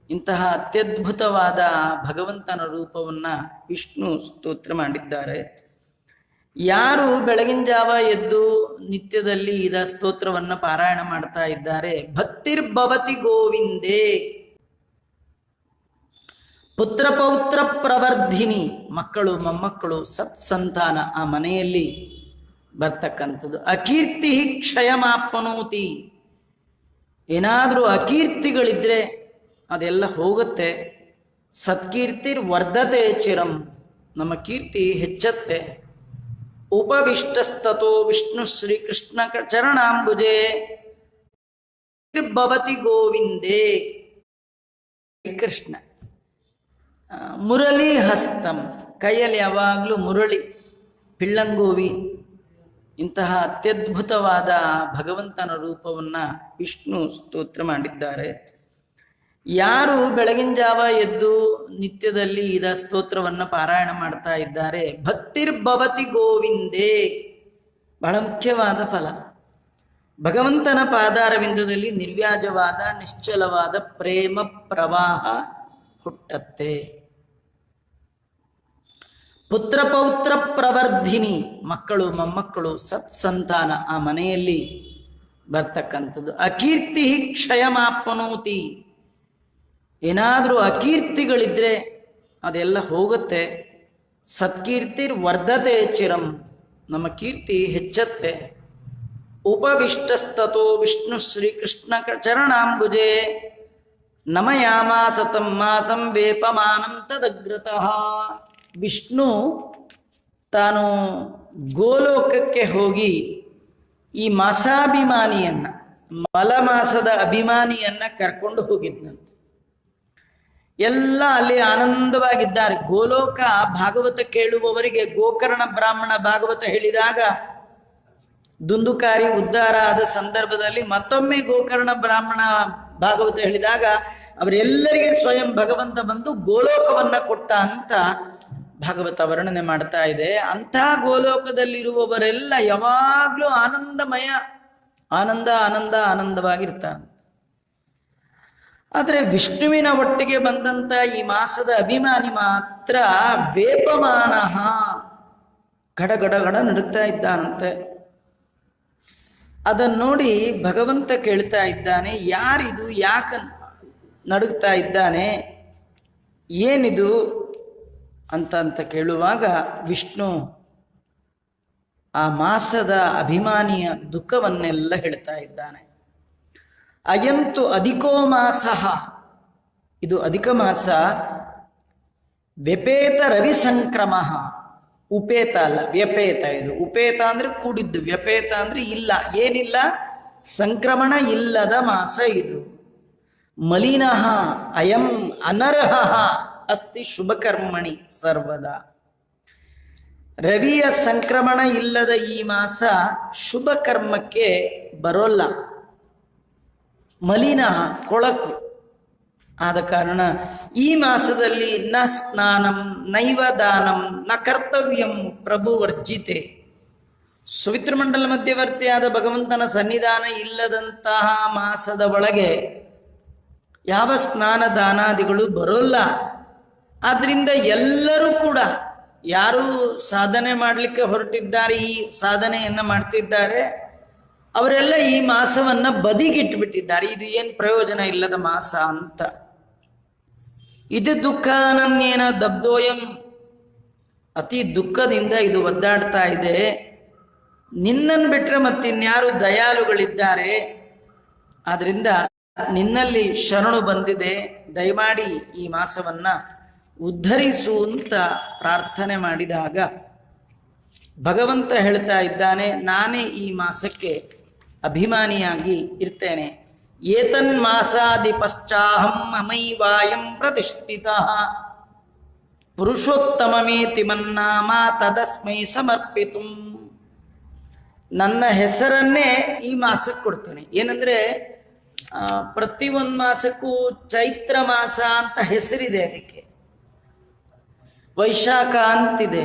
ಇಂತಹ ಅತ್ಯದ್ಭುತವಾದ ಭಗವಂತನ ರೂಪವನ್ನು ವಿಷ್ಣು ಸ್ತೋತ್ರ ಮಾಡಿದ್ದಾರೆ. ಯಾರು ಬೆಳಗಿನ ಜಾವ ಎದ್ದು ನಿತ್ಯದಲ್ಲಿ ಇದ ಸ್ತೋತ್ರವನ್ನು ಪಾರಾಯಣ ಮಾಡ್ತಾ ಇದ್ದಾರೆ, ಭಕ್ತಿರ್ಭವತಿ ಗೋವಿಂದೇ. ಪುತ್ರ ಪೌತ್ರ ಪ್ರವರ್ಧಿನಿ, ಮಕ್ಕಳು ಮೊಮ್ಮಕ್ಕಳು ಸತ್ಸಂತಾನ ಆ ಮನೆಯಲ್ಲಿ ಬರ್ತಕ್ಕಂಥದ್ದು. ಅಕೀರ್ತಿ ಕ್ಷಯಮಾಪ್ನೋತಿ, ಏನಾದರೂ ಅಕೀರ್ತಿಗಳಿದ್ರೆ ಅದೆಲ್ಲ ಹೋಗುತ್ತೆ. ಸತ್ಕೀರ್ತಿರ್ ವರ್ಧತೆ ಚಿರಂ, ನಮ್ಮ ಕೀರ್ತಿ ಹೆಚ್ಚತ್ತೆ. ಉಪವಿಷ್ಟಸ್ತೋ ವಿಷ್ಣು ಶ್ರೀಕೃಷ್ಣ ಚರಣಾಂಬುಜೆ ಭವತಿ ಗೋವಿಂದೇ. ಕೃಷ್ಣ ಮುರಳಿ ಹಸ್ತಂ, ಕೈಯಲ್ಲಿ ಯಾವಾಗಲೂ ಮುರಳಿ, ಪಿಳ್ಳಂಗೋವಿ. ಇಂತಹ ಅತ್ಯದ್ಭುತವಾದ ಭಗವಂತನ ರೂಪವನ್ನು ವಿಷ್ಣು ಸ್ತೋತ್ರ ಮಾಡಿದ್ದಾರೆ. ಯಾರು ಬೆಳಗಿನ ಜಾವ ಎದ್ದು ನಿತ್ಯದಲ್ಲಿ ಇದ ಸ್ತೋತ್ರವನ್ನು ಪಾರಾಯಣ ಮಾಡ್ತಾ ಇದ್ದಾರೆ, ಭಕ್ತಿರ್ಭವತಿ ಗೋವಿಂದೇ. ಬಹಳ ಮುಖ್ಯವಾದ ಫಲ. ಭಗವಂತನ ಪಾದಾರವಿಂದದಲ್ಲಿ ನಿರ್ವ್ಯಾಜವಾದ ನಿಶ್ಚಲವಾದ ಪ್ರೇಮ ಪ್ರವಾಹ ಹುಟ್ಟತ್ತೆ. ಪುತ್ರ ಪೌತ್ರ ಪ್ರವರ್ಧಿನಿ, ಮಕ್ಕಳು ಮೊಮ್ಮಕ್ಕಳು ಸತ್ಸಂತಾನ ಆ ಮನೆಯಲ್ಲಿ ಬರ್ತಕ್ಕಂಥದ್ದು. ಅಕೀರ್ತಿ ಕ್ಷಯಮಾಪ್ನೋತಿ, ಏನಾದರೂ ಅಕೀರ್ತಿಗಳಿದ್ರೆ ಅದೆಲ್ಲ ಹೋಗುತ್ತೆ. ಸತ್ಕೀರ್ತಿರ್ ವರ್ಧತೆ ಚಿರಂ, ನಮ್ಮ ಕೀರ್ತಿ ಹೆಚ್ಚತ್ತೆ. ಉಪವಿಷ್ಟಸ್ತೋ ವಿಷ್ಣು ಶ್ರೀಕೃಷ್ಣ ಚರಣಾಂಬುಜೆ ನಮಯಾಮಾಸತಂ ಮಾಸಂ ವೇಪಮಾನಂ ತದಗ್ರತಃ. ವಿಷ್ಣು ತಾನು ಗೋಲೋಕಕ್ಕೆ ಹೋಗಿ ಈ ಮಾಸಾಭಿಮಾನಿಯನ್ನ, ಮಲಮಾಸದ ಅಭಿಮಾನಿಯನ್ನ ಕರ್ಕೊಂಡು ಹೋಗಿದ್ನಂತೆ. ಎಲ್ಲ ಅಲ್ಲಿ ಆನಂದವಾಗಿದ್ದಾರೆ. ಗೋಲೋಕ ಭಾಗವತ ಕೇಳುವವರಿಗೆ ಗೋಕರ್ಣ ಬ್ರಾಹ್ಮಣ ಭಾಗವತ ಹೇಳಿದಾಗ ದುಂದುಕಾರಿ ಉದ್ಧಾರ ಆದ ಸಂದರ್ಭದಲ್ಲಿ ಮತ್ತೊಮ್ಮೆ ಗೋಕರ್ಣ ಬ್ರಾಹ್ಮಣ ಭಾಗವತ ಹೇಳಿದಾಗ ಅವರೆಲ್ಲರಿಗೆ ಸ್ವಯಂ ಭಗವಂತ ಬಂದು ಗೋಲೋಕವನ್ನ ಕೊಟ್ಟ ಅಂತ ಭಾಗವತ ವರ್ಣನೆ ಮಾಡ್ತಾ ಇದೆ. ಅಂಥ ಗೋಲೋಕದಲ್ಲಿರುವವರೆಲ್ಲ ಯಾವಾಗಲೂ ಆನಂದಮಯ, ಆನಂದ ಆನಂದ ಆನಂದವಾಗಿರ್ತಾರೆ. ಆದರೆ ವಿಷ್ಣುವಿನ ಒಟ್ಟಿಗೆ ಬಂದಂತ ಈ ಮಾಸದ ಅಭಿಮಾನಿ ಮಾತ್ರ ವೇಪಮಾನ, ಗಡಗಡ ನಡುತ್ತಾ ಇದ್ದಾನಂತೆ. ಅದನ್ನು ನೋಡಿ ಭಗವಂತ ಕೇಳ್ತಾ ಇದ್ದಾನೆ, ಯಾರಿದು, ಯಾಕೆ ನಡುಗ್ತಾ ಇದ್ದಾನೆ, ಏನಿದು ಅಂತ ಕೇಳುವಾಗ ವಿಷ್ಣು ಆ ಮಾಸದ ಅಭಿಮಾನಿಯ ದುಃಖವನ್ನೆಲ್ಲ ಹೇಳ್ತಾ ಇದ್ದಾನೆ. ಅಯಂತು ಅಧಿಕೋ ಮಾಸ, ಇದು ಅಧಿಕ ಮಾಸ. ವ್ಯಪೇತ ರವಿ ಸಂಕ್ರಮ, ಉಪೇತ ಅಲ್ಲ ವ್ಯಪೇತ. ಇದು ಉಪೇತ ಅಂದ್ರೆ ಕೂಡಿದ್ದು, ವ್ಯಪೇತ ಅಂದ್ರೆ ಇಲ್ಲ, ಏನಿಲ್ಲ, ಸಂಕ್ರಮಣ ಇಲ್ಲದ ಮಾಸ ಇದು. ಮಲಿನಃ ಅಯಂ ಅನರ್ಹ ಅಸ್ತಿ ಶುಭಕರ್ಮಣಿ ಸರ್ವದಾ. ರವಿಯ ಸಂಕ್ರಮಣ ಇಲ್ಲದ ಈ ಮಾಸ ಶುಭ ಕರ್ಮಕ್ಕೆ ಬರೋಲ್ಲ. ಮಲಿನ, ಕೊಳಕು. ಆದ ಕಾರಣ ಈ ಮಾಸದಲ್ಲಿ ನ ಸ್ನಾನಂ ನೈವ ದಾನಂ ನ ಕರ್ತವ್ಯಂ ಪ್ರಭು ವರ್ಜಿತೆ. ಸುವಿತ್ರಮಂಡಲ ಮಧ್ಯವರ್ತಿಯಾದ ಭಗವಂತನ ಸನ್ನಿಧಾನ ಇಲ್ಲದಂತಹ ಮಾಸದ ಒಳಗೆ ಯಾವ ಸ್ನಾನ ದಾನಾದಿಗಳು ಬರೋಲ್ಲ. ಆದ್ರಿಂದ ಎಲ್ಲರೂ ಕೂಡ ಯಾರು ಸಾಧನೆ ಮಾಡಲಿಕ್ಕೆ ಹೊರಟಿದ್ದಾರೆ, ಈ ಸಾಧನೆಯನ್ನ ಮಾಡ್ತಿದ್ದಾರೆ, ಅವರೆಲ್ಲ ಈ ಮಾಸವನ್ನ ಬದಿಗಿಟ್ಬಿಟ್ಟಿದ್ದಾರೆ. ಇದು ಏನು ಪ್ರಯೋಜನ ಇಲ್ಲದ ಮಾಸ ಅಂತ. ಇದು ದುಃಖ ಅನನ್ಯೇನ ದಗ್ಧೋಯಂ, ಅತಿ ದುಃಖದಿಂದ ಇದು ಒದ್ದಾಡ್ತಾ ಇದೆ. ನಿನ್ನನ್ನು ಬಿಟ್ಟರೆ ಮತ್ತಿನ್ಯಾರು ದಯಾಳುಗಳಿದ್ದಾರೆ, ಆದ್ರಿಂದ ನಿನ್ನಲ್ಲಿ ಶರಣು ಬಂದಿದೆ, ದಯಮಾಡಿ ಈ ಮಾಸವನ್ನ ಉದ್ಧರಿಸು ಅಂತ ಪ್ರಾರ್ಥನೆ ಮಾಡಿದಾಗ ಭಗವಂತ ಹೇಳ್ತಾ ಇದ್ದಾನೆ, ನಾನೇ ಈ ಮಾಸಕ್ಕೆ ಅಭಿಮಾನಿಯಾಗಿ ಇರ್ತೇನೆ. ಏತನ್ಮಾಸಾದಿ ಪಶ್ಚಾಹಂ ಮಮೈವಾಯಂ ಪ್ರತಿಷ್ಠಿತಃ ಪುರುಷೋತ್ತಮಮೇತಿ ಮನ್ನಾಮ ತದಸ್ಮೈ ಸಮರ್ಪಿತುಂ. ನನ್ನ ಹೆಸರನ್ನೇ ಈ ಮಾಸಕ್ಕೆ ಕೊಡ್ತೇನೆ. ಏನಂದ್ರೆ ಪ್ರತಿಯೊಂದು ಮಾಸಕ್ಕೂ ಚೈತ್ರ ಮಾಸ ಅಂತ ಹೆಸರಿದೆ, ಅದಕ್ಕೆ ವೈಶಾಖ ಅಂತಿದೆ,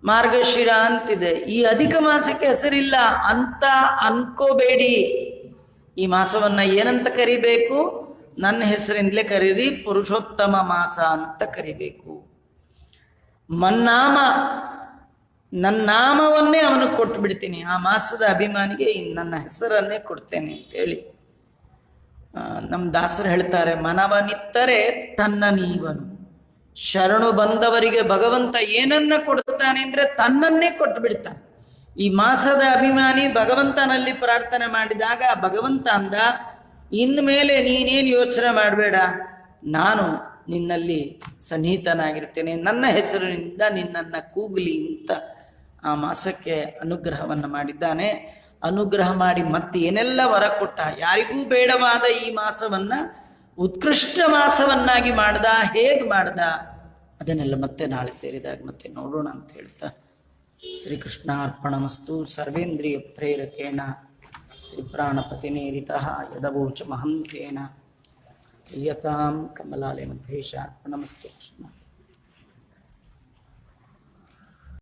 ಮಾರ್ಗಶಿರ ಅಂತಿದೆ. ಈ ಅಧಿಕ ಮಾಸಕ್ಕೆ ಹೆಸರಿಲ್ಲ ಅಂತ ಅನ್ಕೋಬೇಡಿ. ಈ ಮಾಸವನ್ನ ಏನಂತ ಕರಿಬೇಕು? ನನ್ನ ಹೆಸರಿಂದಲೇ ಕರೀರಿ, ಪುರುಷೋತ್ತಮ ಮಾಸ ಅಂತ ಕರಿಬೇಕು. ಮನ್ನಾಮ, ನನ್ನ ನಾಮವನ್ನೇ ಅವನಿಗೆ ಕೊಟ್ಟು ಬಿಡ್ತೀನಿ. ಆ ಮಾಸದ ಅಭಿಮಾನಿಗೆ ನನ್ನ ಹೆಸರನ್ನೇ ಕೊಡ್ತೇನೆ ಅಂತೇಳಿ ನಮ್ಮ ದಾಸರು ಹೇಳ್ತಾರೆ, ಮನವನಿತ್ತರೆ ತನ್ನ ನೀವನು. ಶರಣು ಬಂದವರಿಗೆ ಭಗವಂತ ಏನನ್ನ ಕೊಡ್ತಾನೆ ಅಂದ್ರೆ ತನ್ನನ್ನೇ ಕೊಟ್ಟು ಬಿಡ್ತಾನೆ. ಈ ಮಾಸದ ಅಭಿಮಾನಿ ಭಗವಂತನಲ್ಲಿ ಪ್ರಾರ್ಥನೆ ಮಾಡಿದಾಗ ಭಗವಂತ ಅಂದ, ಇನ್ಮೇಲೆ ನೀನೇನು ಯೋಚನೆ ಮಾಡಬೇಡ, ನಾನು ನಿನ್ನಲ್ಲಿ ಸನ್ನಿಹಿತನಾಗಿರ್ತೇನೆ, ನನ್ನ ಹೆಸರಿನಿಂದ ನಿನ್ನನ್ನ ಕೂಗಲಿ ಅಂತ ಆ ಮಾಸಕ್ಕೆ ಅನುಗ್ರಹವನ್ನು ಮಾಡಿದ್ದಾನೆ. ಅನುಗ್ರಹ ಮಾಡಿ ಮತ್ತೆ ಏನೆಲ್ಲ ವರ ಕೊಟ್ಟ. ಯಾರಿಗೂ ಬೇಡವಾದ ಈ ಮಾಸವನ್ನ ಉತ್ಕೃಷ್ಟ ಮಾಸವನ್ನಾಗಿ ಮಾಡ್ದ. ಹೇಗೆ ಮಾಡ್ದ ಅದನ್ನೆಲ್ಲ ಮತ್ತೆ ನಾಳೆ ಸೇರಿದಾಗ ಮತ್ತೆ ನೋಡೋಣ ಅಂತ ಹೇಳ್ತಾ, ಶ್ರೀಕೃಷ್ಣ ಅರ್ಪಣಮಸ್ತು. ಸರ್ವೇಂದ್ರಿಯ ಪ್ರೇರಕೇಣ ಶ್ರೀ ಪ್ರಾಣಪತಿನೇರಿತಃ ಯದವೋಚ ಮಹಂತೇನ ಯತಾಂ ಕಮಲಾಲಯ ಮಧ್ಯೇಶ ಅರ್ಪಣಮಸ್ತು. ಕೃಷ್ಣ.